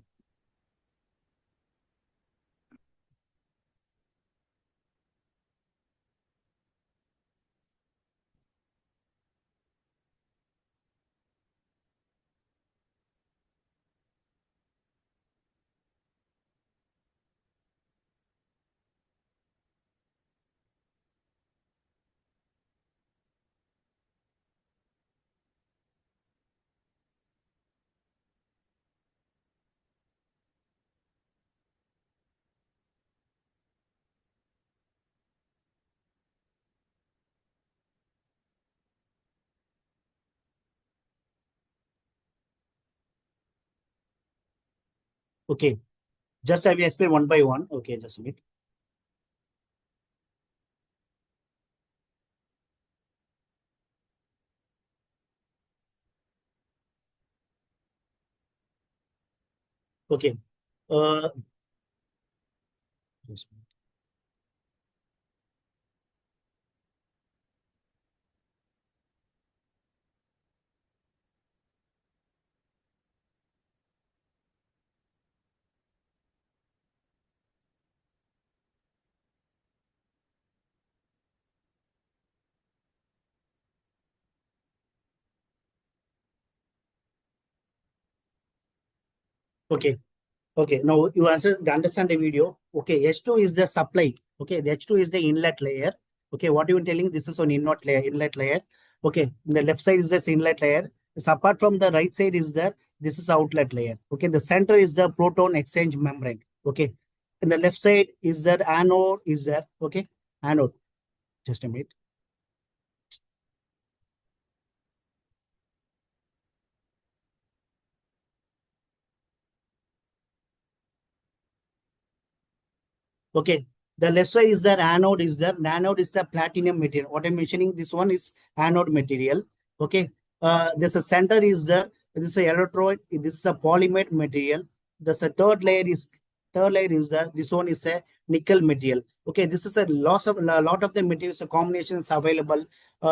Okay. Just I will explain one by one. Okay, just a minute. Okay. Just a minute. Okay. Okay. Now you understand the video. Okay. H2 is the supply. Okay. The H2 is the inlet layer. Okay. What you are telling, this is on inlet layer. Okay. The left side is this inlet layer. So apart from the right side is there, this is outlet layer. Okay. The center is the proton exchange membrane. Okay. And the left side is that anode is there. Okay. anode. Just a minute. Okay, the left side is the anode is the anode is the platinum material. What I'm mentioning, this one is anode material. Okay, this a center is the this is a electrode. This is a polymer material. This a third layer is the this one is a nickel material. Okay, this is a lot of the materials combinations available.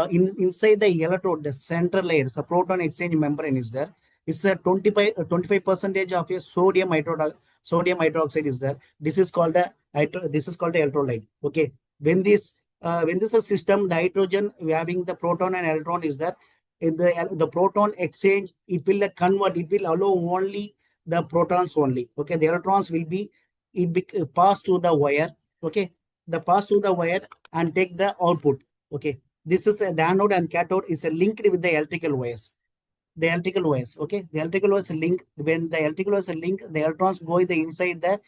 Inside the electrode, the center layer, the proton exchange membrane is there. It's a 25% of a sodium hydroxide is there. This is called a electrolyte. Okay, when this is a system, the hydrogen we having the proton and electron is there. In the proton exchange, it will convert. It will allow only the protons only. Okay, the electrons will be pass through the wire. Okay, the pass through the wire and take the output. Okay, this is the anode and cathode is linked with the electrical wires. The electrical wires. Okay, the electrical wires link. When the electrical wires link, the electrons go inside the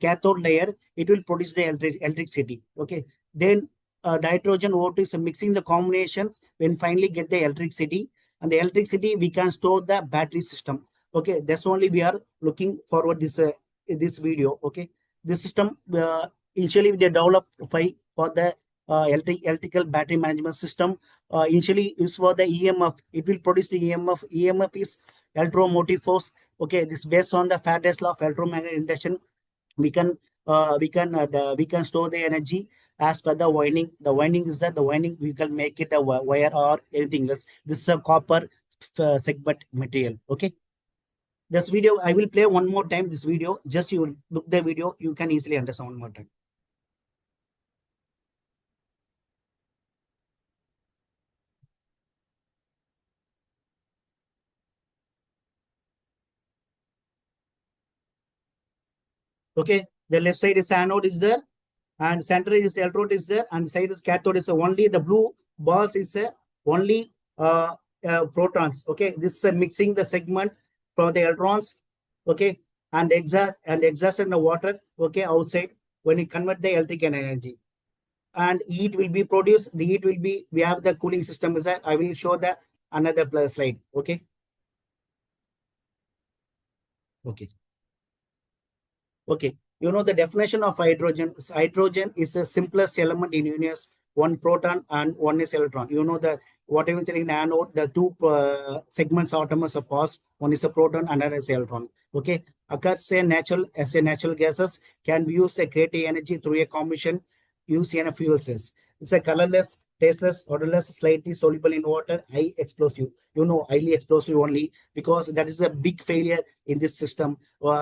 cathode layer. It will produce the electricity. Okay, then the hydrogen O2 is mixing the combinations when finally get the electricity, and the electricity we can store the battery system. Okay, that's only we are looking forward this video. Okay, this system initially they developed for the electrical battery management system. Initially used for the EMF. It will produce the EMF. EMF is electromotive force. Okay, this based on the Faraday's law of electromagnetic induction. We can store the energy as per the winding. The winding is that the winding we can make it a wire or anything else. This is a copper segment material. Okay. This video I will play one more time. This video, just you look the video, you can easily understand one more time. Okay, the left side is anode is there, and center is electrode is there, and side is cathode is only the blue balls is only protons. Okay, this is mixing the segment from the electrons. Okay, and exhaust in the water. Okay, outside when you convert the electrical energy, and heat will be produced. The heat will be, we have the cooling system is there. I will show the another slide. Okay. Okay. Okay, you know the definition of hydrogen. Hydrogen is the simplest element in universe. One proton and one is electron. You know the whatever is in the anode, the two segments atoms are passed. One is a proton, another is electron. Okay, occurs as a natural gases can be used to create energy through a combustion used in a fuel cells. It's a colorless, tasteless, odorless, slightly soluble in water, high explosive. You know, highly explosive only because that is a big failure in this system.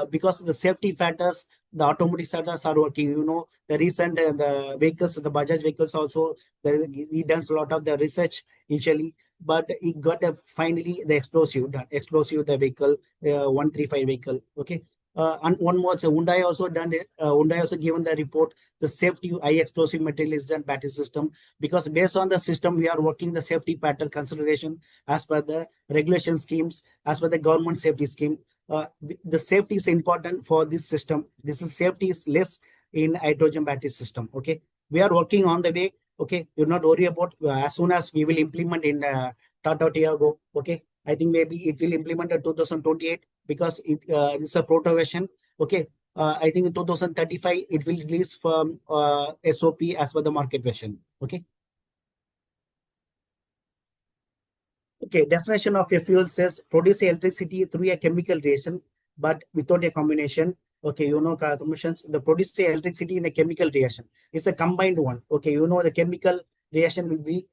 Because the safety factors, the automotive sectors are working. You know, the recent the vehicles, the Bajaj vehicles also, we done a lot of the research initially, but it got finally the explosive the vehicle 135 vehicle. Okay. And one more, so Hyundai also done it. Hyundai also given the report, the safety high explosive material is the battery system, because based on the system we are working the safety pattern consideration as per the regulation schemes, as per the government safety scheme. The safety is important for this system. Safety is less in hydrogen battery system. Okay, we are working on the way. Okay, you're not worry about as soon as we will implement in Tata Tiago. Okay, I think maybe it will implement in 2028 because this is a proto version. Okay, I think in 2035 it will release from SOP as per the market version. Okay. Okay, definition of a fuel cells produce electricity through a chemical reaction, but without a combination. Okay, you know combinations, the produce electricity in a chemical reaction. It's a combined one. Okay, you know the chemical reaction will be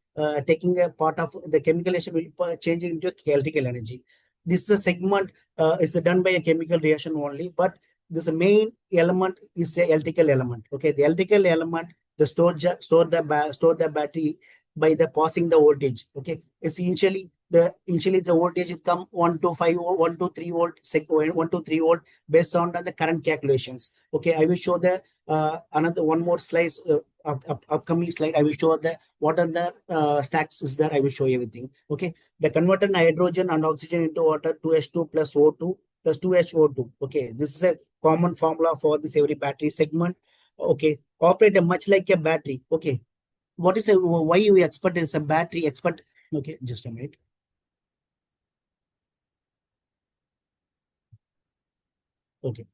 taking a part of the chemical reaction will changing into electrical energy. This is a segment is done by a chemical reaction only, but this main element is a electrical element. Okay, the electrical element the store the battery by the passing the voltage. Okay, it's initially the voltage will come 1 to 5 or 1 to 3 volt 1 to 3 volt based on the current calculations. Okay, I will show the another one more slice upcoming slide. I will show the what are the stacks is there. I will show you everything. Okay, the converted hydrogen and oxygen into water 2H2 plus O2 plus 2HO2. Okay, this is a common formula for this every battery segment. Okay, operate much like a battery. Okay. What is why you expect is a battery expert? Okay, just a minute. Okay.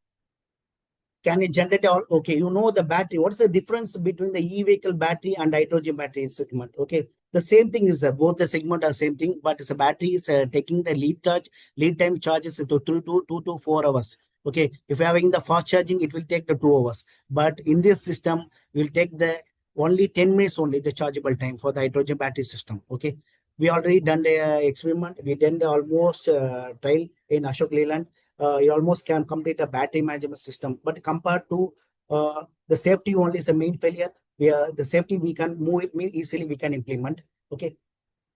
Can it generate all? Okay, you know the battery. What's the difference between the e-vehicle battery and hydrogen battery segment? Okay, the same thing is that both the segment are same thing, but it's a battery is taking the lead time charges to 2 to 4 hours. Okay, if you're having the fast charging, it will take the 2 hours. But in this system, we'll take the only 10 minutes only the chargeable time for the hydrogen battery system. Okay, we already done the experiment. We done the almost trial in Ashok Leyland. You almost can complete a battery management system. But compared to the safety only is the main failure. The safety we can move it easily, we can implement. Okay,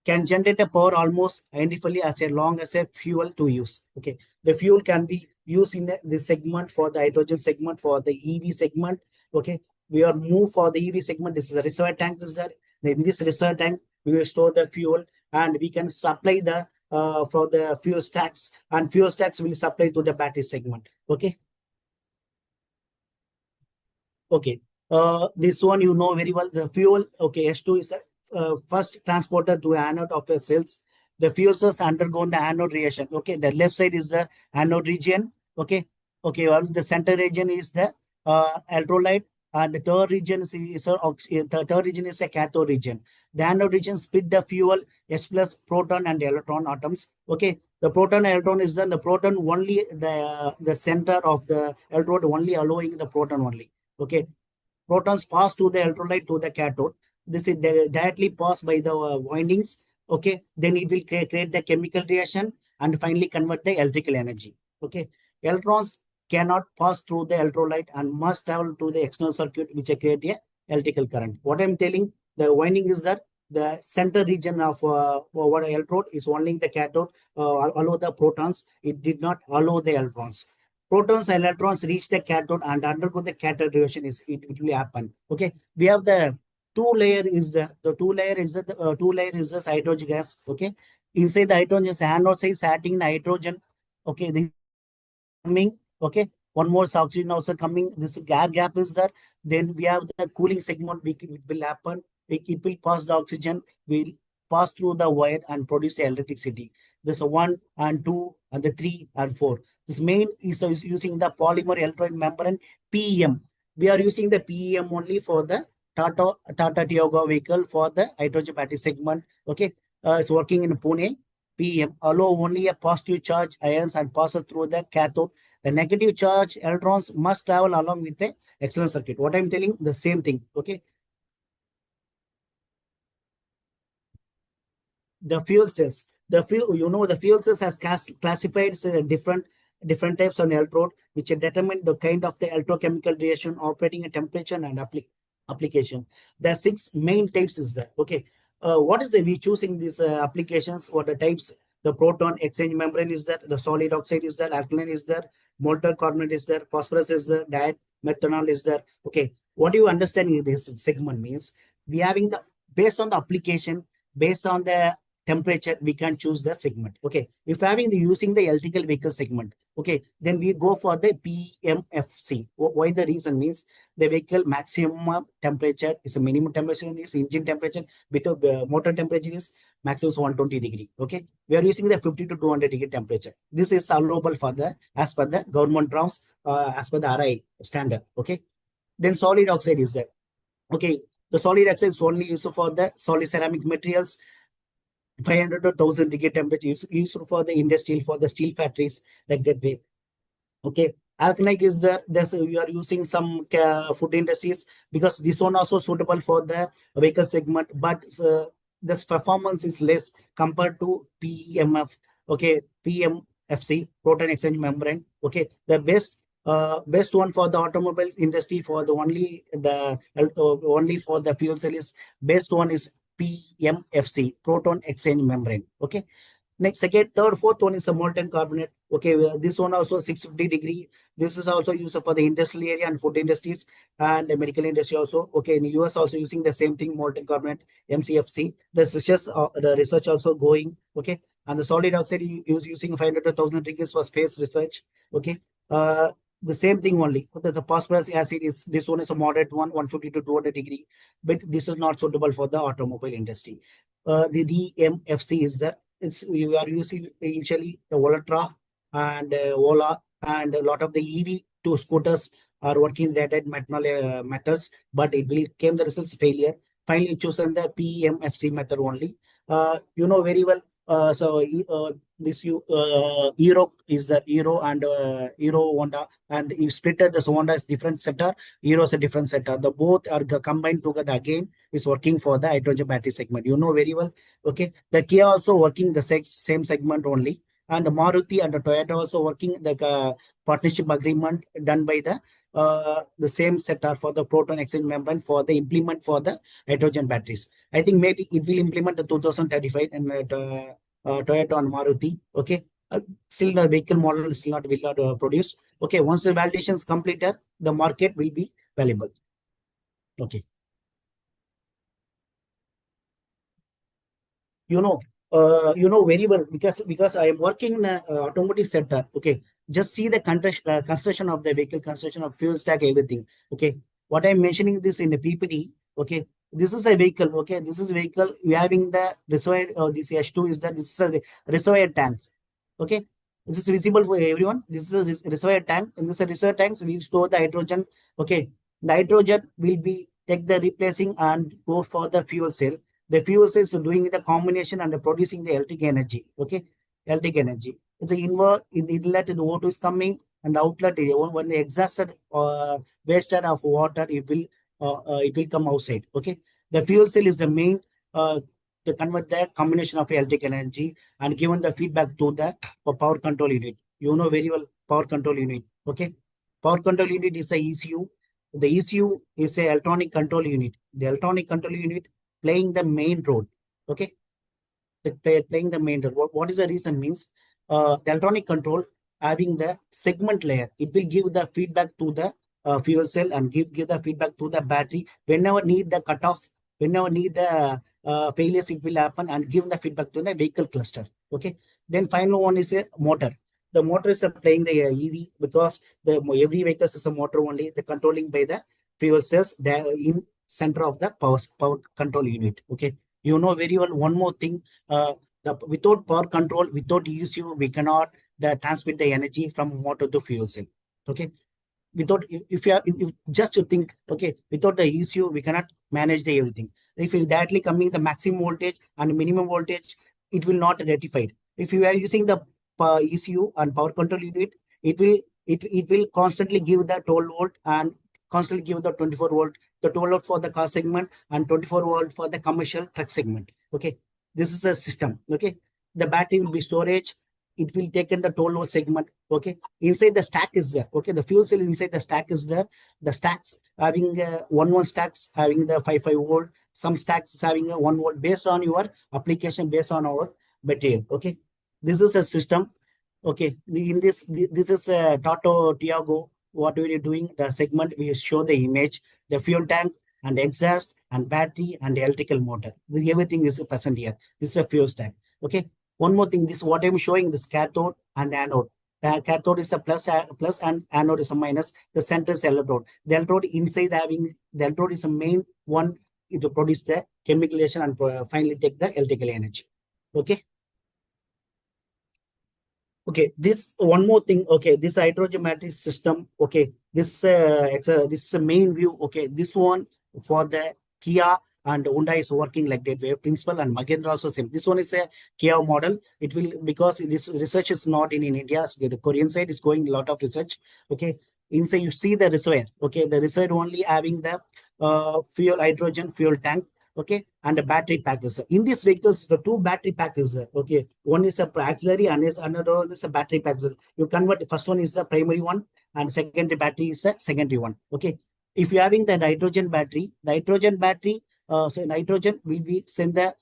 can generate a power almost identically as long as a fuel to use. Okay, the fuel can be used in the segment for the hydrogen segment for the EV segment. Okay, we are move for the EV segment. This is a reservoir tank. Is there in this reservoir tank we will store the fuel and we can supply the for the fuel stacks, and fuel stacks will supply to the battery segment. Okay. Okay. This one you know very well. The fuel. Okay. S2 is the first transporter to anode of the cells. The fuel cells undergo the anode reaction. Okay. The left side is the anode region. Okay. Okay. Well, the center region is the electrolyte, and the third region is the third region is a cathode region. The anode region split the fuel S plus proton and electron atoms. Okay. The proton and electron is the proton only the center of the electrode only allowing the proton only. Okay, protons pass to the electrolyte to the cathode. This is directly passed by the windings. Okay, then it will create the chemical reaction and finally convert the electrical energy. Okay, electrons cannot pass through the electrolyte and must travel to the external circuit, which create a electrical current. What I'm telling, the winding is that the center region of what electrode is only the cathode allow the protons. It did not allow the electrons. Protons and electrons reach the cathode and undergo the cathode reaction. It will happen. Okay, we have the two layer is the two layer is the two layer is the hydrogen gas. Okay, inside the hydrogen anode side is adding nitrogen. Okay, the coming. Okay, one more oxygen also coming. This gap is there. Then we have the cooling segment. It will happen. It will pass the oxygen. Will pass through the wire and produce the electricity. This 1 and 2 and the 3 and 4. This main is using the polymer electrode membrane PEM. We are using the PEM only for the Tata Tiago vehicle for the hydrogen battery segment. Okay, it's working in Pune. PEM allow only a positive charge ions and pass through the cathode. The negative charge electrons must travel along with the external circuit. What I'm telling, the same thing. Okay. The fuel cells. The fuel cells has classified different types of electrode, which determine the kind of the electrochemical reaction, operating at temperature and application. There are 6 main types is there. Okay. What is we choosing these applications? What the types? The proton exchange membrane is there, the solid oxide is there, alkaline is there, molten carbonate is there, phosphorus is there, methanol is there. Okay, what you understand in this segment means we having the based on the application, based on the temperature, we can choose the segment. Okay, if having the using the electrical vehicle segment, okay, then we go for the PMFC. Why the reason means the vehicle maximum temperature is a minimum temperature is engine temperature, without motor temperature is maximum 120 degree. Okay, we are using the 50 to 200 degree temperature. This is allowable for the as per the government norms, as per the RI standard. Okay, then solid oxide is there. Okay, the solid oxide is only used for the solid ceramic materials. 500 to 1000 degree temperature used for the industrial, for the steel factories, like that way. Okay, alkaline is there. We are using some food industries, because this one also suitable for the vehicle segment, but this performance is less compared to PMF. Okay, PMFC, proton exchange membrane. Okay, the best one for the automobile industry for the only for the fuel cell is best one is PMFC, proton exchange membrane. Okay, next, second, third, fourth one is a molten carbonate. Okay, this one also 650 degree. This is also used for the industrial area and food industries and the medical industry also. Okay, in the US also using the same thing, molten carbonate, MCFC. The research also going. Okay, and the solid oxide using 500 to 1000 degrees for space research. Okay, the same thing only. The phosphorus acid is, this one is a moderate one, 150 to 200 degree, but this is not suitable for the automobile industry. The DMFC is that we are using initially the Volatra and Ola, and a lot of the EV to scooters are working rated methanol methods, but it will came the results failure. Finally chosen the PMFC method only. You know very well. This Euro is the Euro and Euro Honda, and you split it. The Honda is different sector, Euro is a different sector. The both are combined together again is working for the hydrogen battery segment. You know very well. Okay, the Kia also working the same segment only, and the Maruti and the Toyota also working the partnership agreement done by the same sector for the proton exchange membrane for the implement for the hydrogen batteries. I think maybe it will implement the 2035 and Toyota and Maruti. Okay, still the vehicle model is still not will not produce. Okay, once the validation is completed, the market will be valuable. Okay, you know very well, because I am working in automotive sector. Okay, just see the construction of the vehicle, construction of fuel stack, everything. Okay, what I'm mentioning this in the PPT. Okay, this is a vehicle. Okay, this is vehicle. We having the reservoir. This H2 is that this is a reservoir tank. Okay, this is visible for everyone. This is a reservoir tank. In this reservoir tanks, we store the hydrogen. Okay, the hydrogen will be take the replacing and go for the fuel cell. The fuel cells are doing the combination and producing the electric energy. Okay, electric energy. It's an inward in the inlet, the O2 is coming, and the outlet when the exhausted wasted of water, it will come outside. Okay, the fuel cell is the main to convert the combination of electric energy and given the feedback to the power control unit. You know very well power control unit. Okay, power control unit is a ECU. The ECU is a electronic control unit. The electronic control unit playing the main role. Okay, playing the main role. What is the reason means the electronic control having the segment layer, it will give the feedback to the fuel cell and give the feedback to the battery whenever need the cutoff, whenever need the failures, it will happen and give the feedback to the vehicle cluster. Okay, then final one is a motor. The motor is playing the EV because every vehicle is a motor only. The controlling by the fuel cells in center of the power control unit. Okay, you know very well. One more thing, without power control, without ECU, we cannot transmit the energy from motor to fuel cell. Okay, without if just to think, okay, without the ECU, we cannot manage the everything. If you directly coming the maximum voltage and minimum voltage, it will not rectified. If you are using the ECU and power control unit, it will constantly give the 12 volt and constantly give the 24 volt, the 12 volt for the car segment and 24 volt for the commercial truck segment. Okay, this is a system. Okay, the battery will be storage. It will take in the 12 volt segment. Okay, inside the stack is there. Okay, the fuel cell inside the stack is there. The stacks having 1 stacks having the 5 volt. Some stacks having a 1 volt based on your application, based on our material. Okay, this is a system. Okay, in this is a Tata Tiago. What we are doing, the segment we show the image, the fuel tank and exhaust and battery and electrical motor. Everything is present here. This is a fuel stack. Okay, one more thing, this what I'm showing, this cathode and anode. The cathode is a plus and anode is a minus. The center is electrode. The electrode inside having the electrode is a main one to produce the chemical reaction and finally take the electrical energy. Okay. Okay, this one more thing. Okay, this hydrogen battery system. Okay, this is a main view. Okay, this one for the Kia and Hyundai is working like that way. Principal and Mahindra also same. This one is a Kia model. It will, because this research is not in India. So the Korean side is going a lot of research. Okay, inside you see the reservoir. Okay, the reservoir only having the hydrogen fuel tank. Okay, and the battery pack is in these vehicles. The 2 battery pack is okay. One is a auxiliary and another one is a battery pack. You convert. The first one is the primary one, and secondary battery is a secondary one. Okay, if you're having the nitrogen battery, so nitrogen will be send the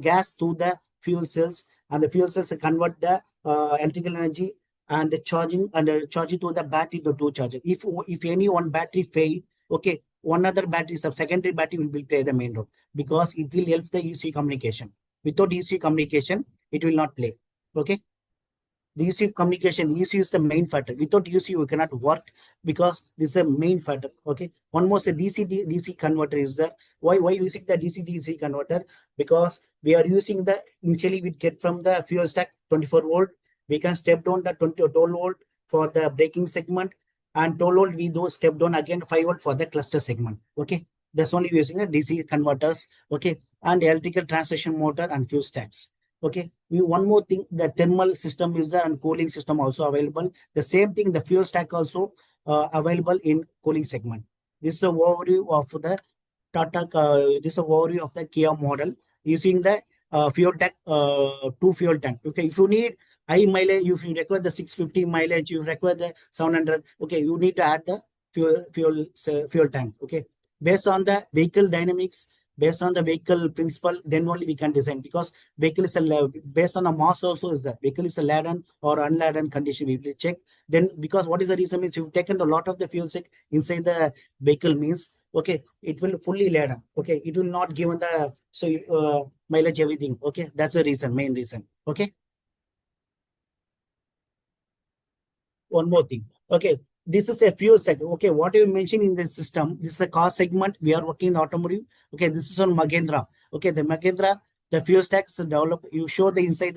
gas to the fuel cells, and the fuel cells convert the electrical energy and the charging to the battery to 2 charger. If any one battery fail, okay, one other battery, secondary battery will play the main role because it will help the ECU communication. Without ECU communication, it will not play. Okay. The ECU communication, ECU is the main factor. Without ECU, we cannot work because this is a main factor. Okay. One more say DC converter is there. Why using the DC converter? Because we are using the initially we get from the fuel stack 24 volt. We can step down the 12 volt for the braking segment, and 12 volt we do step down again 5 volt for the cluster segment. Okay. That's only using the DC converters. Okay. And electrical transition motor and fuel stacks. Okay, one more thing, the thermal system is there and cooling system also available. The same thing, the fuel stack also available in cooling segment. This is the overview of the Tata. This is an overview of the Kia model using the fuel tank, 2 fuel tank. Okay, if you need high mileage, if you require the 650 mileage, you require the 700. Okay, you need to add the fuel tank. Okay, based on the vehicle dynamics, based on the vehicle principle, then only we can design, because vehicle is based on the mass also is that vehicle is a laden or unladen condition. We will check. Then because what is the reason means you've taken a lot of the fuel sack inside the vehicle means, okay, it will fully laden. Okay, it will not give the mileage everything. Okay, that's the reason, main reason. Okay. One more thing. Okay, this is a fuel stack. Okay, what you mentioned in the system, this is a car segment. We are working in automotive. Okay, this is on Mahindra. Okay, the Mahindra, the fuel stacks develop. You show the inside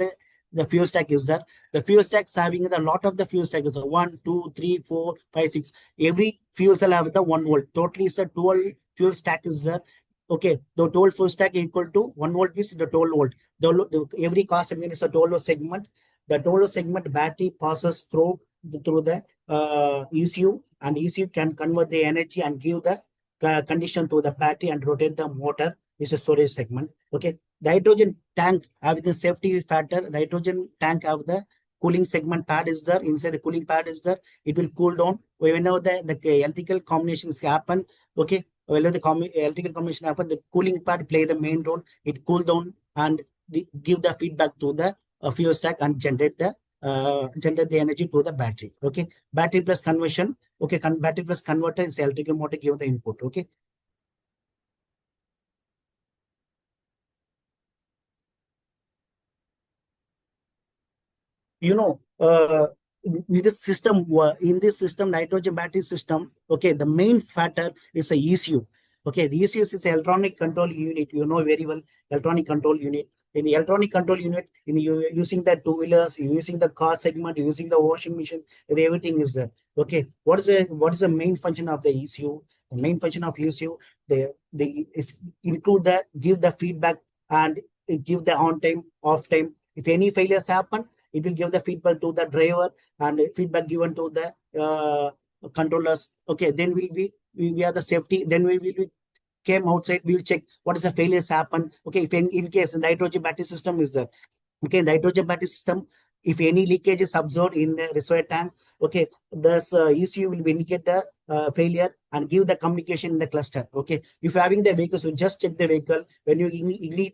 the fuel stack is there. The fuel stacks having a lot of the fuel stack is 1, 2, 3, 4, 5, 6. Every fuel cell have the 1 volt. Totally is a 12 fuel stack is there. Okay, the 12 fuel stack equal to 1 volt is the 12 volt. Every car segment is a 12 segment. The 12 segment battery passes through the ECU, and ECU can convert the energy and give the condition to the battery and rotate the motor. This is a storage segment. Okay, the hydrogen tank having the safety factor. The hydrogen tank have the cooling segment pad is there. Inside the cooling pad is there. It will cool down whenever the electrical combinations happen. Okay, whenever the electrical combination happen, the cooling pad play the main role. It cool down and give the feedback to the fuel stack and generate the energy to the battery. Okay, battery plus conversion. Okay, battery plus converter is electrical motor give the input. Okay, you know, in this system, nitrogen battery system. Okay, the main factor is a ECU. Okay, the ECU is electronic control unit. You know very well, electronic control unit. In the electronic control unit, you using the two-wheelers, you using the car segment, you using the washing machine, everything is there. Okay, what is the main function of the ECU? The main function of ECU, is include give the feedback and give the on time, off time. If any failures happen, it will give the feedback to the driver and feedback given to the controllers. Okay, then we are the safety. Then we will came outside, we will check what is the failures happen. Okay, if in case the nitrogen battery system is there. Okay, nitrogen battery system, if any leakage is observed in the reservoir tank, okay, this ECU will indicate the failure and give the communication in the cluster. Okay, if you're having the vehicle, so just check the vehicle. When you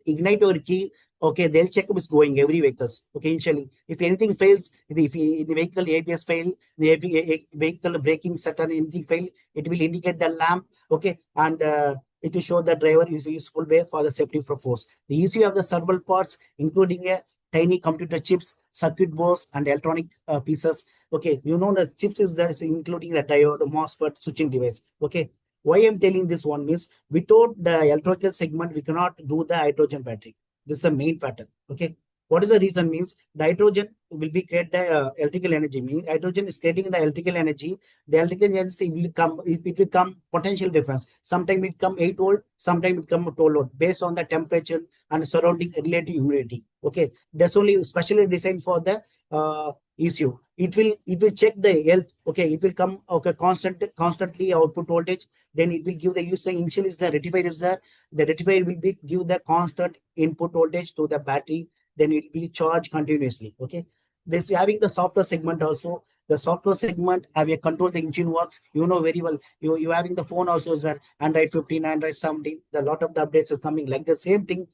ignite your key, okay, they'll check if it's going every vehicles. Okay, initially, if anything fails, if the vehicle ABS fail, the vehicle braking certain anything fail, it will indicate the lamp. Okay, and it will show the driver is a useful way for the safety purpose. The ECU of the several parts, including a tiny computer chips, circuit boards, and electronic pieces. Okay, you know the chips is there, including the diode, MOSFET, switching device. Okay, why I'm telling this one means without the electrical segment, we cannot do the hydrogen battery. This is the main factor. Okay, what is the reason means the hydrogen will be create the electrical energy. Means hydrogen is creating the electrical energy. The electrical energy will come. It will come potential difference. Sometimes it come 8 volt. Sometimes it come 12 volt based on the temperature and surrounding relative humidity. Okay, that's only specially designed for the ECU. It will check the health. Okay, it will come constantly output voltage. Then it will give the user initial is the rectifier is there. The rectifier will give the constant input voltage to the battery. Then it will charge continuously. Okay, this having the software segment also. The software segment have a control the engine works. You know very well. You having the phone also is there. Android 15, Android 17. The lot of the updates are coming like the same thing.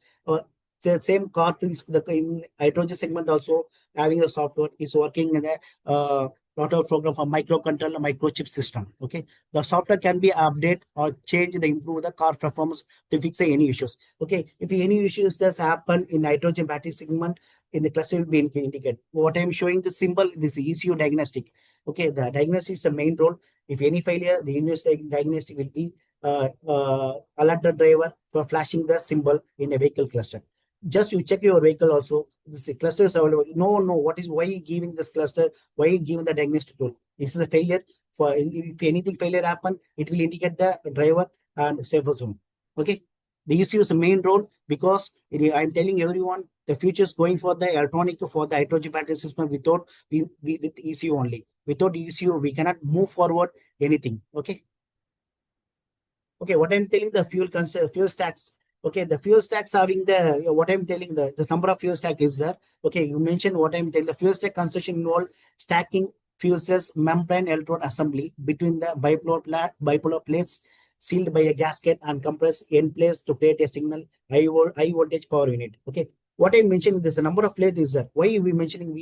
The same car principle in hydrogen segment also having the software is working in a lot of program for microcontroller, microchip system. Okay, the software can be update or change and improve the car performance to fix any issues. Okay, if any issues does happen in hydrogen battery segment, in the cluster will be indicated. What I'm showing the symbol, this ECU diagnostic. Okay, the diagnostic is the main role. If any failure, the diagnostic will be alert the driver for flashing the symbol in a vehicle cluster. Just you check your vehicle also. This cluster is available. No, what is, why you giving this cluster? Why you giving the diagnostic tool? This is a failure. For if anything failure happen, it will indicate the driver and safer zone. Okay, the ECU is the main role because I'm telling everyone the future is going for the electronic, for the hydrogen battery system without with ECU only. Without ECU, we cannot move forward anything. Okay. Okay, what I'm telling the fuel stacks. Okay, the fuel stacks having the what I'm telling the number of fuel stack is there. Okay, you mentioned what I'm telling. The fuel stack construction involved stacking fuel cells membrane electrode assembly between the bipolar plates sealed by a gasket and compressed end plates to create a signal high voltage power unit. Okay, what I mentioned, there's a number of plates is there. Why are we mentioning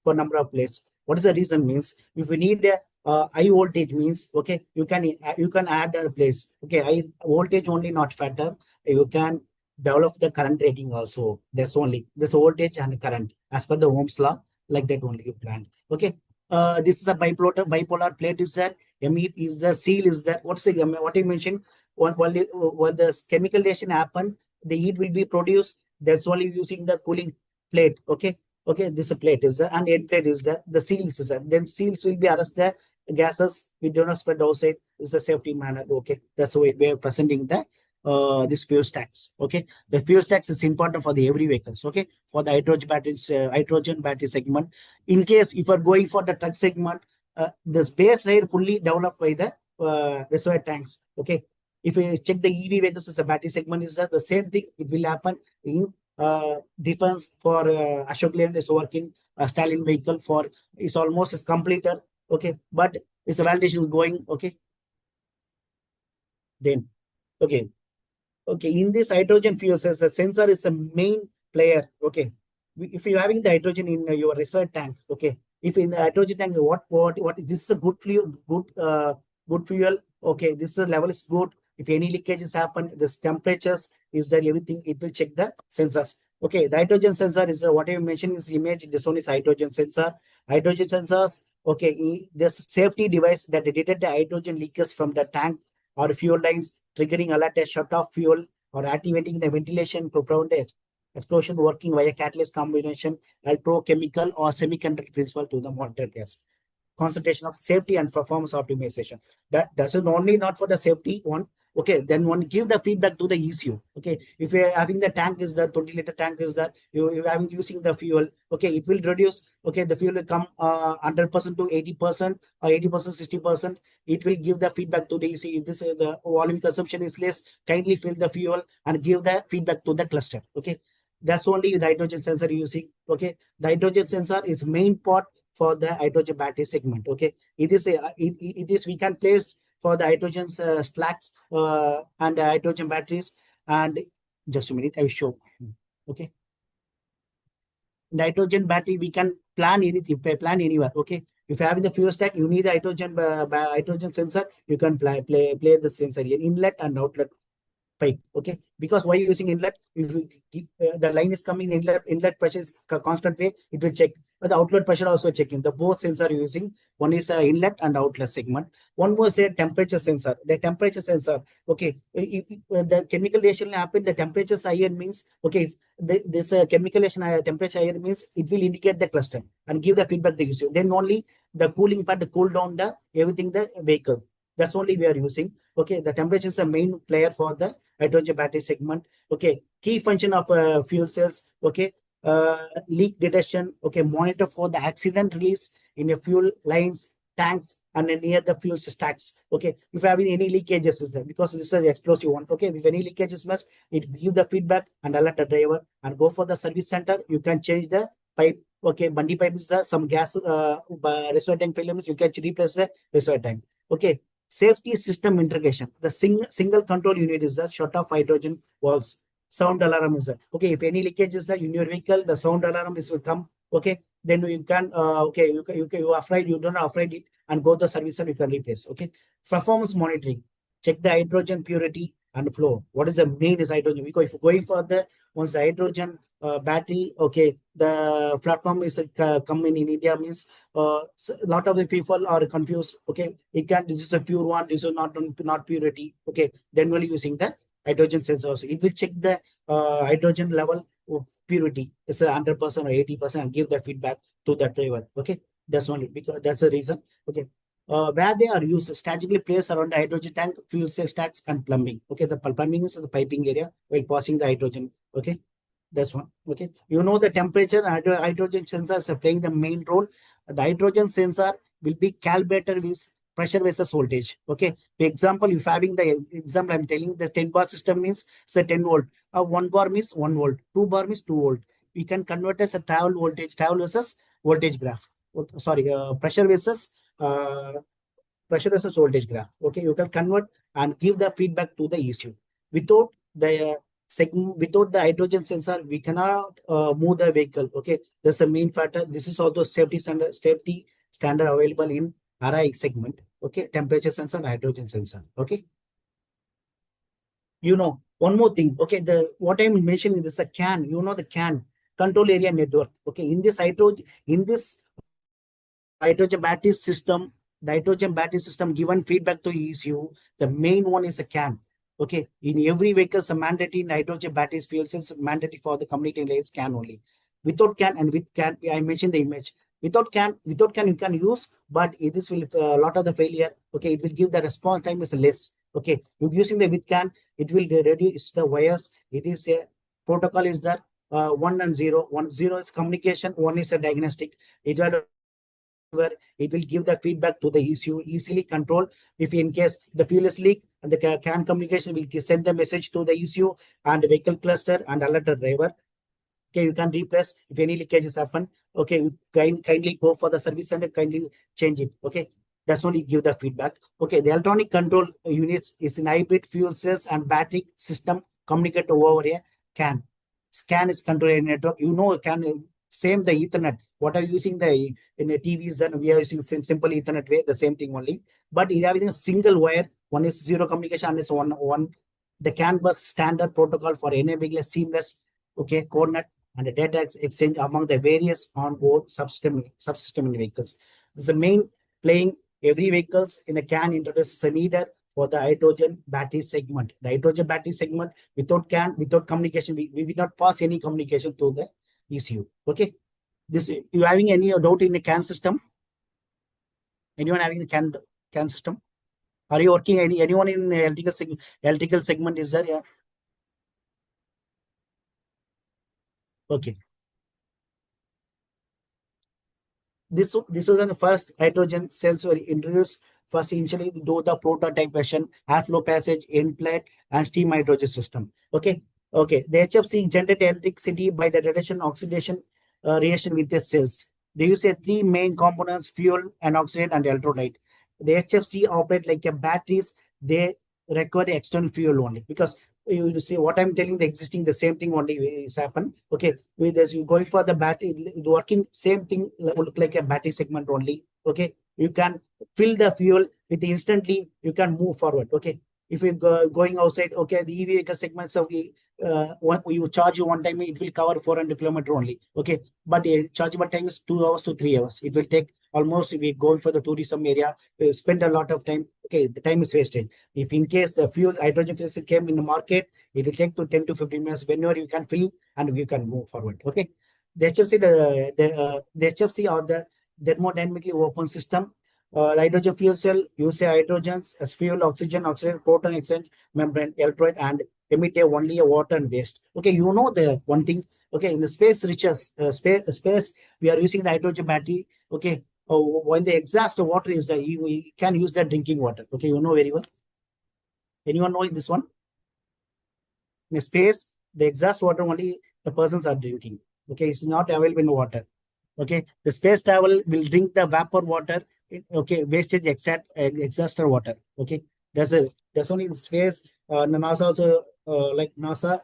for number of plates? What is the reason means? If we need a high voltage means, okay, you can add a place. Okay, high voltage only not factor. You can develop the current rating also. That's only this voltage and current as per the Ohm's law, like that only you plan. Okay, this is a bipolar plate is there. MEP is the seal is that. What's the what I mentioned? While the chemical reaction happen, the heat will be produced. That's only using the cooling plate. Okay. Okay, this a plate is there and end plate is there. The seals is there. Then seals will be arrest the gases. We do not spread outside. Is a safety manner. Okay, that's the way we are presenting the this fuel stacks. Okay, the fuel stacks is important for the every vehicles. Okay, for the hydrogen battery segment. In case if you are going for the truck segment, the space layer fully developed by the reservoir tanks. Okay, if you check the EV vehicles as a battery segment is the same thing. It will happen in defense for Ashok Leyland is working. Stalin vehicle for is almost is completed. Okay, but its validation is going. Okay, then okay. Okay, in this hydrogen fuel cells, the sensor is the main player. Okay, if you're having the hydrogen in your reservoir tank, okay, if in the hydrogen tank, what is this is a good fuel, good fuel. Okay, this level is good. If any leakages happen, this temperatures is there, everything it will check the sensors. Okay, the hydrogen sensor is what I mentioned is image. This one is hydrogen sensor. Hydrogen sensors. Okay, this safety device that detect the hydrogen leakers from the tank or fuel lines, triggering alert a shut off fuel or activating the ventilation to prevent the explosion working via catalyst combination, electrochemical or semiconductor principle to the monitor gas. Concentration of safety and performance optimization. That's only not for the safety one. Okay, then one give the feedback to the ECU. Okay, if you're having the tank is the 20-liter tank is that you're having using the fuel. Okay, it will reduce. Okay, the fuel will come 100% to 80% or 80%, 60%. It will give the feedback to the ECU. This the volume consumption is less. Kindly fill the fuel and give the feedback to the cluster. Okay, that's only the hydrogen sensor using. Okay, the hydrogen sensor is main part for the hydrogen battery segment. Okay, it is we can place for the hydrogen stacks and hydrogen batteries. And just a minute, I will show. Okay, the hydrogen battery we can plan anything, plan anywhere. Okay, if you have the fuel stack, you need the hydrogen sensor. You can play the sensor here, inlet and outlet pipe. Okay, because why using inlet? If you keep, the line is coming, inlet pressure is constant way, it will check. But the outlet pressure also checking. The both sensor using. One is inlet and outlet segment. One more say temperature sensor. The temperature sensor. Okay, if the chemical reaction will happen. The temperature higher means okay. If this chemical reaction temperature higher means it will indicate the cluster and give the feedback the user. Then only the cooling part, the cool down the everything the vehicle. That's only we are using. Okay, the temperature is the main player for the hydrogen battery segment. Okay, key function of fuel cells. Okay, leak detection. Okay, monitor for the accident release in your fuel lines, tanks, and near the fuel stacks. Okay, if you have any leakages is there because this is the explosive one. Okay, if any leakages must, it give the feedback and alert the driver and go for the service center. You can change the pipe. Okay, bundy pipe is the some gas reservoir tank failures. You can replace the reservoir tank. Okay. Safety system integration. The single control unit is the shut off hydrogen valves. Sound alarm is there. Okay, if any leakage is there in your vehicle, the sound alarm will come. Okay, then you can you are afraid, you don't afraid it and go to the service and you can replace. Okay, performance monitoring. Check the hydrogen purity and flow. What is the main is hydrogen? Because if you're going for the once the hydrogen battery. Okay, the platform is coming in India means a lot of the people are confused. Okay, it can, this is a pure one, this is not purity. Okay, then only using the hydrogen sensors. It will check the hydrogen level of purity. It's 100% or 80% and give the feedback to the driver. Okay, that's only because that's the reason. Okay. Where they are used strategically placed around the hydrogen tank, fuel cell stacks, and plumbing. Okay, the plumbing is the piping area while passing the hydrogen. Okay, that's one. Okay, you know the temperature hydrogen sensors are playing the main role. The hydrogen sensor will be calibrated with pressure versus voltage. Okay, for example, if having the example I'm telling, the 10 bar system means it's a 10 volt. 1 bar means 1 volt. 2 bar means 2 volt. We can convert as a travel voltage, travel versus voltage graph. Sorry, uh, pressure versus voltage graph. Okay, you can convert and give the feedback to the ECU. Without the without the hydrogen sensor, we cannot move the vehicle. Okay, that's the main factor. This is also safety standard available in RI segment. Okay, temperature sensor, hydrogen sensor. Okay, you know one more thing. Okay, the what I'm mentioning is a CAN. You know the CAN, control area network. Okay, in this hydrogen battery system, the hydrogen battery system given feedback to ECU, the main one is a CAN. Okay, in every vehicle, a mandatory in hydrogen batteries fuel cells mandatory for the community layers CAN only. Without CAN and with CAN, I mentioned the image. Without CAN you can use, but this will a lot of the failure. Okay, it will give the response time is less. Okay, you using the with CAN, it will reduce the wires. It is a protocol is that 1 and 0. 1 0 is communication, 1 is a diagnostic. It will where it will give the feedback to the ECU, easily control. If in case the fuel is leak, and the CAN communication will send the message to the ECU and the vehicle cluster and alert the driver. Okay, you can replace if any leakages happen. Okay, you kindly go for the service center, kindly change it. Okay, that's only give the feedback. Okay, the electronic control units is in hybrid fuel cells and battery system communicate over a CAN. CAN is control network. You know, CAN same the Ethernet. What are using the in the TVs? Then we are using simple Ethernet way, the same thing only. But you having a single wire. One is zero communication, and is one. The CAN bus standard protocol for enabling a seamless, okay, coordinate and the data exchange among the various onboard subsystem in vehicles. This is the main playing every vehicles in a CAN introduces a meter for the hydrogen battery segment. The hydrogen battery segment without CAN, without communication, we will not pass any communication to the ECU. Okay. This you having any doubt in the CAN system? Anyone having the CAN system? Are you working anyone in the electrical segment is there? Yeah. Okay. This was the first hydrogen cells were introduced first initially do the prototype version, airflow passage, end plate, and steam hydrogen system. Okay. Okay. The HFC generate electricity by the reduction oxidation reaction with the cells. They use three main components: fuel and oxidant and electrolyte. The HFC operate like a batteries. They require the external fuel only because you see what I'm telling, the existing the same thing only is happen. Okay, with this you going for the battery working same thing look like a battery segment only. Okay, you can fill the fuel with instantly you can move forward. Okay, if you going outside, okay, the EV vehicle segment, so you charge you one time, it will cover 400 kilometer only. Okay, but chargeable time is 2 hours to 3 hours. It will take almost, if we go for the tourism area, we spend a lot of time. Okay, the time is wasted. If in case the fuel hydrogen fuel cell came in the market, it will take to 10 to 15 minutes whenever you can fill and you can move forward. Okay, the HFC the HFC or the thermodynamically open system. Hydrogen fuel cell use hydrogens as fuel, oxygen, proton exchange membrane, electrolyte, and emit only a water and waste. Okay, you know the one thing. Okay, in the space riches space we are using the hydrogen battery. Okay, when the exhaust water is there, we can use that drinking water. Okay, you know very well. Anyone know this one? In space, the exhaust water only the persons are drinking. Okay, it's not available in water. Okay, the space travel will drink the vapor water. Okay, wastage exhaust water. Okay, there's only in space. NASA also like NASA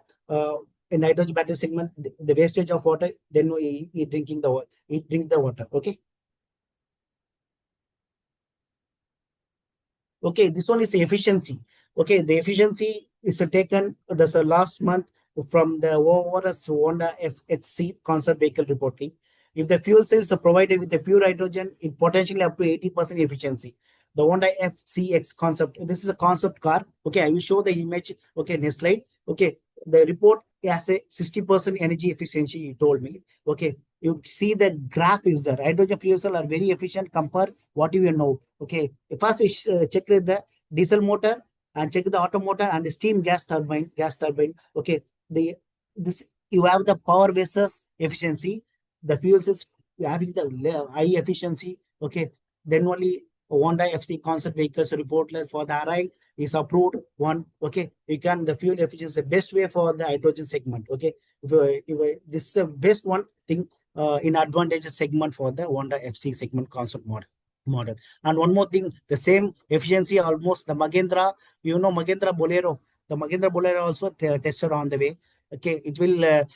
in hydrogen battery segment, the wastage of water, then he drink the water. Okay. Okay, this one is the efficiency. Okay, the efficiency is taken. That's last month from the ORS Honda FHC concept vehicle reporting. If the fuel cells are provided with the pure hydrogen, it potentially up to 80% efficiency. The Honda FCX concept, this is a concept car. Okay, I will show the image. Okay, next slide. Okay, the report has a 60% energy efficiency, you told me. Okay, you see the graph is there. Hydrogen fuel cell are very efficient compared what you know. Okay, first check the diesel motor and check the auto motor and the steam gas turbine. Okay, this you have the power versus efficiency. The fuel cells having the high efficiency. Okay, then only Honda FC concept vehicles report for the RI is approved one. Okay, you can the fuel efficiency is the best way for the hydrogen segment. Okay, this is the best one thing in advantageous segment for the Honda FC segment concept model. And one more thing, the same efficiency almost the Mahindra, Mahindra Bolero. The Mahindra Bolero also tested on the way. Okay, it will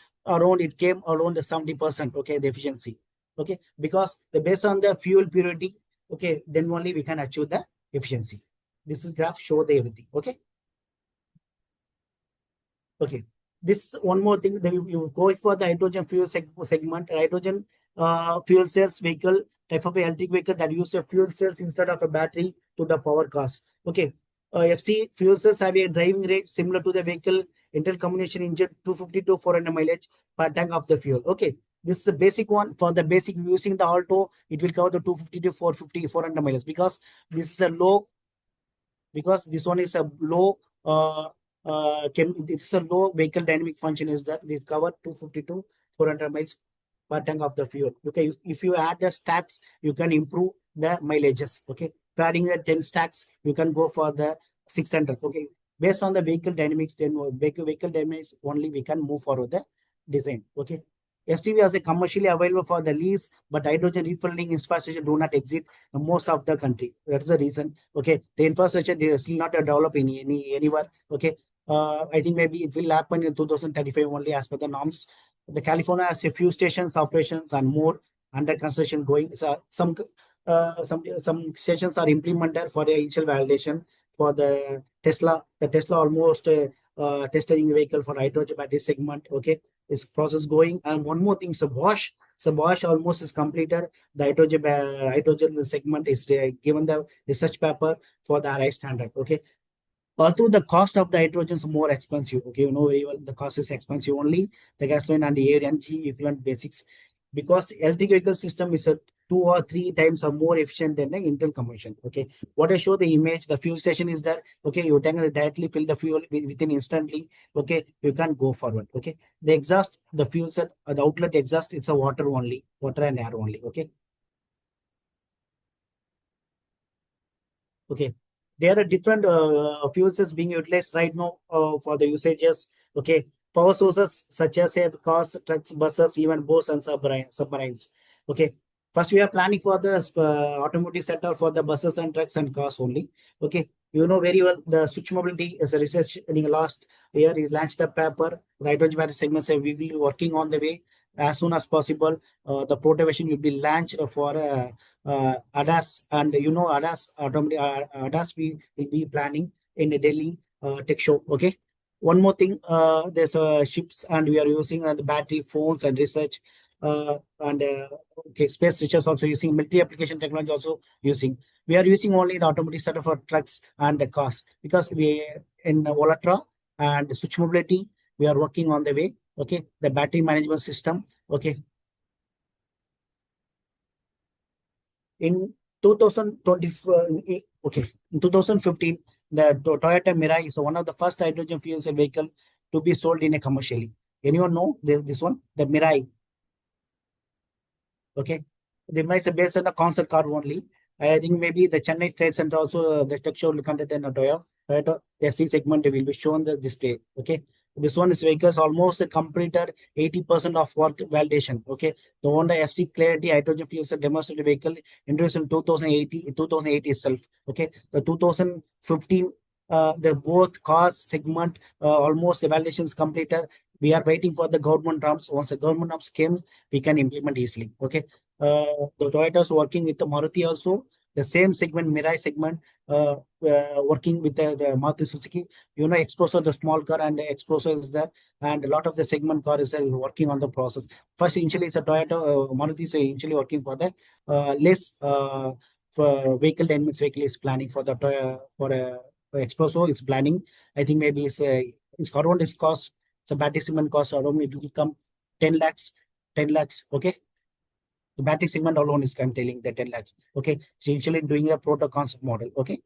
it came around the 70%. Okay, the efficiency. Okay, because based on the fuel purity. Okay, then only we can achieve the efficiency. This is graph show the everything. Okay. Okay. This one more thing that you go for the hydrogen fuel segment, hydrogen fuel cells vehicle, type of electric vehicle that use a fuel cells instead of a battery to the power cost. Okay. FC fuel cells have a driving rate similar to the vehicle internal combustion engine 250 to 400 mileage per tank of the fuel. Okay. This is a basic one. For the basic using the Alto, it will cover the 250 to 400 miles because this is a low, because this one is a low, it's a low vehicle dynamic function is that they cover 250 to 400 miles per tank of the fuel. Okay, if you add the stacks, you can improve the mileages. Okay, adding the 10 stacks, you can go for the 600. Okay, based on the vehicle dynamics, then vehicle dynamics only we can move forward the design. Okay. FCV is commercially available for the lease, but hydrogen refueling infrastructure do not exist in most of the country. That is the reason. Okay, the infrastructure they still not developed in anywhere. Okay, I think maybe it will happen in 2035 only as per the norms. The California has a few stations operations and more under construction going. So some stations are implemented for the initial validation for the Tesla. The Tesla almost testing the vehicle for hydrogen battery segment. Okay. This process going. And one more thing, so Bosch almost is completed. The hydrogen segment is given the research paper for the RI standard. Okay, although the cost of the hydrogen is more expensive. Okay, very well the cost is expensive only the gasoline and the air energy equivalent basics, because electric vehicle system is a 2 or 3 times or more efficient than the internal combustion. Okay, what I show the image, the fuel station is there. Okay, you can directly fill the fuel within instantly. Okay, you can go forward. Okay, the exhaust, the fuel cell, the outlet exhaust, it's a water and air only. Okay. Okay, there are different fuel cells being utilized right now for the usages. Okay, power sources such as cars, trucks, buses, even boats and submarines. Okay, first we are planning for the automotive sector for the buses and trucks and cars only. Okay, you know very well the Switch Mobility is a research in the last year is launched the paper. The hydrogen battery segments we will be working on the way as soon as possible. The prototype will be launched for ADAS, and ADAS we will be planning in the Delhi Tech Show. Okay. One more thing, there's ships and we are using the battery phones and research okay, space research also using military application technology also using. We are using only the automotive sector for trucks and the cars because we in Volatra and Switch Mobility we are working on the way. Okay, the battery management system. Okay. In 2024, okay, in 2015, the Toyota Mirai is one of the first hydrogen fuel cell vehicle to be sold in a commercially. Anyone know this one? The Mirai. Okay, the Mirai is based on the concept car only. I think maybe the Chennai Trade Center also the tech show will conduct in a Toyota SC segment will be shown the display. Okay. This one is vehicles almost completed 80% of work validation. Okay, the Honda FC Clarity hydrogen fuel cell demonstrated vehicle introduced in 2008 itself. Okay, the 2015 the both cars segment almost evaluations completed. We are waiting for the government norms. Once the government norms came, we can implement easily. Okay, the Toyota is working with the Maruti also. The same segment, Mirai segment, working with the Maruti Suzuki. Exposo, the small car, and the Exposo is there, and a lot of the segment car is working on the process. First, initially, it's a Toyota, Maruti is initially working for the less for vehicle dynamics. Vehicle is planning for the for a Exposo is planning. I think maybe it's around this cost. It's a battery segment cost around, it will come 10 lakhs, 10 lakhs. Okay. The battery segment alone is, I'm telling, the 10 lakhs. Okay. So initially doing a proto concept model. Okay.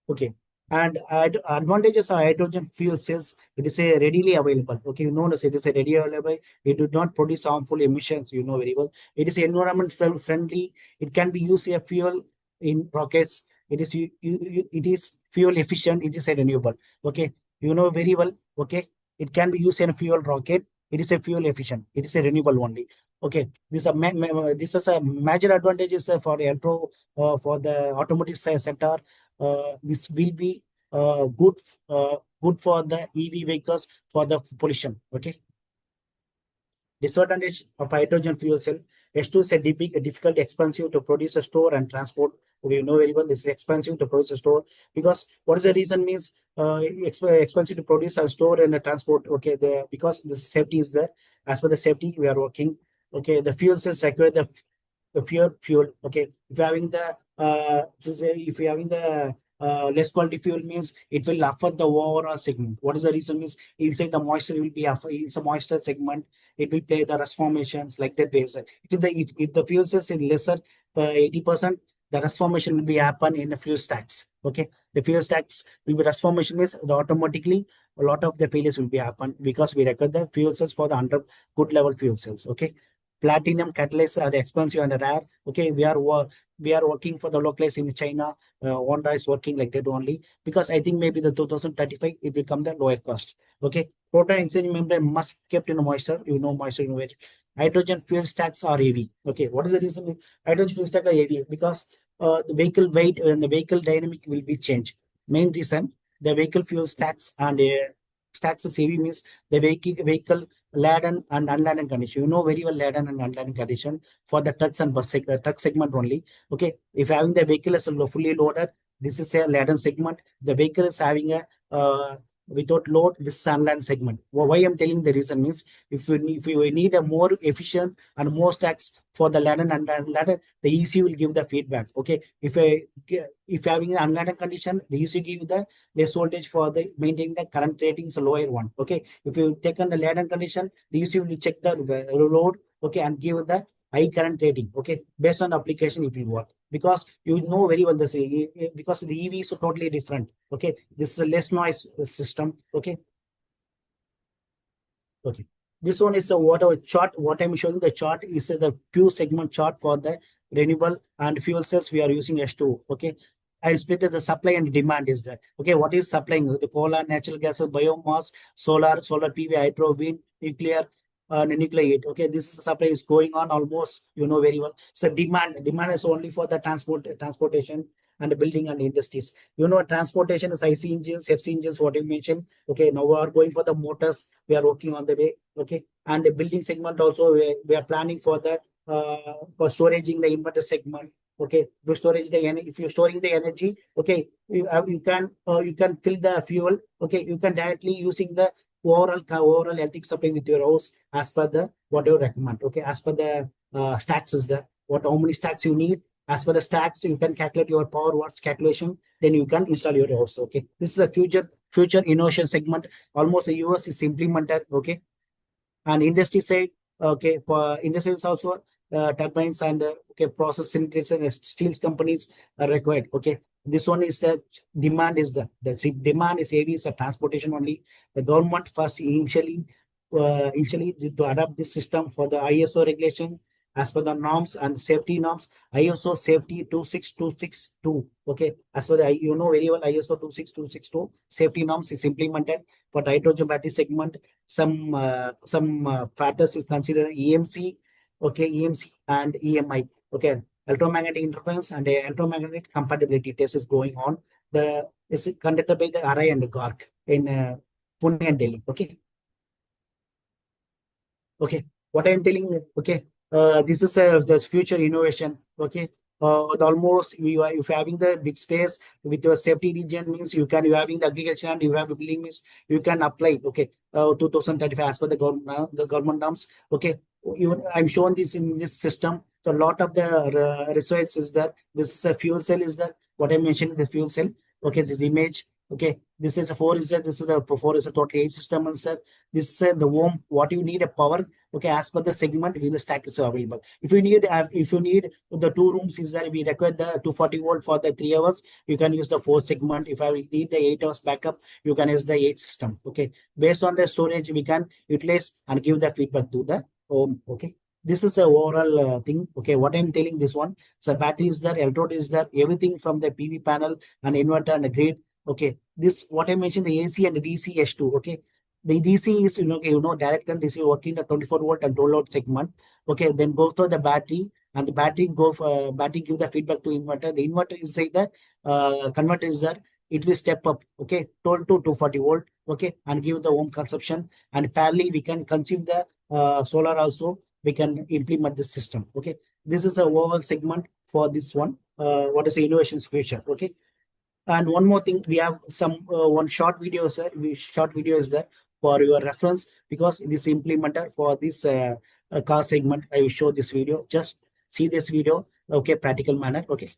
Okay. And advantages of hydrogen fuel cells, it is a readily available. Okay, notice it is a readily available. It do not produce harmful emissions, very well. It is environment friendly. It can be used as fuel in rockets. It is fuel efficient. It is a renewable. Okay, very well. Okay, it can be used in a fuel rocket. It is a fuel efficient. It is a renewable only. Okay, this is a major advantages for for the automotive sector. This will be good for the EV vehicles, for the pollution. Okay. Disadvantage of hydrogen fuel cell. H2 is a difficult, expensive to produce, a store, and transport. We know very well this is expensive to produce, a store, because what is the reason means expensive to produce and store and transport. Okay, because the safety is there. As per the safety, we are working. Okay, the fuel cells require the fuel. Okay, if you're having the less quality fuel means it will affect the overall segment. What is the reason means inside the moisture will be it's a moisture segment. It will play the rust formations like that base. If the fuel cells is lesser 80%, the rust formation will be happen in the fuel stacks. Okay, the fuel stacks will be rust formation means automatically a lot of the failures will be happen, because we record the fuel cells for the under good level fuel cells. Okay. Platinum catalysts are expensive and rare. Okay, we are working for the localized in China. Honda is working like that only, because I think maybe the 2035 it will come the lower cost. Okay, proton exchange membrane must kept in moisture. Moisture. Hydrogen fuel stacks are heavy. Okay, what is the reason? Hydrogen fuel stacks are heavy because the vehicle weight and the vehicle dynamic will be changed. Main reason, the vehicle fuel stacks and stacks is heavy means the vehicle laden and unladen condition. Very well laden and unladen condition for the trucks and bus truck segment only. Okay, if having the vehicle is fully loaded, this is a laden segment. The vehicle is having a without load, this is unladen segment. Why I'm telling the reason means if we need a more efficient and more stacks for the laden and unladen, the ECU will give the feedback. Okay, if having an unladen condition, the ECU give the less voltage for the maintaining the current ratings lower one. Okay, if you take on the laden condition, the ECU will check the load. Okay, and give the high current rating. Okay, based on the application it will work, because very well because the EV is totally different. Okay, this is a less noise system. Okay. Okay, this one is chart. What I'm showing the chart is the pure segment chart for the renewable and fuel cells. We are using H2. Okay, I'll split the supply and demand is there. Okay, what is supplying? The coal, natural gas, biomass, solar PV, hydro, wind, nuclear, nucleate. Okay, this supply is going on almost, very well. So demand is only for the transportation and the building and industries. Transportation is IC engines, FC engines, what you mentioned. Okay, now we are going for the motors. We are working on the way. Okay, and the building segment also we are planning for the for storaging the inverter segment. Okay, to storage the energy. If you're storing the energy, okay, you can fill the fuel. Okay, you can directly using the overall electric supply with your house as per the what you recommend. Okay, as per the stacks is there. How many stacks you need? As per the stacks, you can calculate your power watts calculation. Then you can install your house. Okay, this is a future innovation segment. Almost the US is implemented. Okay, and industry side. Okay, for industry is also turbines and okay, process synthesis and steels companies are required. Okay, this one is the demand is the demand is heavy is a transportation only. The government first initially to adopt this system for the ISO regulation as per the norms and safety norms. ISO safety 26262. Okay, as per the very well ISO 26262 safety norms is implemented for the hydrogen battery segment. Some factors is considered EMC. Okay, EMC and EMI. Okay, electromagnetic interference and electromagnetic compatibility test is going on. Is conducted by the RI and the GARC in Pune and Delhi. Okay. Okay, what I'm telling. Okay, this is the future innovation. Okay, almost you are, if you're having the big space with your safety region means you having the agriculture and you have a building means you can apply. Okay, 2035 as per the government norms. Okay, I'm showing this in this system. So a lot of the research is that this is a fuel cell is that what I mentioned the fuel cell. Okay, this image. Okay, this is a 4 is that this is the 4 is a total age system and sir. This is the home what you need a power. Okay, as per the segment the stack is available. If you need the 2 rooms is that we require the 240 volt for the 3 hours, you can use the 4 segment. If I need the 8 hours backup, you can use the 8 system. Okay, based on the storage we can utilize and give the feedback to the home. Okay, this is the overall thing. Okay, what I'm telling this one, so battery is there, electrode is there, everything from the PV panel and inverter and the grid. Okay, this what I mentioned the AC and the DC H2. Okay, the DC is direct current DC working the 24 volt and 12 volt segment. Okay, then go for the battery and the battery battery give the feedback to inverter. The inverter is like the converter is there. It will step up. Okay, 12 to 240 volt. Okay, and give the home consumption and parallelly we can consume the solar also. We can implement this system. Okay, this is the overall segment for this one. What is the innovations future? Okay. And one more thing, we have some one short video, sir. Short video is there for your reference because this implementer for this car segment. I will show this video. Just see this video. Okay, practical manner. Okay.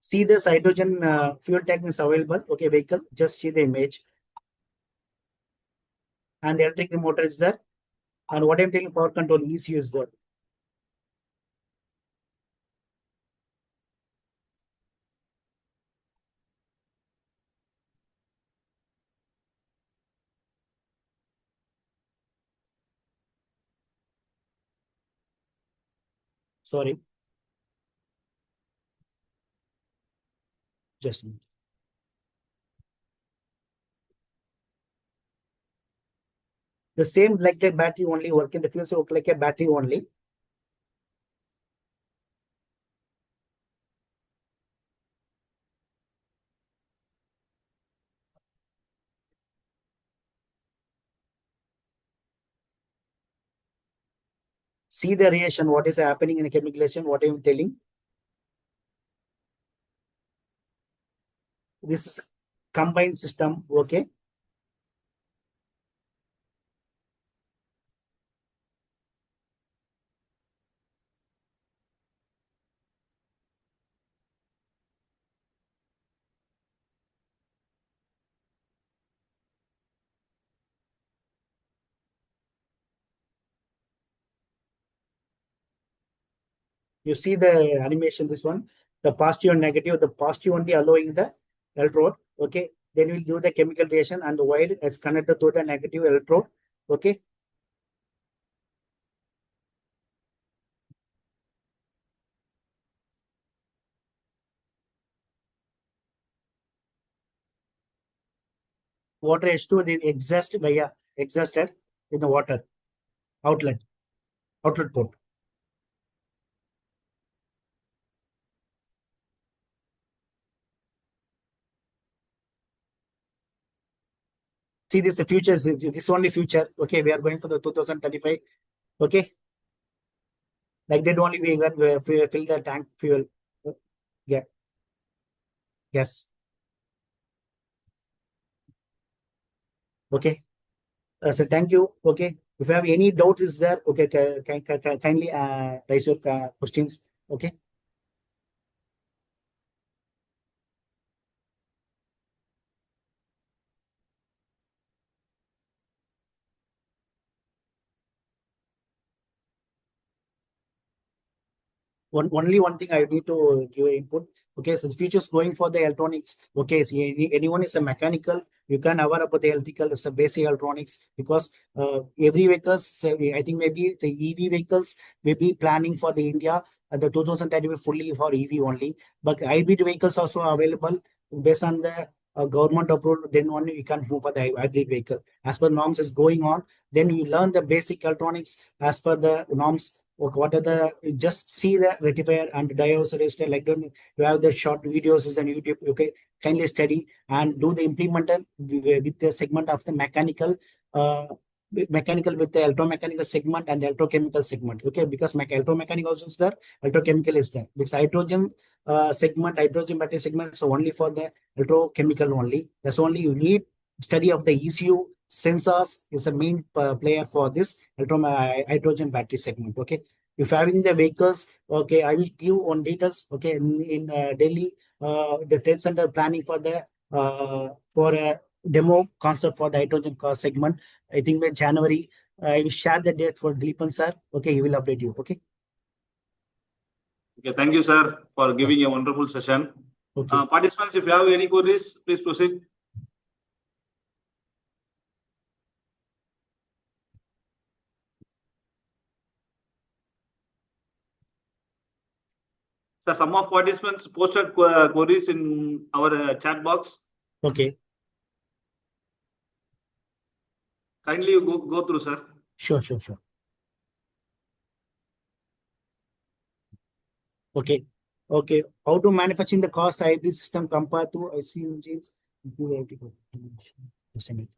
See this hydrogen fuel tank is available. Okay, vehicle. Just see the image. And the electric motor is there. And what I'm telling power control ECU is there. Sorry. Just a minute. The same like a battery only work in the fuel cell like a battery only. See the reaction, what is happening in the chemical reaction, what I am telling. This is combined system. Okay. You see the animation, this one, the positive and negative, the positive only allowing the electrode. Okay. Then we'll do the chemical reaction and the wire is connected to the negative electrode. Okay. Water H2 the exhaust via exhausted in the water outlet port. See this the future, this only future. Okay, we are going for the 2035. Okay, like that only we can fill the tank fuel. Yeah. Yes. Okay. So thank you. Okay. If you have any doubts, is there? Okay, kindly raise your questions. Okay. Only one thing I need to give input. Okay, so the futures going for the electronics. Okay, so anyone is a mechanical, you can aware about the electrical, it's a basic electronics because every vehicles, I think maybe the EV vehicles may be planning for the India the 2030 fully for EV only, but hybrid vehicles also available based on the government approved, then only we can move for the hybrid vehicle. As per norms is going on, then you learn the basic electronics as per the norms. What are the, you just see the rectifier and diodes resistor, like you have the short videos is on YouTube. Okay, kindly study and do the implemental with the segment of the mechanical with the electromechanical segment and electrochemical segment. Okay, because electromechanical also is there, electrochemical is there. Because hydrogen segment, hydrogen battery segment, so only for the electrochemical only. That's only you need study of the ECU sensors is a main player for this hydrogen battery segment. Okay, if having the vehicles, okay, I will give on details. Okay, in Delhi, the trade center planning for the for a demo concept for the hydrogen car segment. I think by January, I will share the date for Dilepan sir. Okay, he will update you. Okay. Okay, thank you, sir, for giving a wonderful session. Okay. Participants, if you have any queries, please proceed. So some of participants posted queries in our chat box. Okay. Kindly you go through, sir. Sure. Okay. How to manufacturing the cost hybrid system compared to IC engines? Just a minute.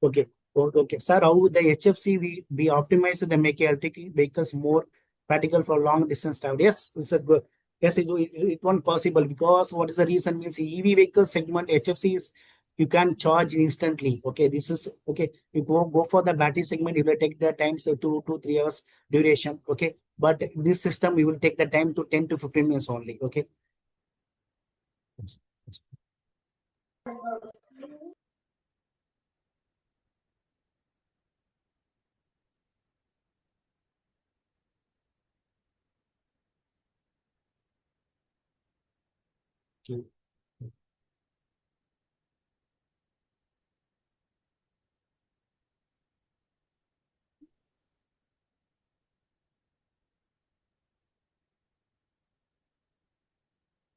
Okay. Sir, how the HFC we optimize the make electric vehicles more practical for long distance travel? Yes, it's a good. Yes, it won't possible because what is the reason means EV vehicle segment HFC is you can charge instantly. Okay, this is okay. You go for the battery segment, it will take the time so 2 to 3 hours duration. Okay, but this system we will take the time to 10 to 15 minutes only. Okay. Okay.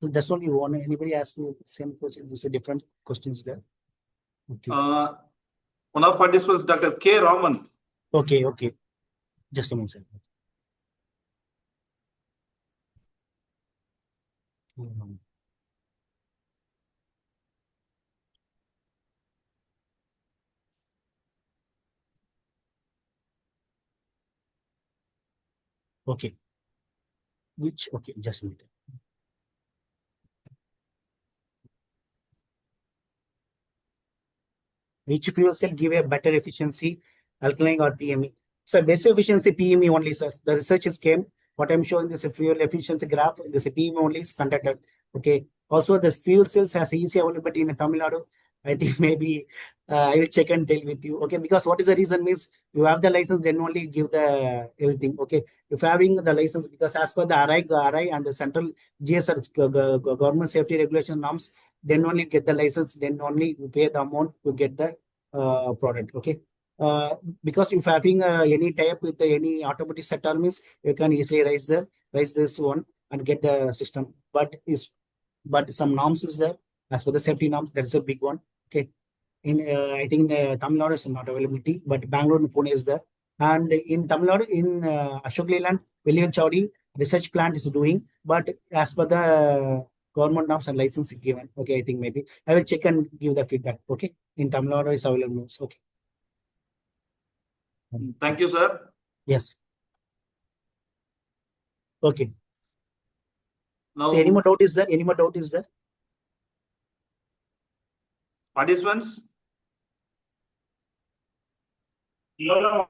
So that's only one. Anybody ask me the same question? There's a different questions there. Okay. One of participants, Dr. K. Raman. Okay. Just a minute. Okay. Okay, just a minute. Which fuel cell give a better efficiency, alkaline or PME? So best efficiency PME only, sir. The research is came. What I'm showing this a fuel efficiency graph. This PME only is conducted. Okay. Also, the fuel cells has easy availability in Tamil Nadu. I think maybe I will check and tell with you. Okay, because what is the reason means you have the license, then only give the everything. Okay, if having the license, because as per the RI and the central GSR government safety regulation norms, then only get the license, then only you pay the amount to get the product. Okay. Because if having any type with any automotive sector means you can easily raise this one and get the system. But some norms is there as per the safety norms. That's a big one. Okay. In I think Tamil Nadu is not availability, but Bangalore and Pune is there. And in Tamil Nadu, in Ashok Leyland, William Chowdhury research plant is doing, but as per the government norms and license given. Okay, I think maybe I will check and give the feedback. Okay, in Tamil Nadu is available. Okay. Thank you, sir. Yes. Okay. Now, So any more doubt is there? Any more doubt is there? Participants? Hello?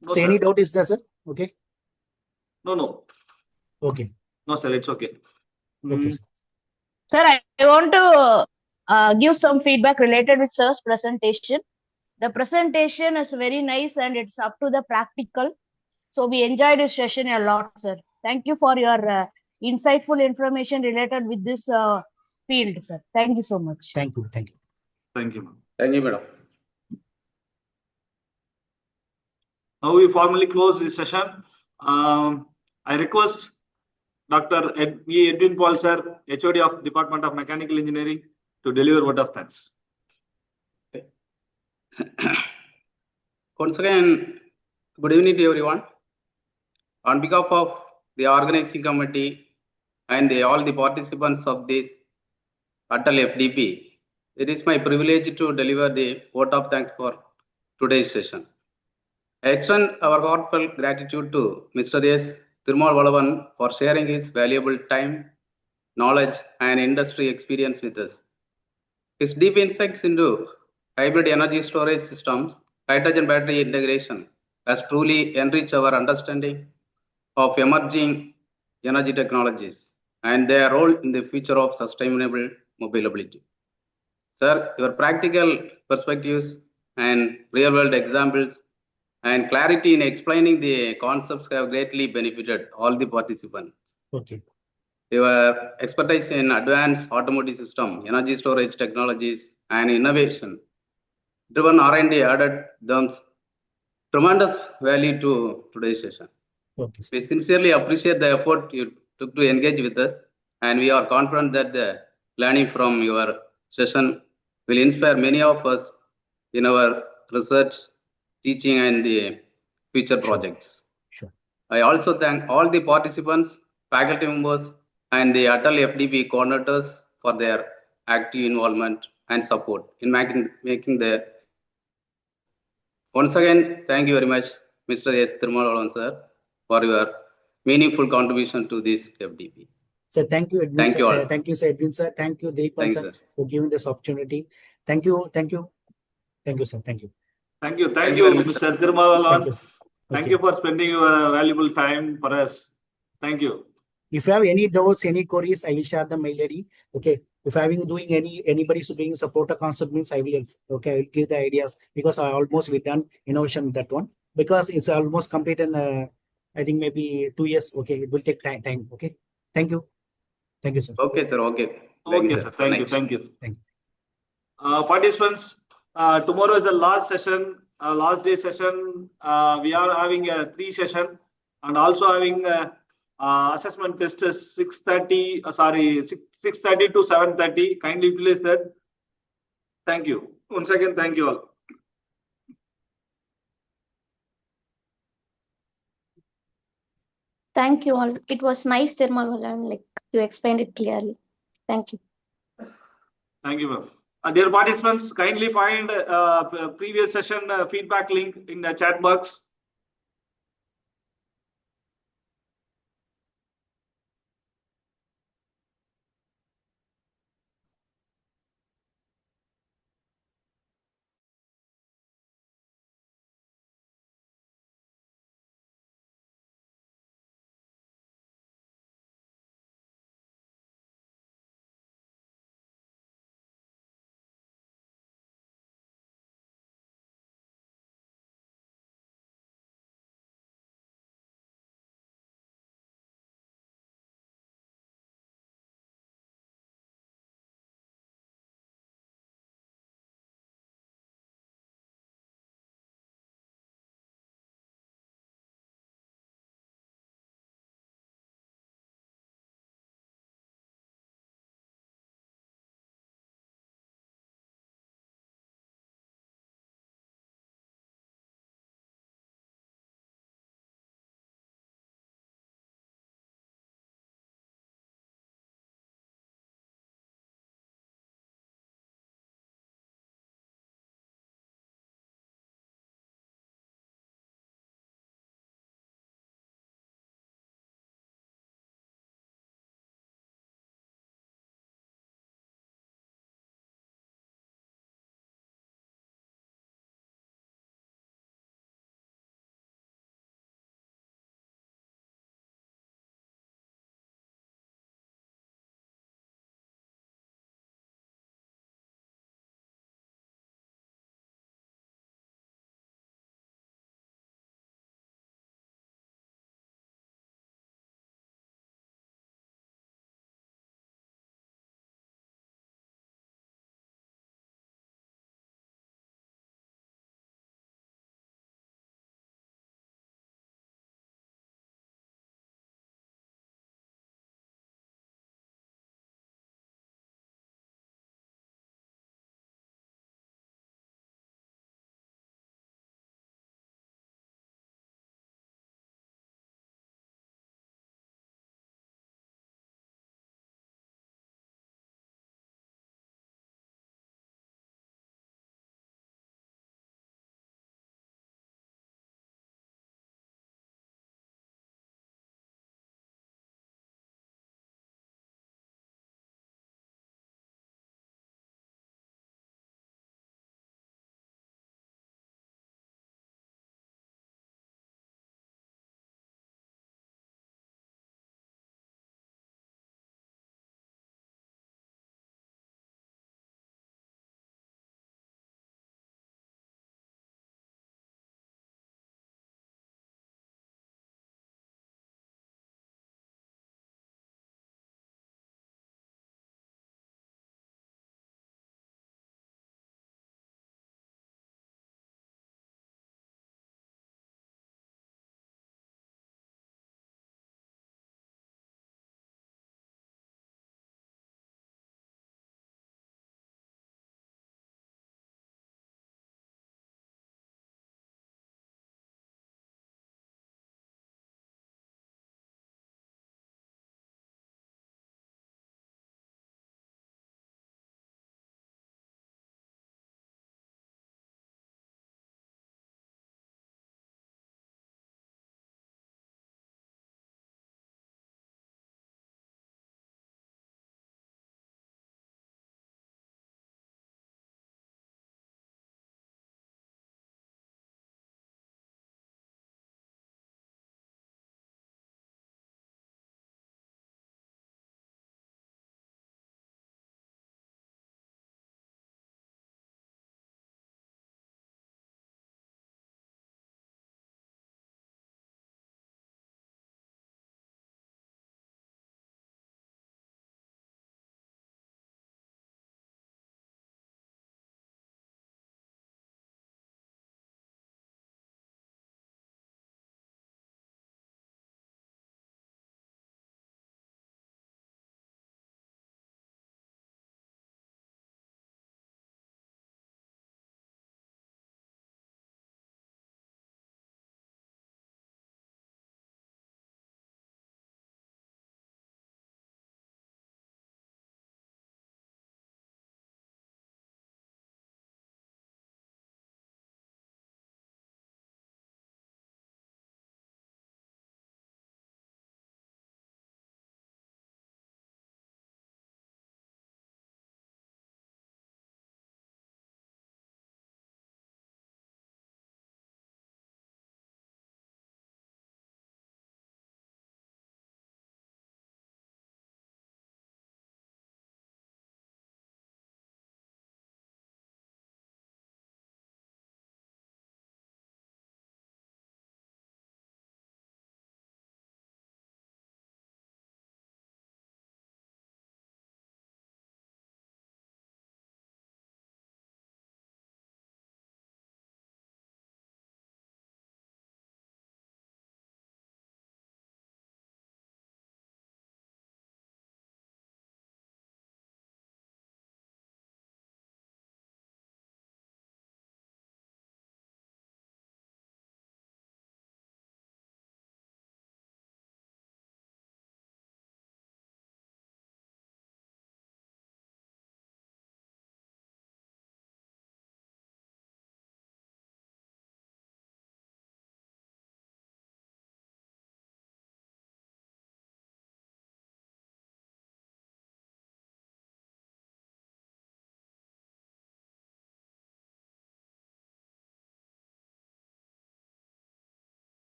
No, so sir. any doubt is there, sir? Okay. No. Okay. No, sir, it's okay. Okay. Sir, I want to give some feedback related with sir's presentation. The presentation is very nice and it's up to the practical. So we enjoyed this session a lot, sir. Thank you for your insightful information related with this field, sir. Thank you so much. Thank you. Thank you. Thank you, ma'am. Thank you, madam. Now we formally close this session. I request Dr. E. Edwin Paul, sir, HOD of Department of Mechanical Engineering, to deliver word of thanks. Once again, good evening to everyone. On behalf of the organizing committee and all the participants of this Atal FDP, it is my privilege to deliver the vote of thanks for today's session. I extend our heartfelt gratitude to Mr. S. Thirmal Valavan for sharing his valuable time, knowledge, and industry experience with us. His deep insights into hybrid energy storage systems, hydrogen battery integration has truly enriched our understanding of emerging energy technologies and their role in the future of sustainable mobility. Sir, your practical perspectives and real-world examples and clarity in explaining the concepts have greatly benefited all the participants. Okay. Your expertise in advanced automotive system, energy storage technologies, and innovation driven R&D added them tremendous value to today's session. Okay. We sincerely appreciate the effort you took to engage with us, and we are confident that the learning from your session will inspire many of us in our research, teaching, and the future projects. Sure. I also thank all the participants, faculty members, and the Atal FDP coordinators for their active involvement and support in making the. Once again, thank you very much, Mr. S. Thirmal sir, for your meaningful contribution to this FDP. So thank you, Edwin. Thank you all. Thank you, sir, Edwin, sir. Thank you, Deepan, Thanks, sir, sir. for giving this opportunity. Thank you. Thank you. Thank you, sir. Thank you. Thank you. Thank you very much, Mr. Thirumalavan. Thank you. Thank Okay. you for spending your valuable time for us. Thank you. If you have any doubts, any queries, I will share the mail ID. Okay. If having doing anybody's doing support a concept means I will, okay, I will give the ideas because I almost we done innovation with that one because it's almost complete in I think maybe 2 years. Okay, it will take time. Okay. Thank you. Thank you, sir. Okay, sir. Okay. Okay, sir. Thank you. Thank Thank you. Thank Participants, tomorrow is the last session, last day session. We are having a 3 session and also having assessment test is 6:30 to 7:30. Kindly utilize that. Thank you. Once again, thank you all. Thank you all. It was nice, Thirmal, like you explained it clearly. Thank you. Thank you, ma'am. Dear participants, kindly find previous session feedback link in the chat box.